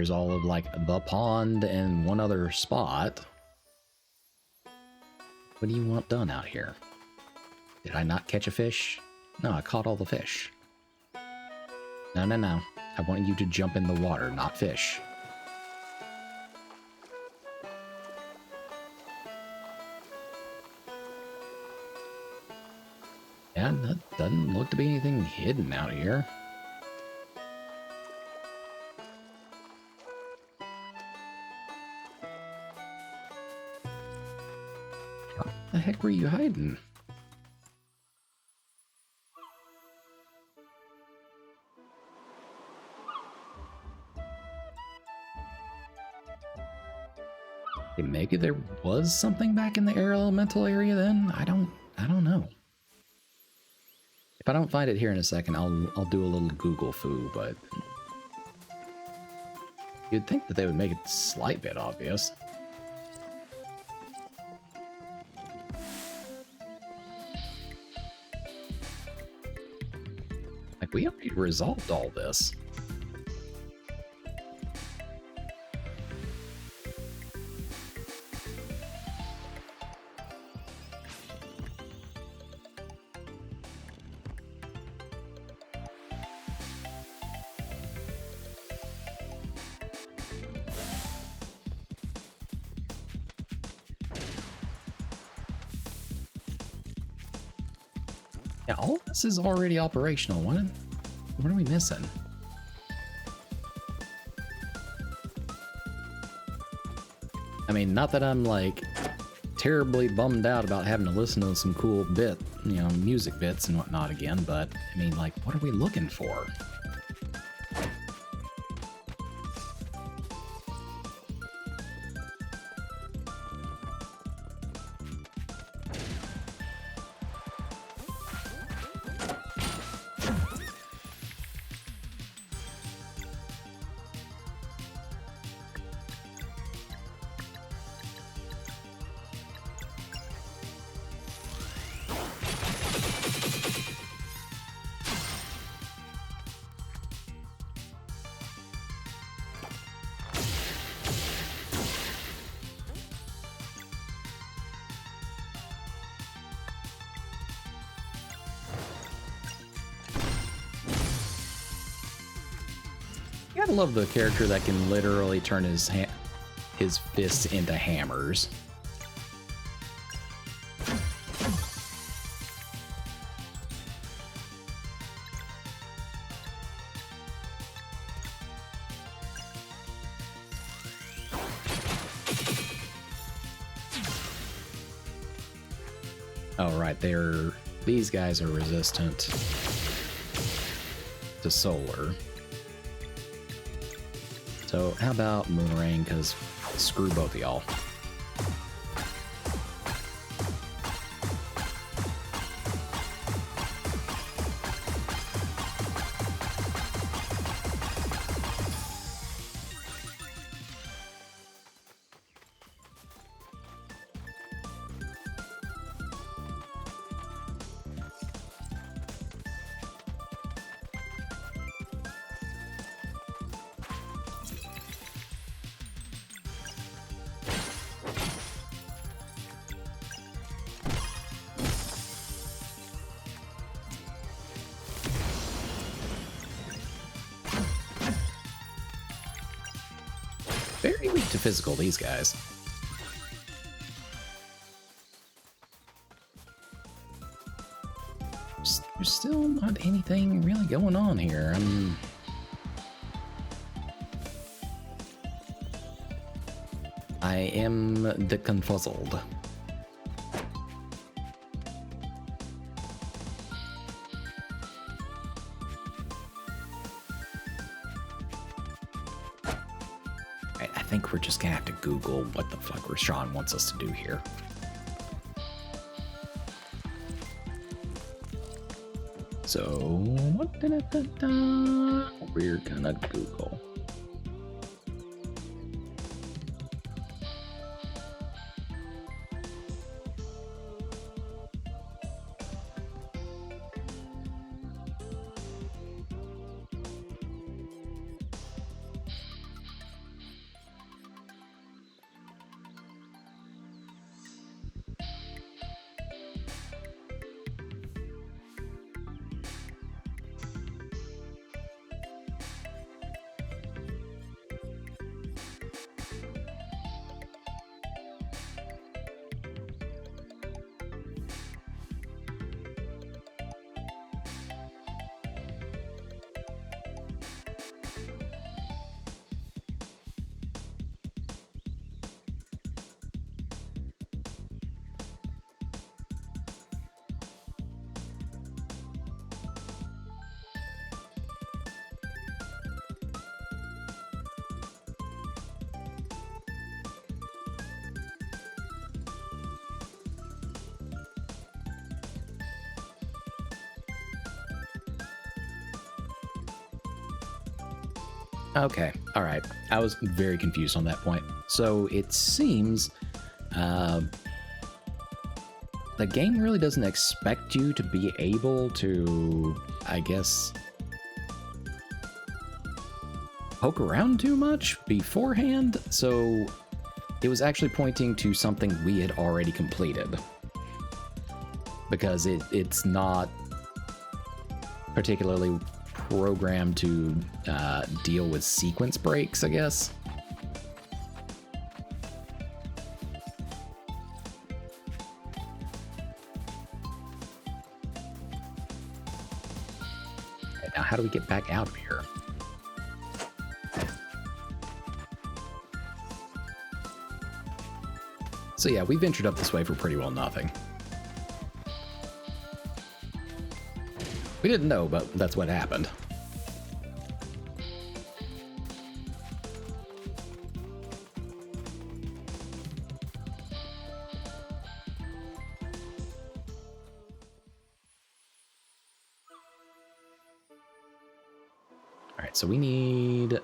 all of like the pond and one other spot. What do you want done out here? Did I not catch a fish? No, I caught all the fish. No, no, no. I want you to jump in the water, not fish. Yeah, that doesn't look to be anything hidden out here. What the heck were you hiding? Okay, maybe there was something back in the air elemental area then? I don't know. If I don't find it here in a second, I'll do a little Google foo, but you'd think that they would make it a slight bit obvious. Like, we already resolved all this. Yeah, all of this is already operational. What are we missing? I mean, not that I'm like terribly bummed out about having to listen to some cool music bits and whatnot again, but I mean, like, what are we looking for? I love the character that can literally turn his fists into hammers. Oh, right, these guys are resistant to solar. So how about Moonerang, because screw both of y'all. very weak to physical, these guys. There's still not anything really going on here. I am deconfuzzled. I think we're just gonna have to Google what the fuck Rashawn wants us to do here. So, we're gonna Google. Okay, all right. I was very confused on that point. So it seems the game really doesn't expect you to be able to, I guess, poke around too much beforehand. So it was actually pointing to something we had already completed, because it's not particularly programmed to deal with sequence breaks, I guess. Okay, now how do we get back out of here? So yeah, we ventured up this way for pretty well nothing. We didn't know, but that's what happened. All right, so we need to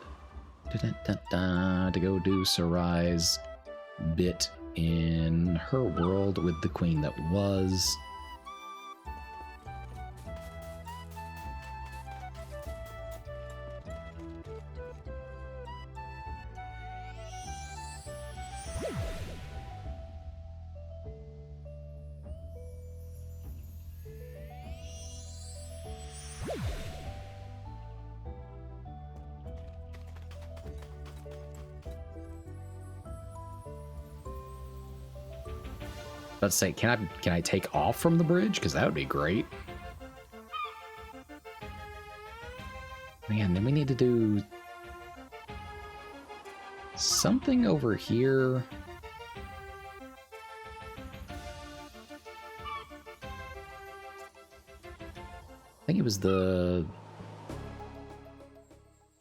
go do Sarai's bit in her world with the queen that was. Let's say, can I take off from the bridge? Because that would be great. Man, then we need to do something over here. I think it was there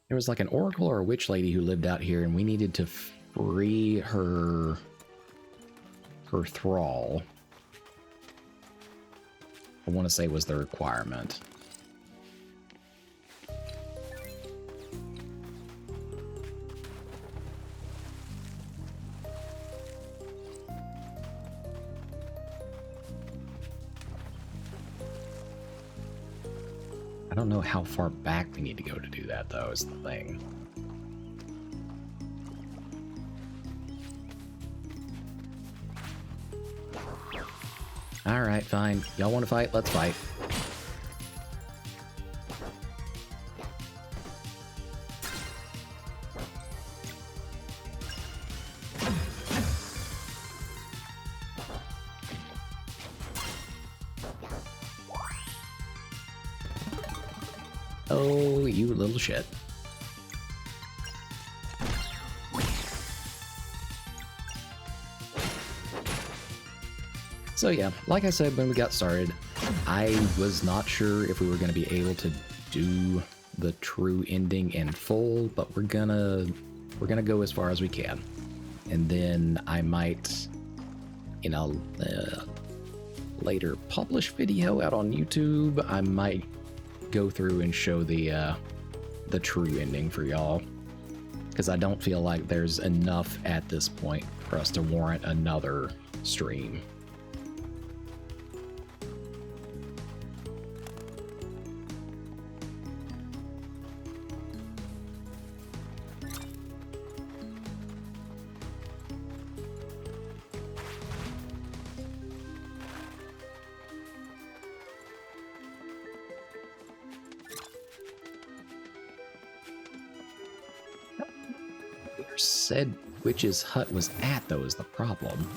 was like an oracle or a witch lady who lived out here, and we needed to free her thrall. I want to say was the requirement. I don't know how far back we need to go to do that, though, is the thing. Alright, fine. Y'all want to fight? Let's fight. Oh, you little shit. So yeah, like I said when we got started, I was not sure if we were going to be able to do the true ending in full, but we're gonna go as far as we can, and then I might, in a later published video out on YouTube, I might go through and show the true ending for y'all, because I don't feel like there's enough at this point for us to warrant another stream. Said Witch's hut was at, though, is the problem.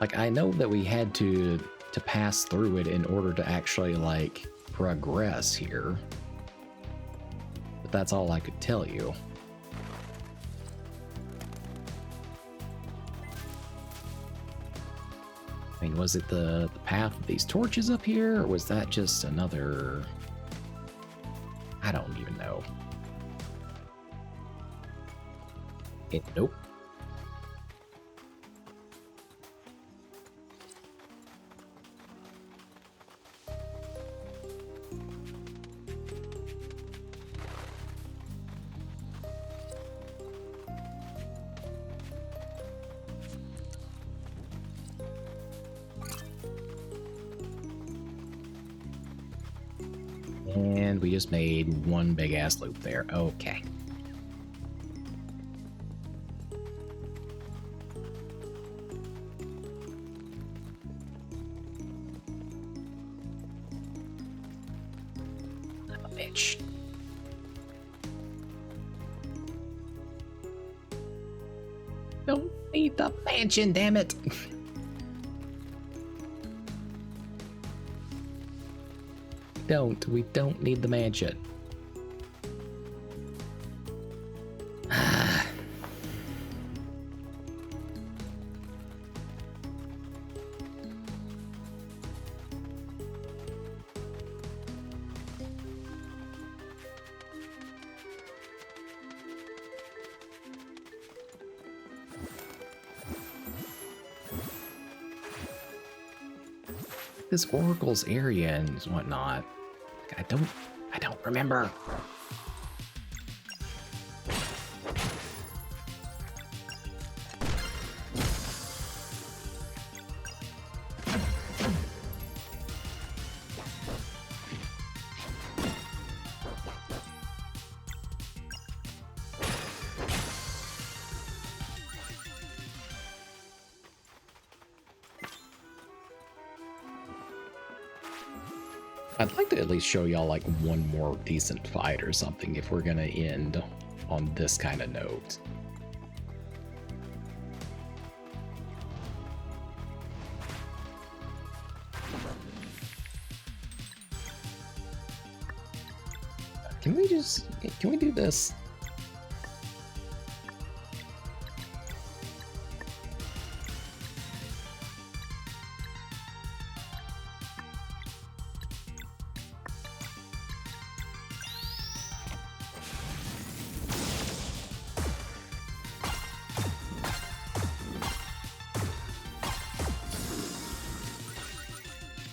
Like, I know that we had to pass through it in order to actually, like, progress here. But that's all I could tell you. I mean, was it the path of these torches up here, or was that just another... I don't even know. Nope. And we just made one big ass loop there. Okay. I'm a bitch. Don't need the mansion, damn it. We don't need the mansion. This Oracle's area and whatnot. I don't remember. I'd like to at least show y'all like one more decent fight or something if we're gonna end on this kind of note. Can we do this?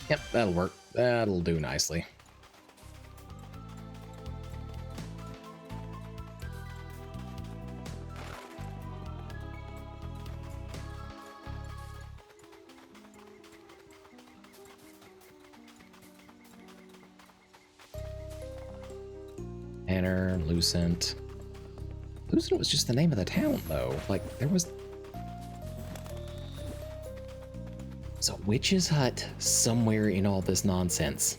Yep, that'll work. That'll do nicely. Banner, Lucent. Lucent was just the name of the town, though. Like, there was... So, Witch's Hut somewhere in all this nonsense.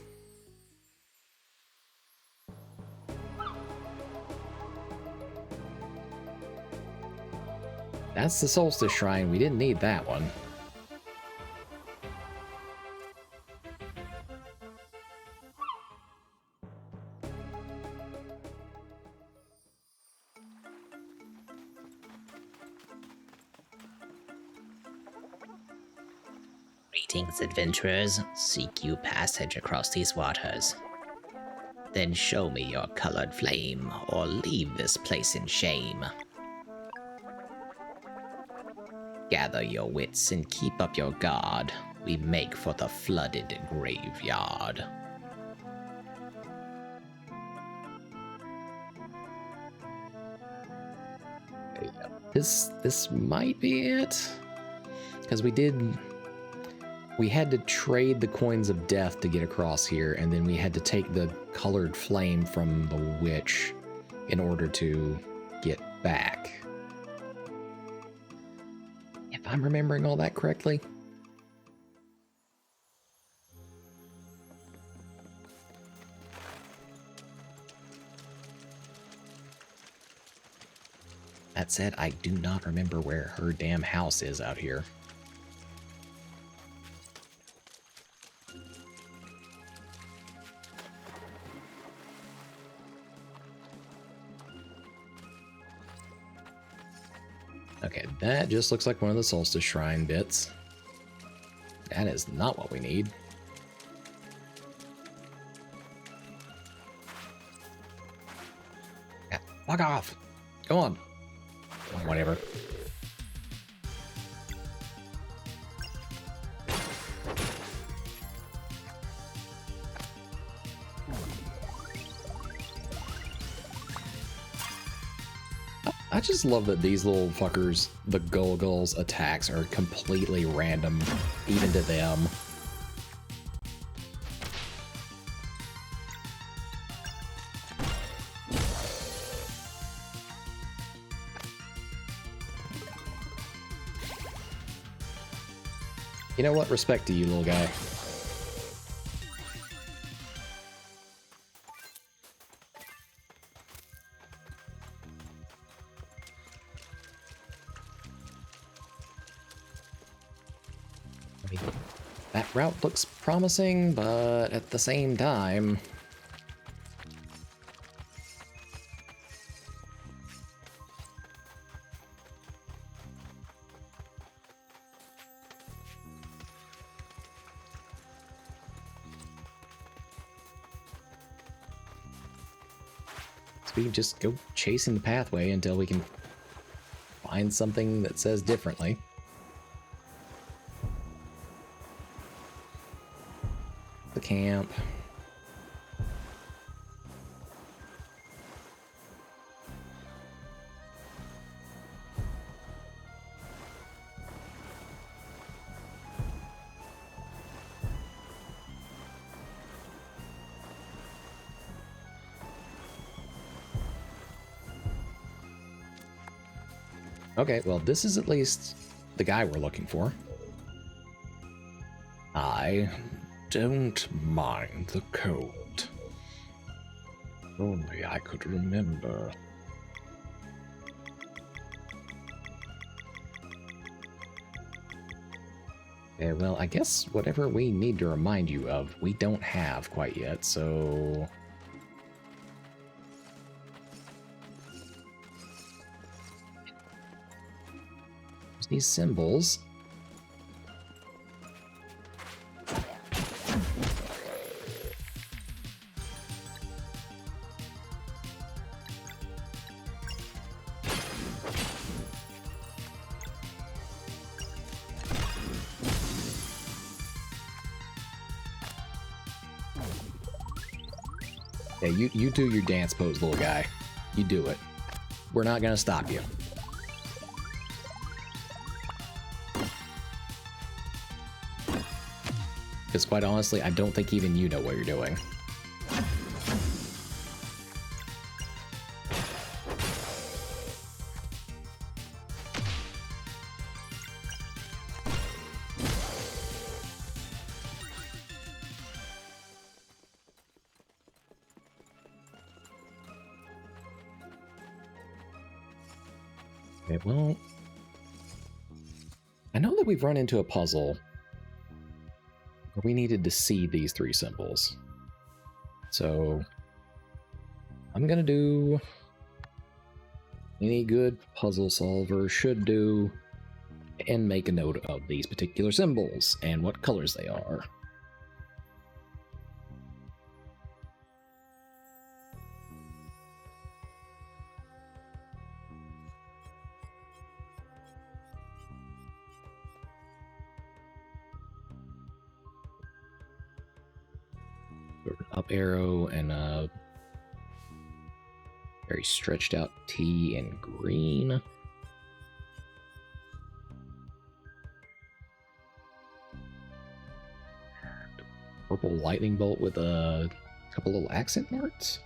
That's the Solstice Shrine. We didn't need that one. Greetings, adventurers. Seek you passage across these waters. Then show me your colored flame, or leave this place in shame. Gather your wits and keep up your guard. We make for the flooded graveyard. This might be it, because we had to trade the coins of death to get across here, and then we had to take the colored flame from the witch in order to get back. If I'm remembering all that correctly. That said, I do not remember where her damn house is out here. Okay, that just looks like one of the Solstice Shrine bits. That is not what we need. Yeah, fuck off! Go on! Whatever. I just love that these little fuckers, the Gulgul's attacks are completely random, even to them. You know what? Respect to you, little guy. That route looks promising, but at the same time... we just go chasing the pathway until we can find something that says differently. The camp. Okay, well, this is at least the guy we're looking for. I don't mind the cold. Only I could remember. Okay, well, I guess whatever we need to remind you of, we don't have quite yet, so... these symbols. Yeah, you do your dance pose, little guy. You do it. We're not gonna stop you. Because quite honestly, I don't think even you know what you're doing. Okay, well... I know that we've run into a puzzle we needed to see these three symbols. So I'm gonna do any good puzzle solver should do and make a note of these particular symbols and what colors they are. Up arrow and a very stretched out T in green. Purple lightning bolt with a couple little accent marks.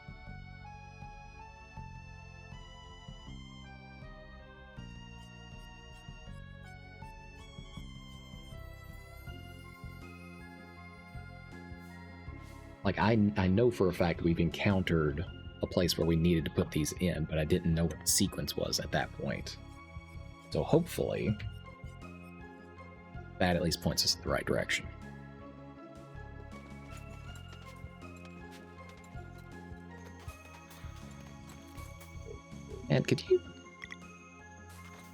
Like, I know for a fact we've encountered a place where we needed to put these in, but I didn't know what the sequence was at that point. So hopefully that at least points us in the right direction. And could you...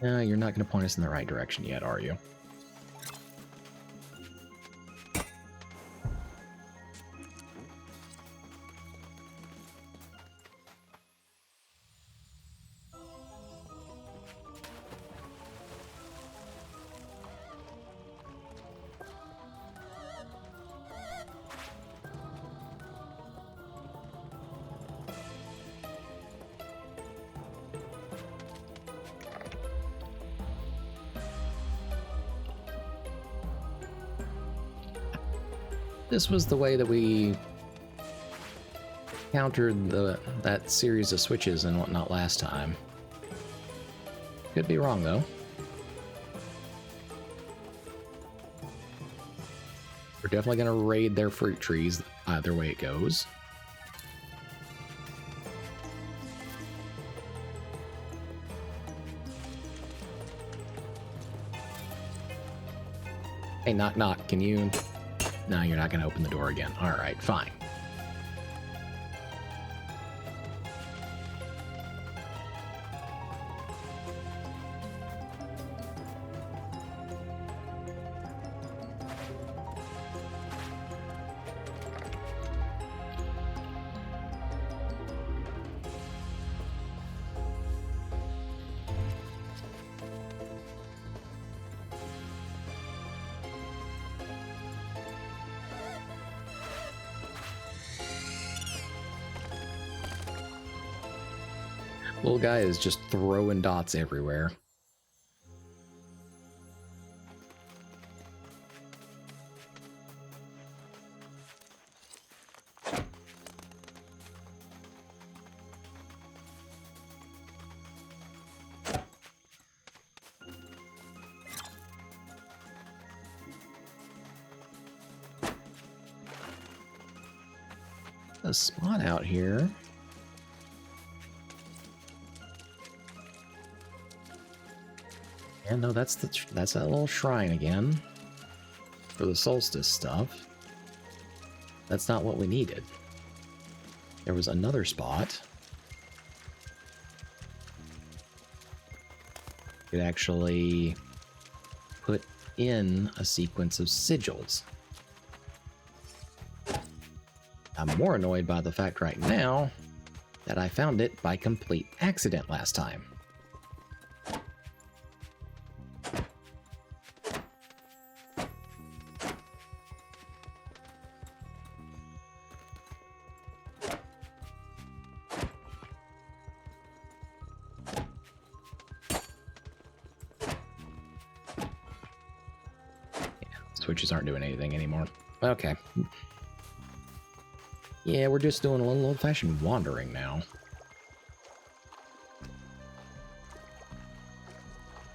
No, you're not going to point us in the right direction yet, are you? This was the way that we countered that series of switches and whatnot last time. Could be wrong, though. We're definitely going to raid their fruit trees, either way it goes. Hey, knock knock, can you... No, you're not going to open the door again. Alright, fine. Little guy is just throwing dots everywhere. A spot out here. Yeah, no, that's that little shrine again for the solstice stuff. That's not what we needed. There was another spot. Could actually put in a sequence of sigils. I'm more annoyed by the fact right now that I found it by complete accident last time. Switches aren't doing anything anymore. Okay. Yeah, we're just doing a little old-fashioned wandering now.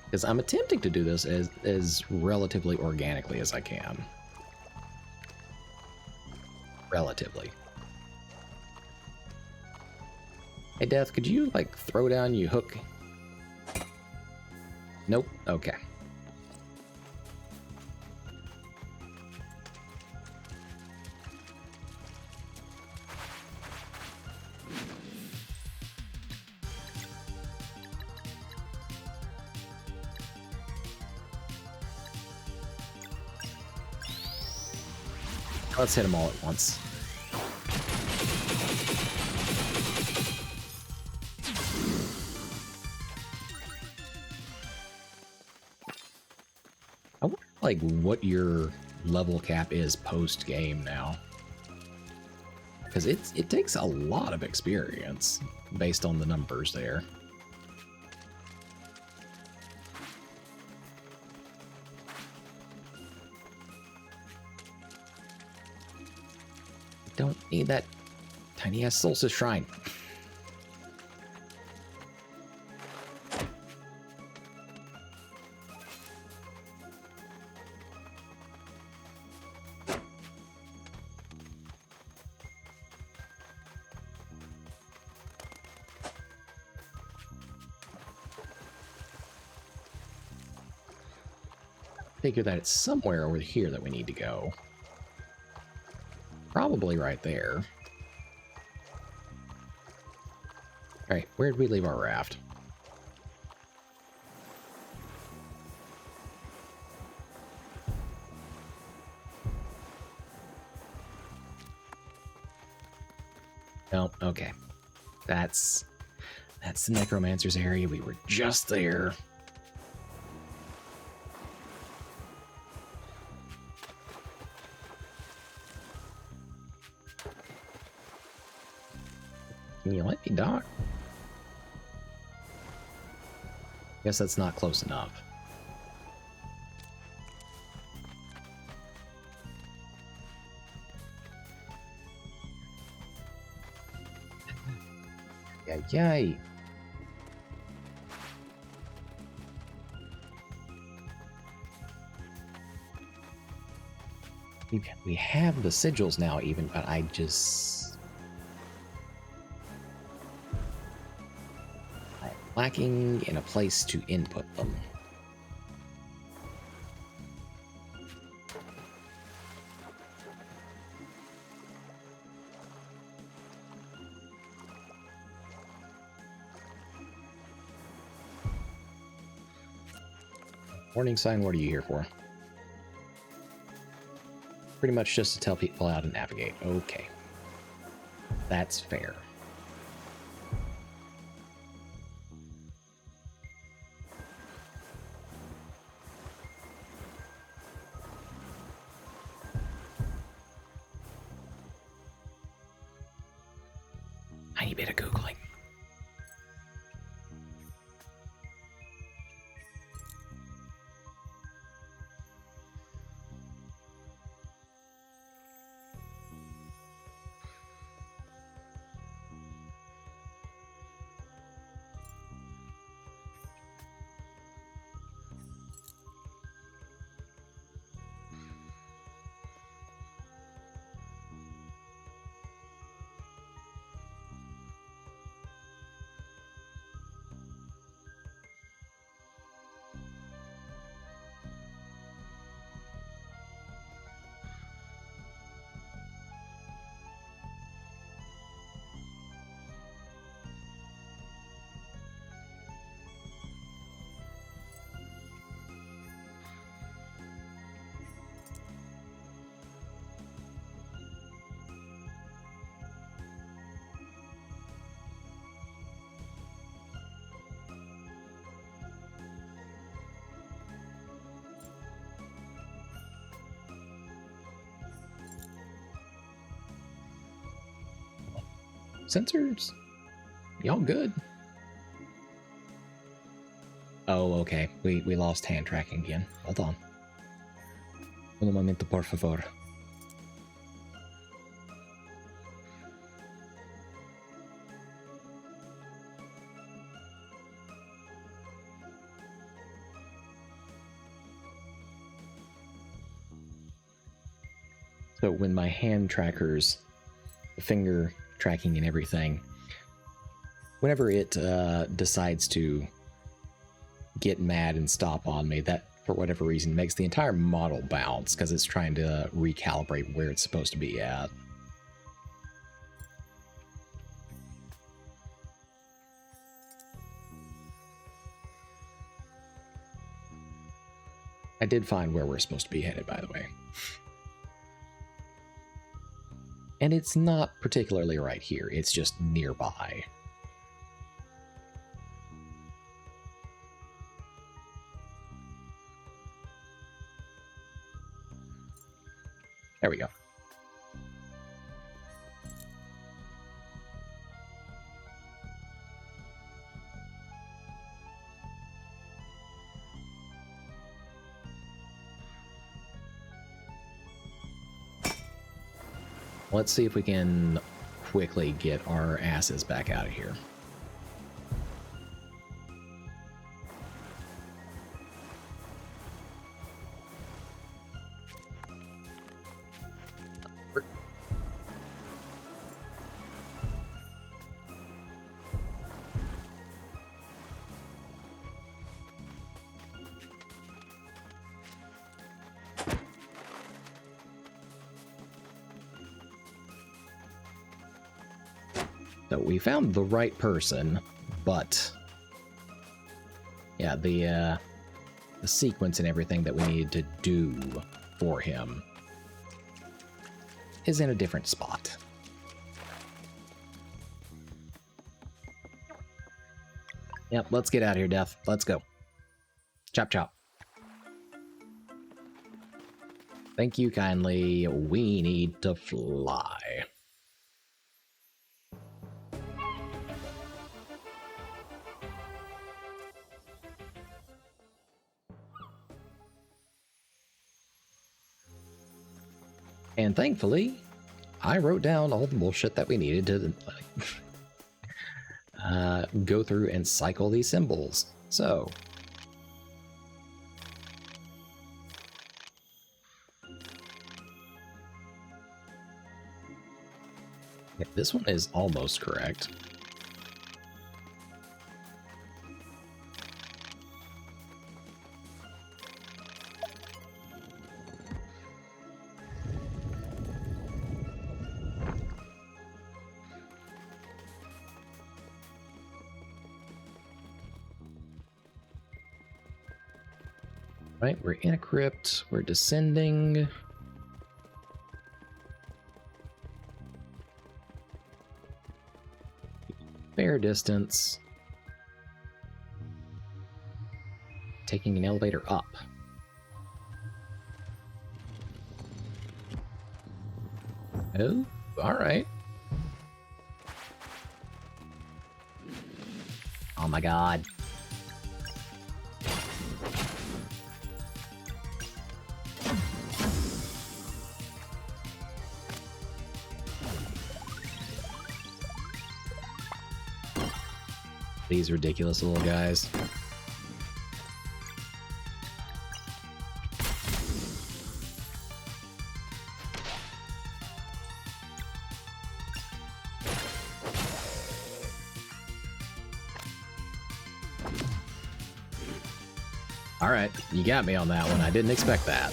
Because I'm attempting to do this as relatively organically as I can. Relatively. Hey, Death, could you, like, throw down your hook? Nope. Okay. Let's hit them all at once. I wonder, like, what your level cap is post-game now. Because it takes a lot of experience based on the numbers there. Don't need that tiny ass solstice shrine. Figure that it's somewhere over here that we need to go. Probably right there. Alright, where did we leave our raft? No, okay. That's the Necromancer's area. We were just there. Can you let me dock? Guess that's not close enough. Yay. We have the sigils now even, but I'm lacking in a place to input them. Warning sign, what are you here for? Pretty much just to tell people how to navigate. Okay. That's fair. Tiny bit of Googling. Sensors? Y'all good? Oh, okay. We lost hand tracking again. Hold on. Un momento, por favor. So when my hand trackers, the finger tracking and everything, whenever it decides to get mad and stop on me, that for whatever reason makes the entire model bounce because it's trying to recalibrate where it's supposed to be at. I did find where we're supposed to be headed, by the way. And it's not particularly right here, it's just nearby. There we go. Let's see if we can quickly get our asses back out of here. So we found the right person, but yeah, the sequence and everything that we needed to do for him is in a different spot. Yep, let's get out of here, Death. Let's go. Chop chop. Thank you kindly. We need to fly. And thankfully, I wrote down all the bullshit that we needed to go through and cycle these symbols. So, yeah, this one is almost correct. Right, we're in a crypt, we're descending. Fair distance. Taking an elevator up. Oh, alright. Oh my god. These ridiculous little guys. All right, you got me on that one. I didn't expect that.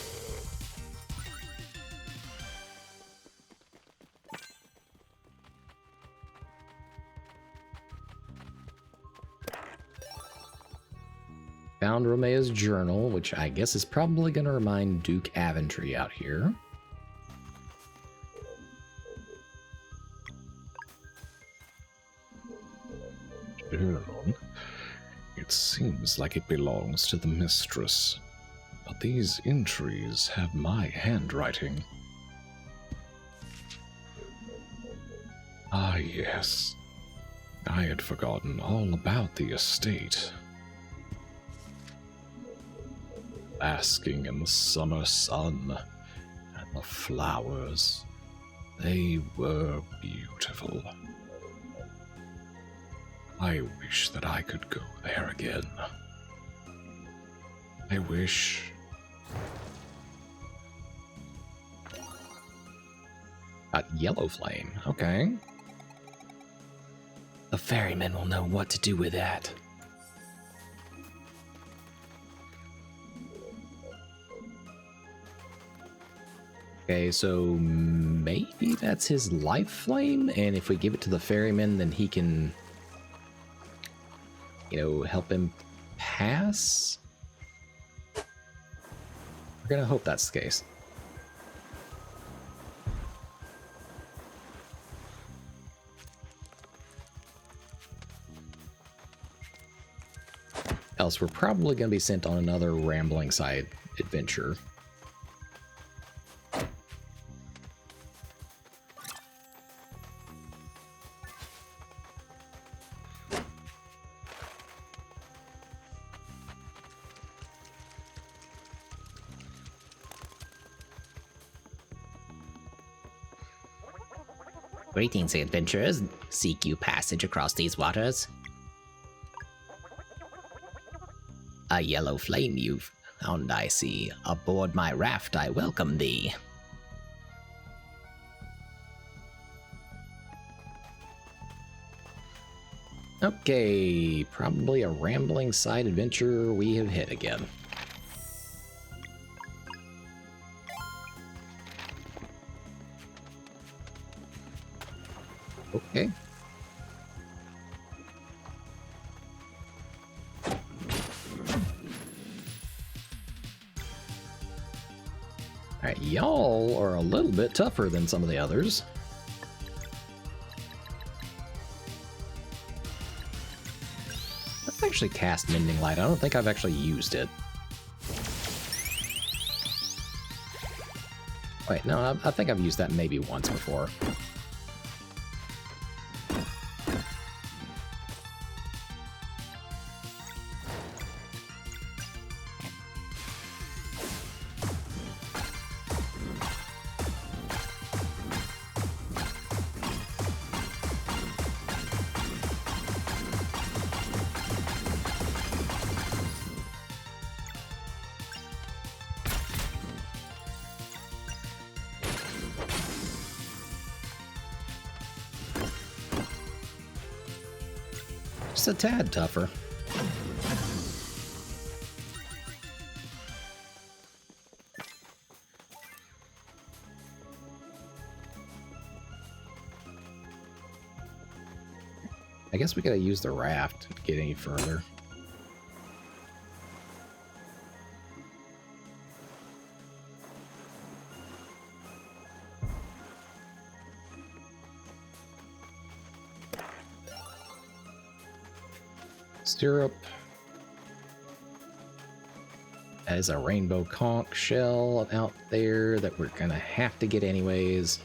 Found Romeo's journal, which I guess is probably going to remind Duke Aventry out here. Journal. It seems like it belongs to the mistress, but these entries have my handwriting. Ah, yes. I had forgotten all about the estate. Basking in the summer sun and the flowers. They were beautiful. I wish that I could go there again. I wish... Yellow flame, okay. The ferryman will know what to do with that. Okay, so maybe that's his life flame, and if we give it to the ferryman, then he can, you know, help him pass? We're gonna hope that's the case. else, we're probably going to be sent on another rambling side adventure. Greetings, adventurers. Seek you passage across these waters? A yellow flame you've found, I see. Aboard my raft I welcome thee. Okay, probably a rambling side adventure we have hit again. Okay. Alright, y'all are a little bit tougher than some of the others. I've actually cast Mending Light. I don't think I've actually used it. Wait, no, I think I've used that maybe once before. Just a tad tougher. I guess we gotta use the raft to get any further. Syrup. As a rainbow conch shell out there that we're gonna have to get anyways.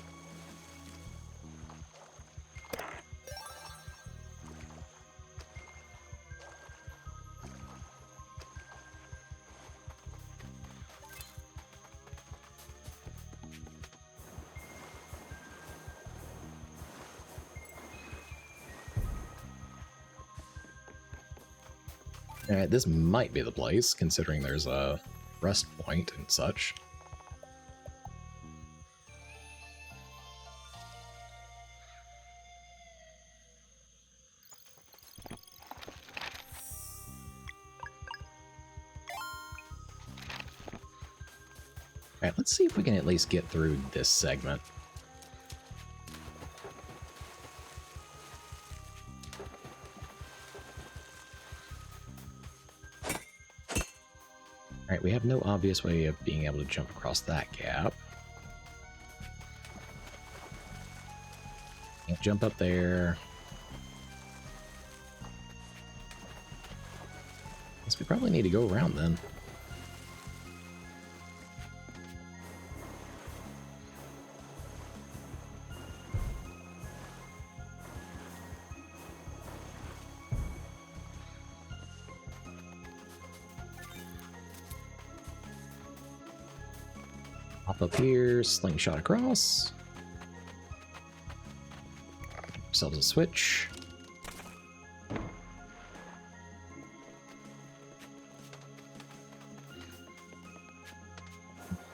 Alright, this might be the place, considering there's a rest point and such. Alright, let's see if we can at least get through this segment. Alright, we have no obvious way of being able to jump across that gap. Can't jump up there. Guess we probably need to go around then. Hop up here, slingshot across. Ourselves a switch.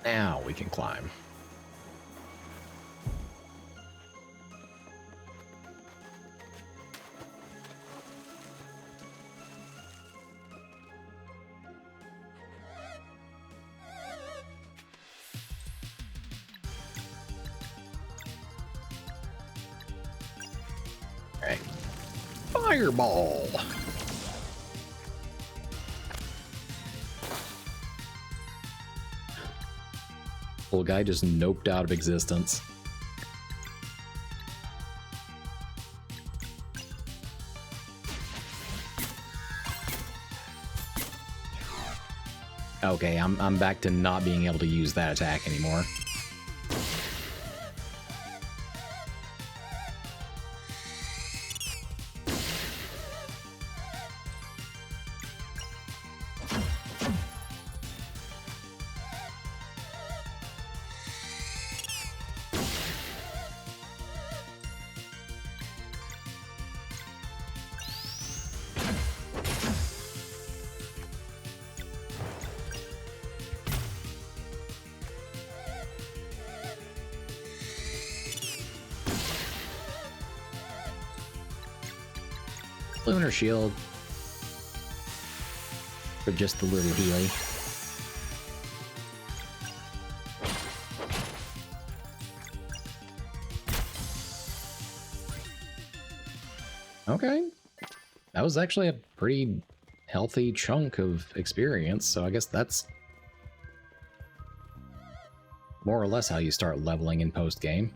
Now we can climb. Alright. Fireball! Little guy just noped out of existence. Okay, I'm back to not being able to use that attack anymore. Lunar Shield for just the little Healy. Okay. That was actually a pretty healthy chunk of experience, so I guess that's more or less how you start leveling in post-game.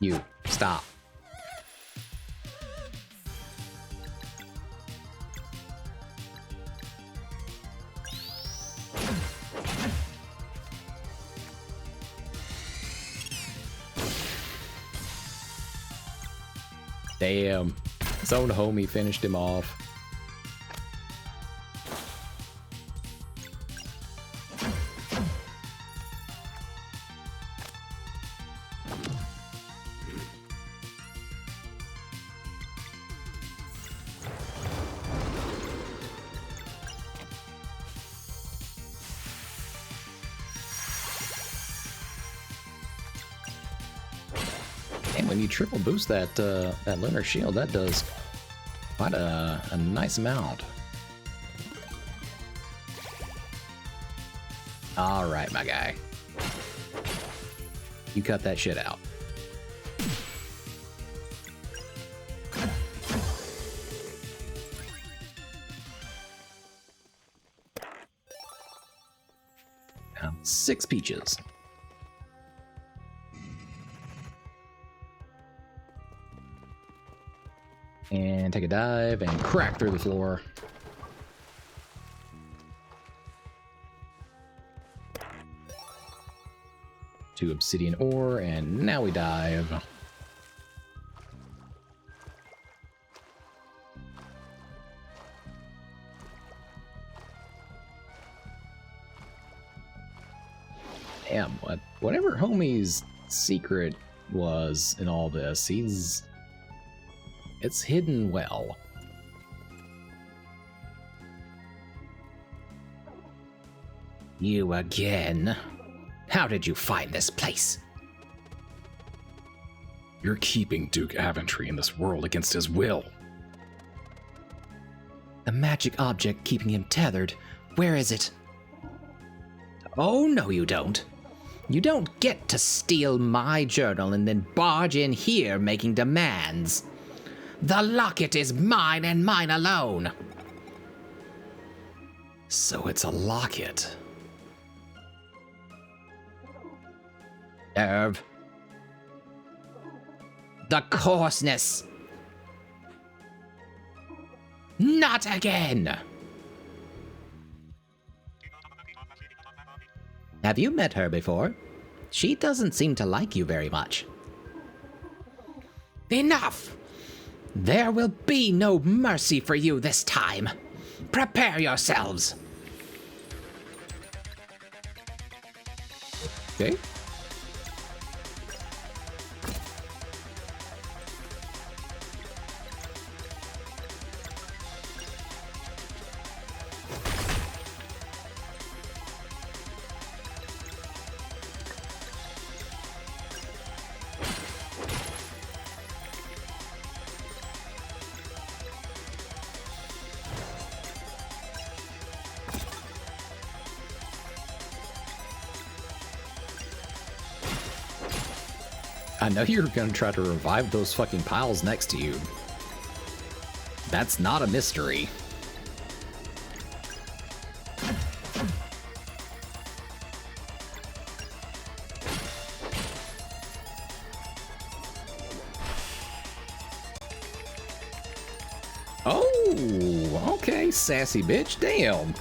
You, stop. Damn. His own homie finished him off. And when you triple boost that that Lunar Shield, that does quite a nice amount. All right, my guy. You cut that shit out. Now, 6 peaches. And take a dive and crack through the floor. Two obsidian ore, and now we dive. Damn, whatever homie's secret was in all this, it's hidden well. You again? How did you find this place? You're keeping Duke Aventry in this world against his will. The magic object keeping him tethered, where is it? Oh, no you don't. You don't get to steal my journal and then barge in here making demands. The locket is mine and mine alone. So it's a locket. Nerve. The coarseness. Not again. Have you met her before? She doesn't seem to like you very much. Enough! There will be no mercy for you this time. Prepare yourselves. Okay. I know you're gonna try to revive those fucking piles next to you. That's not a mystery. Oh, okay, sassy bitch. Damn.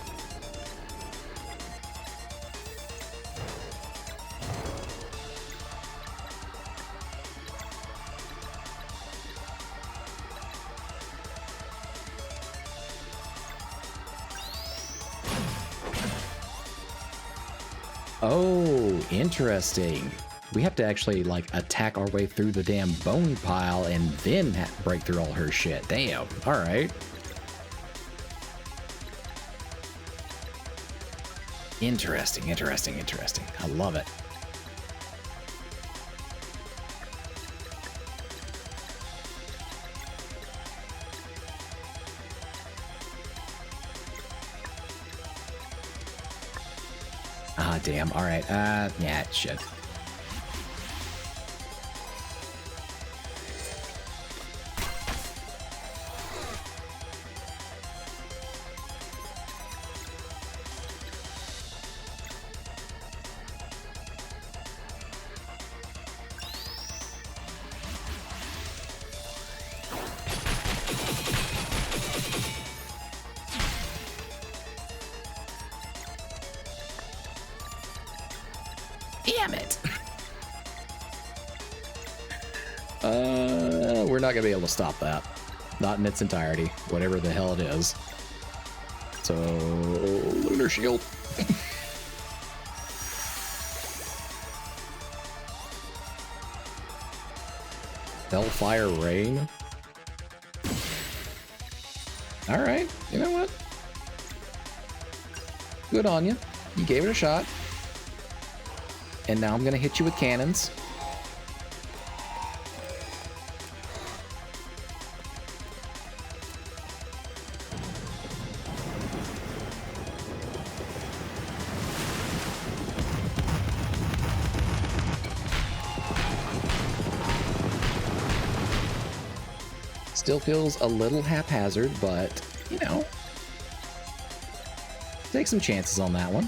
Oh, interesting. We have to actually, like, attack our way through the damn bone pile and then break through all her shit. Damn. All right. Interesting, interesting, interesting. I love it. Ah, damn. All right. Yeah, shit. Damn it! We're not gonna be able to stop that. Not in its entirety, whatever the hell it is. So, Lunar Shield. Hellfire Rain. Alright, you know what? Good on you. You gave it a shot. And now I'm gonna hit you with cannons. Still feels a little haphazard, but, you know, take some chances on that one.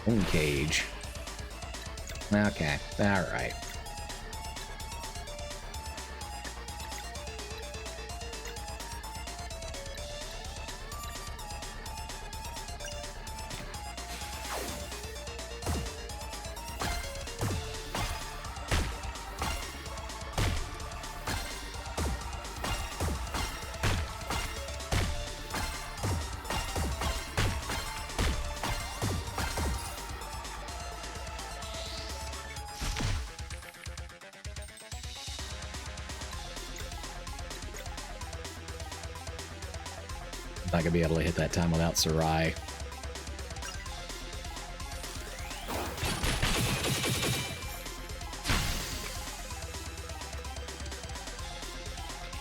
Bone cage. Okay, alright. Not gonna be able to hit that time without Sarai.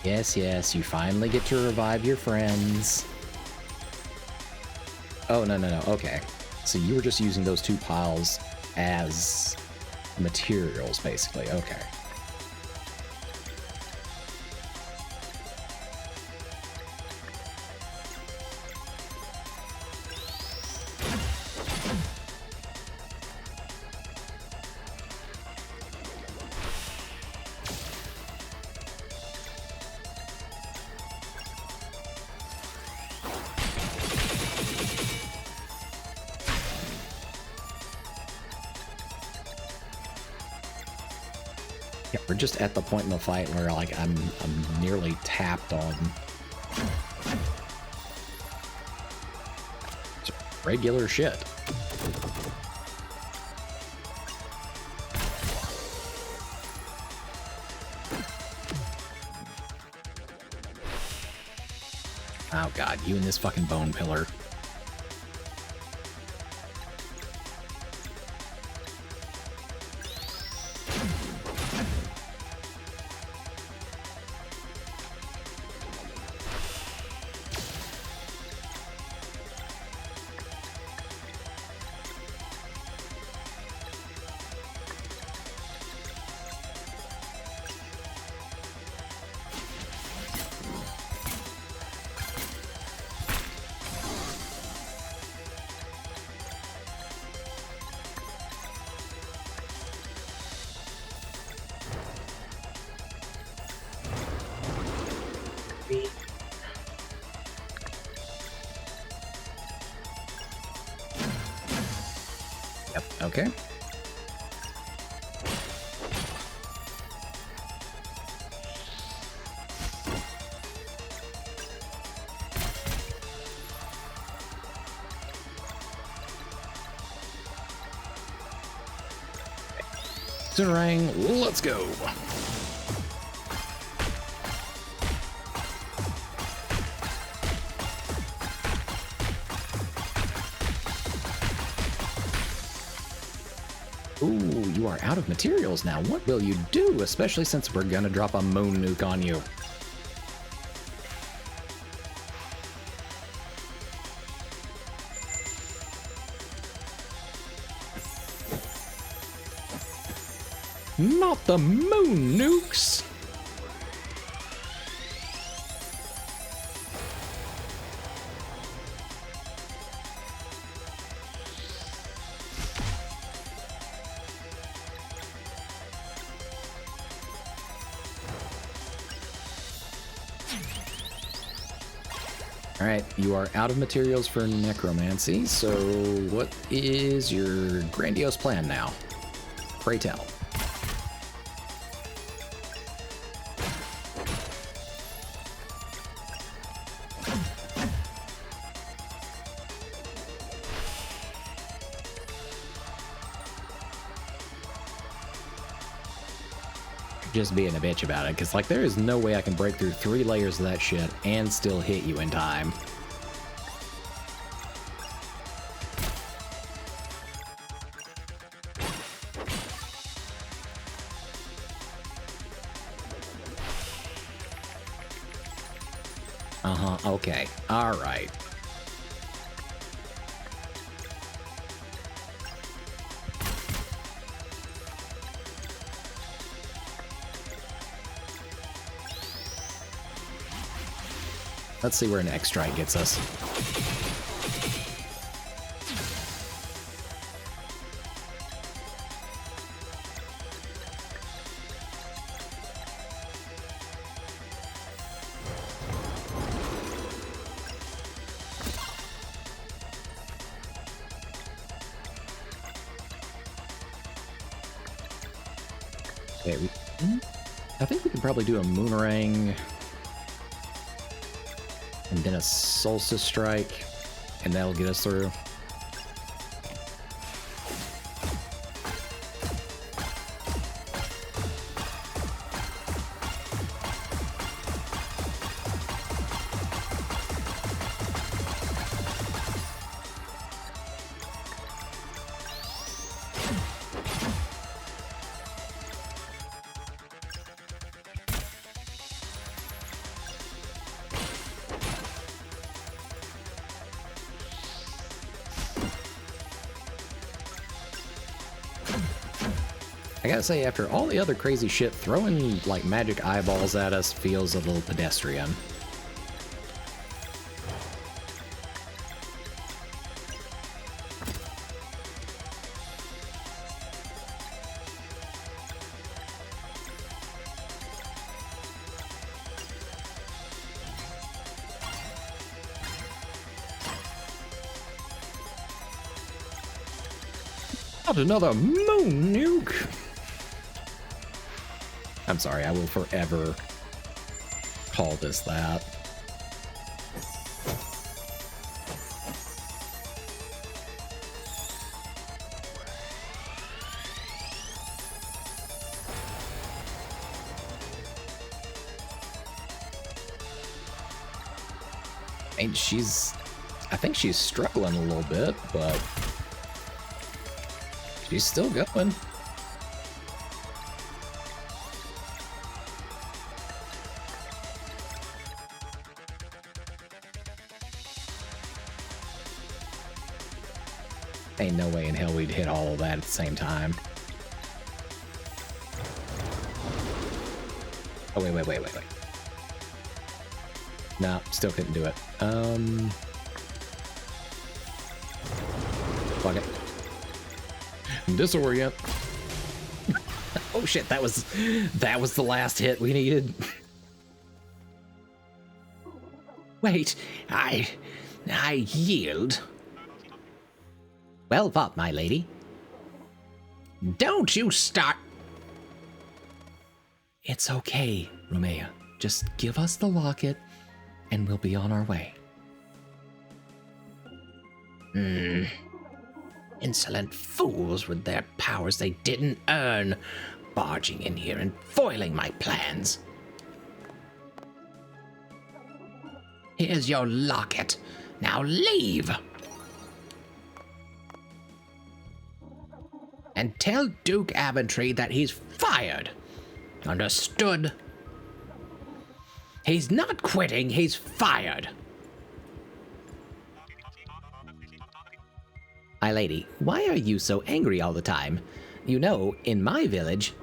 Yes, yes, you finally get to revive your friends. Oh, no, no, no, okay. So you were just using those two piles as materials, basically, okay. Yeah, we're just at the point in the fight where, like, I'm nearly tapped on regular shit. Oh god, you and this fucking bone pillar. Yep, okay. Boomerang, let's go. Ooh, you are out of materials now. What will you do, especially since we're gonna drop a moon nuke on you? Not the moon nukes! Alright, you are out of materials for necromancy, so what is your grandiose plan now? Pray tell. Just being a bitch about it, because like there is no way I can break through 3 layers of that shit and still hit you in time. Okay, alright. Let's see where an X strike gets us. Okay, I think we could probably do a Moonerang and then a Solstice Strike, and that'll get us through. I gotta say, after all the other crazy shit, throwing like magic eyeballs at us feels a little pedestrian. Not another moon nuke! I'm sorry, I will forever call this that. And I think she's struggling a little bit, but she's still going. Ain't no way in hell we'd hit all of that at the same time. Oh, wait. No, still couldn't do it. Fuck it. Disorient. Oh shit, that was the last hit we needed. Wait, I yield. Well fought, my lady. Don't you start. It's okay, Rumea. Just give us the locket, and we'll be on our way. Insolent fools with their powers they didn't earn, barging in here and foiling my plans. Here's your locket. Now leave. And tell Duke Aventry that he's fired. Understood? He's not quitting, he's fired. My lady, why are you so angry all the time? You know, in my village...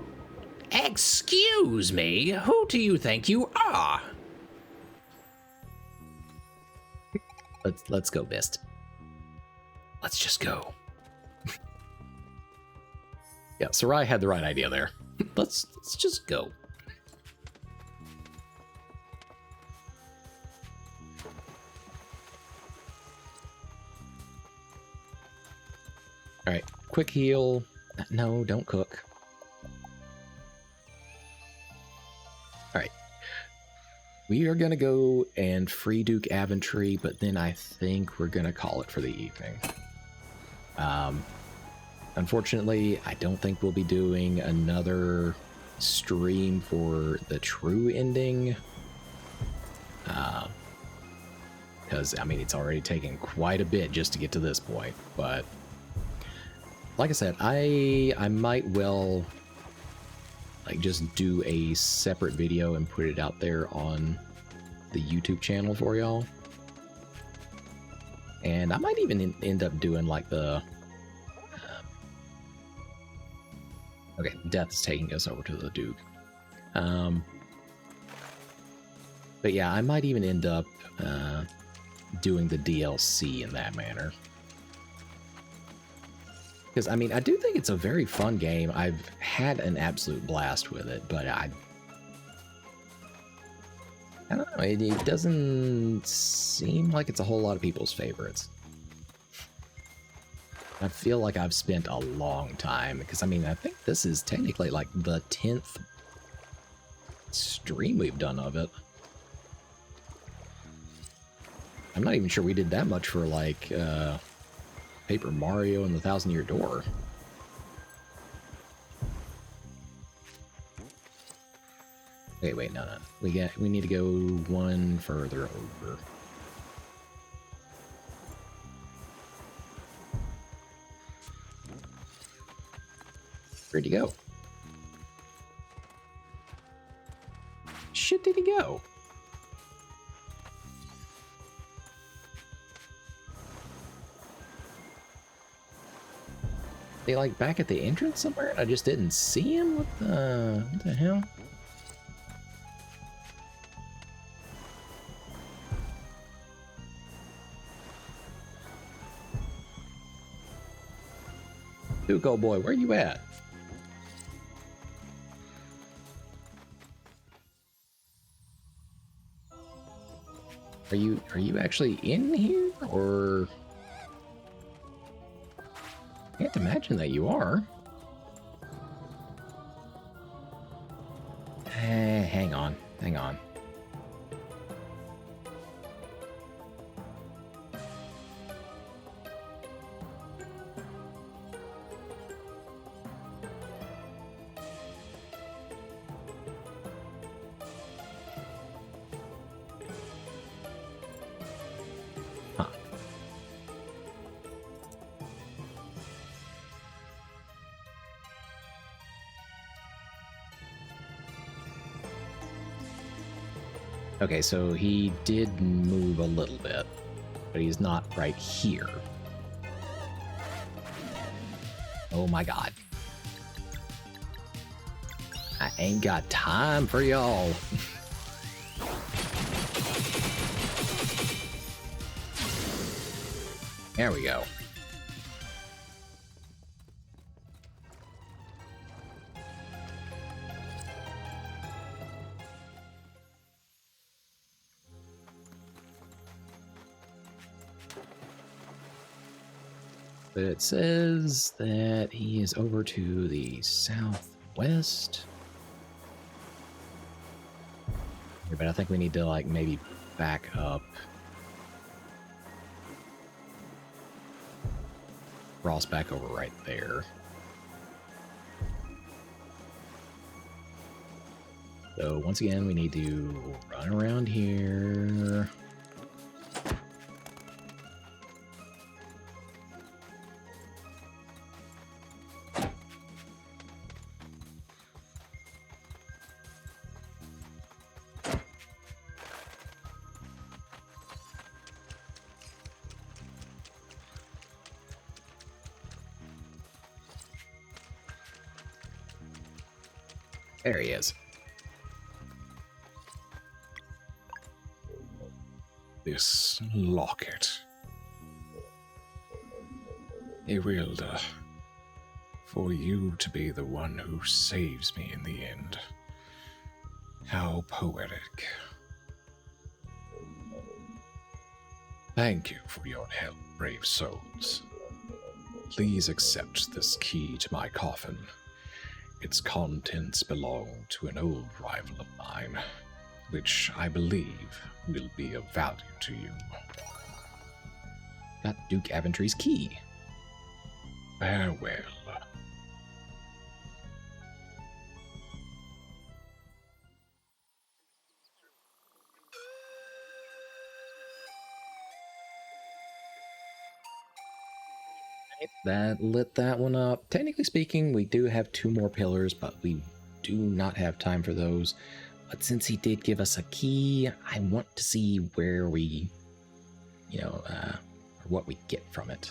Excuse me, who do you think you are? Let's go, Bist. Let's just go. Yeah, Sarai had the right idea there. Let's just go. All right, quick heal. No, don't cook. All right. We are going to go and free Duke Aventry, but then I think we're going to call it for the evening. Unfortunately, I don't think we'll be doing another stream for the true ending. Because, I mean, it's already taken quite a bit just to get to this point. But, like I said, I might well, like, just do a separate video and put it out there on the YouTube channel for y'all. And I might even end up doing, like, the... Okay, Death is taking us over to the Duke. But yeah, I might even end up doing the DLC in that manner. Because, I mean, I do think it's a very fun game. I've had an absolute blast with it, but I don't know, it doesn't seem like it's a whole lot of people's favorites. I feel like I've spent a long time, because, I mean, I think this is technically, like, the 10th stream we've done of it. I'm not even sure we did that much for, like, Paper Mario and the Thousand Year Door. Wait, no. We need to go one further over. Where'd he go? Shit, did he go? They like back at the entrance somewhere and I just didn't see him? What the hell? Duke, old boy, where you at? Are you actually in here, or? I can't imagine that you are. Hang on. Huh. Okay, so he did move a little bit, but he's not right here. Oh my god. I ain't got time for y'all. There we go. But it says that he is over to the southwest. Yeah, but I think we need to, like, maybe back up. Cross back over right there. So once again, we need to run around here. There he is. This locket. Irilda, for you to be the one who saves me in the end. How poetic. Thank you for your help, brave souls. Please accept this key to my coffin. Its contents belong to an old rival of mine, which I believe will be of value to you. Got Duke Aventry's key. Farewell. That lit that one up. Technically speaking, we do have 2 more pillars, but we do not have time for those. But since he did give us a key, I want to see where we, or what we get from it.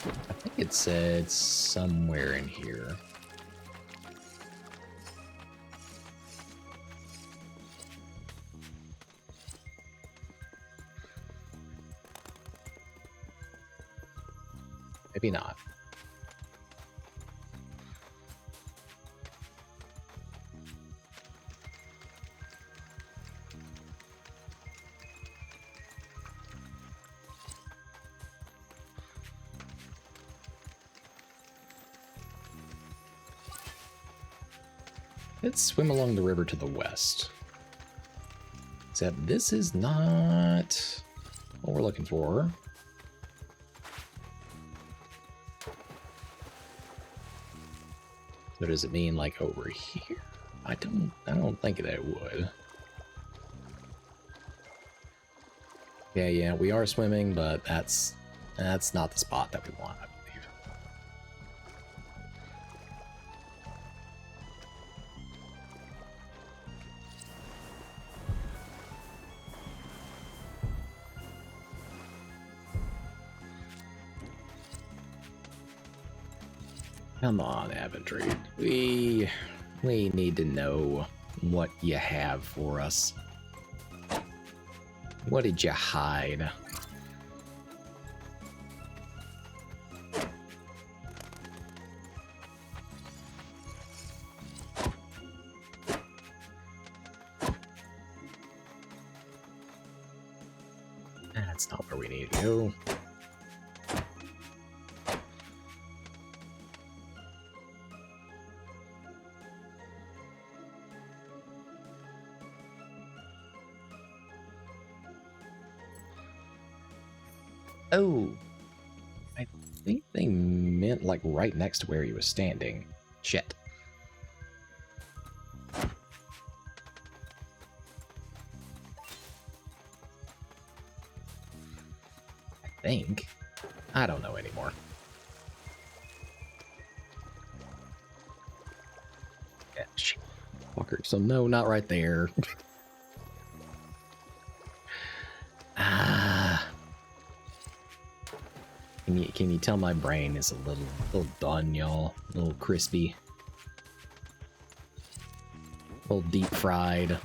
I think it said somewhere in here. Maybe not. Let's swim along the river to the west. Except this is not what we're looking for. So does it mean like over here? I don't think that it would. Yeah, we are swimming, but that's not the spot that we want, I believe. Come on, Aventry. We need to know what you have for us. What did you hide? That's not where we need to go. Oh, I think they meant like right next to where he was standing. Shit. I think. I don't know anymore. Yeah, shit. Fucker. So no, not right there. Can you tell my brain is a little done, y'all? A little crispy. A little deep fried.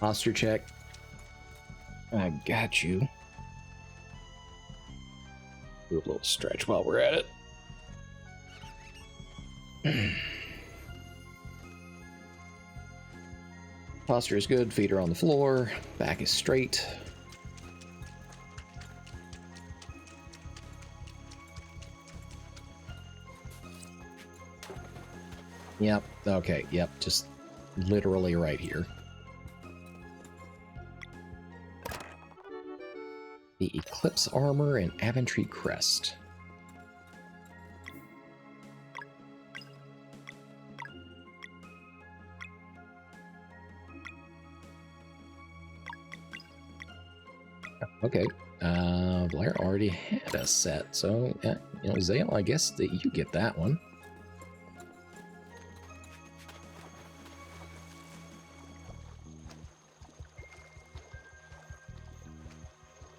Posture check. I got you. Do a little stretch while we're at it. Posture is good. Feet are on the floor. Back is straight. Yep. Okay. Yep. Just literally right here. The Eclipse Armor and Aventry Crest. Okay. Blair already had a set, so Zale, I guess that you get that one.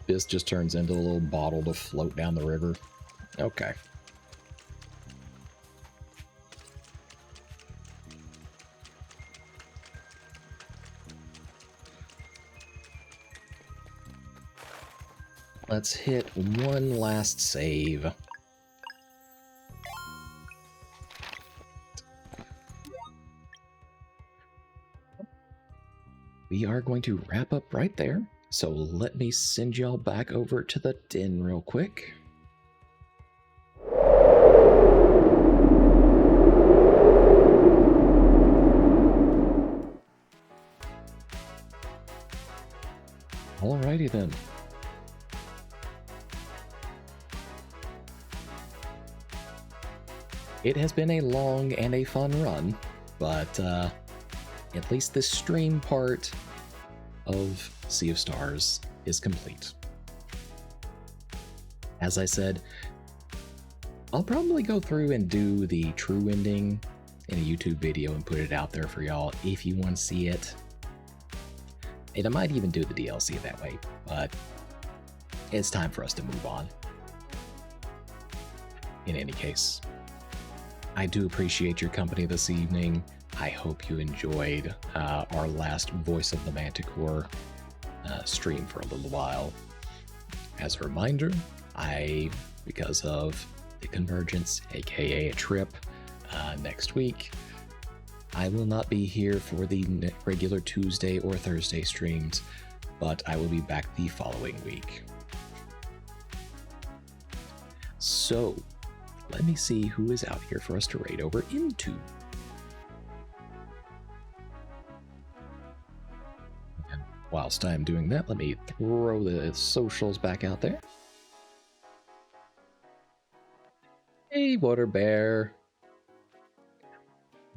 This just turns into a little bottle to float down the river. Okay. Let's hit one last save. We are going to wrap up right there. So let me send y'all back over to the den real quick. Alrighty then. It has been a long and a fun run, but at least the stream part of Sea of Stars is complete. As I said, I'll probably go through and do the true ending in a YouTube video and put it out there for y'all if you want to see it. And I might even do the DLC that way, but it's time for us to move on. In any case, I do appreciate your company this evening. I hope you enjoyed our last Voice of the Manticore stream for a little while. As a reminder, because of the Convergence, aka a trip, next week, I will not be here for the regular Tuesday or Thursday streams, but I will be back the following week. So, let me see who is out here for us to raid over into. And whilst I'm doing that, let me throw the socials back out there. Hey, Water Bear.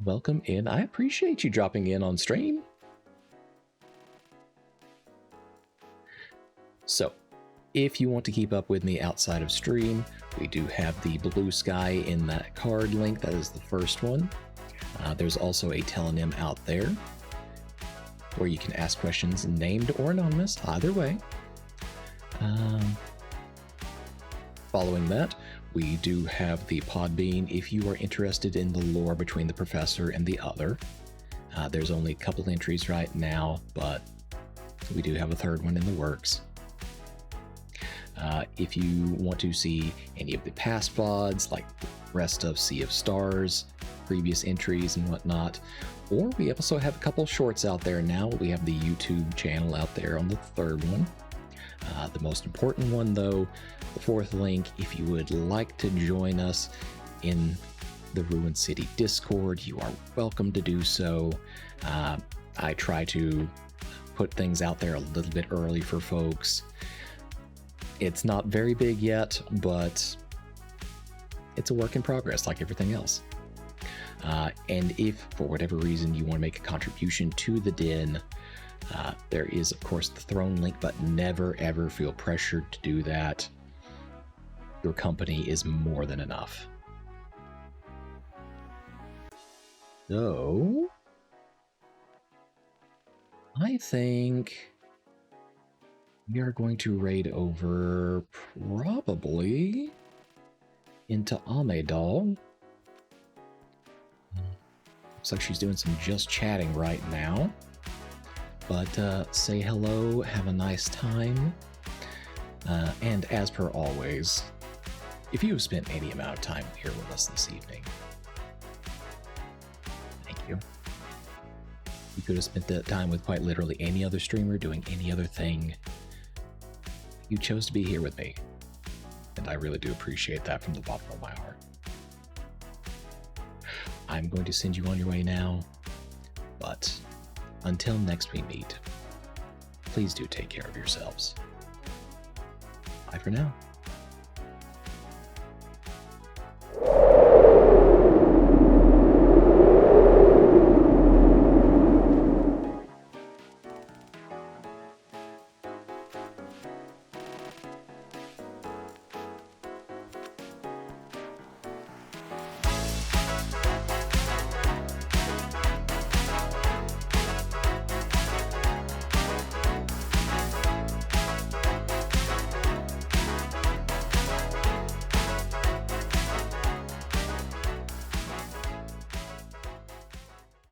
Welcome in. I appreciate you dropping in on stream. So, if you want to keep up with me outside of stream, we do have the blue sky in that card link. That is the first one. There's also a telenym out there where you can ask questions named or anonymous, either way. Following that, we do have the Podbean if you are interested in the lore between the professor and the other. There's only a couple entries right now, but we do have a third one in the works. If you want to see any of the past VODs, like the rest of Sea of Stars, previous entries and whatnot, or we also have a couple shorts out there now. We have the YouTube channel out there on the third one. The most important one, though, the fourth link, if you would like to join us in the Ruined City Discord, you are welcome to do so. I try to put things out there a little bit early for folks. It's not very big yet, but it's a work in progress like everything else. And if, for whatever reason, you want to make a contribution to the Den, there is, of course, the throne link, but never, ever feel pressured to do that. Your company is more than enough. So, I think we are going to raid over probably into Amedal. Looks like she's doing some just chatting right now. But say hello, have a nice time, and as per always, if you have spent any amount of time here with us this evening, thank you. You could have spent that time with quite literally any other streamer doing any other thing. You chose to be here with me, and I really do appreciate that from the bottom of my heart. I'm going to send you on your way now, but until next we meet, please do take care of yourselves. Bye for now.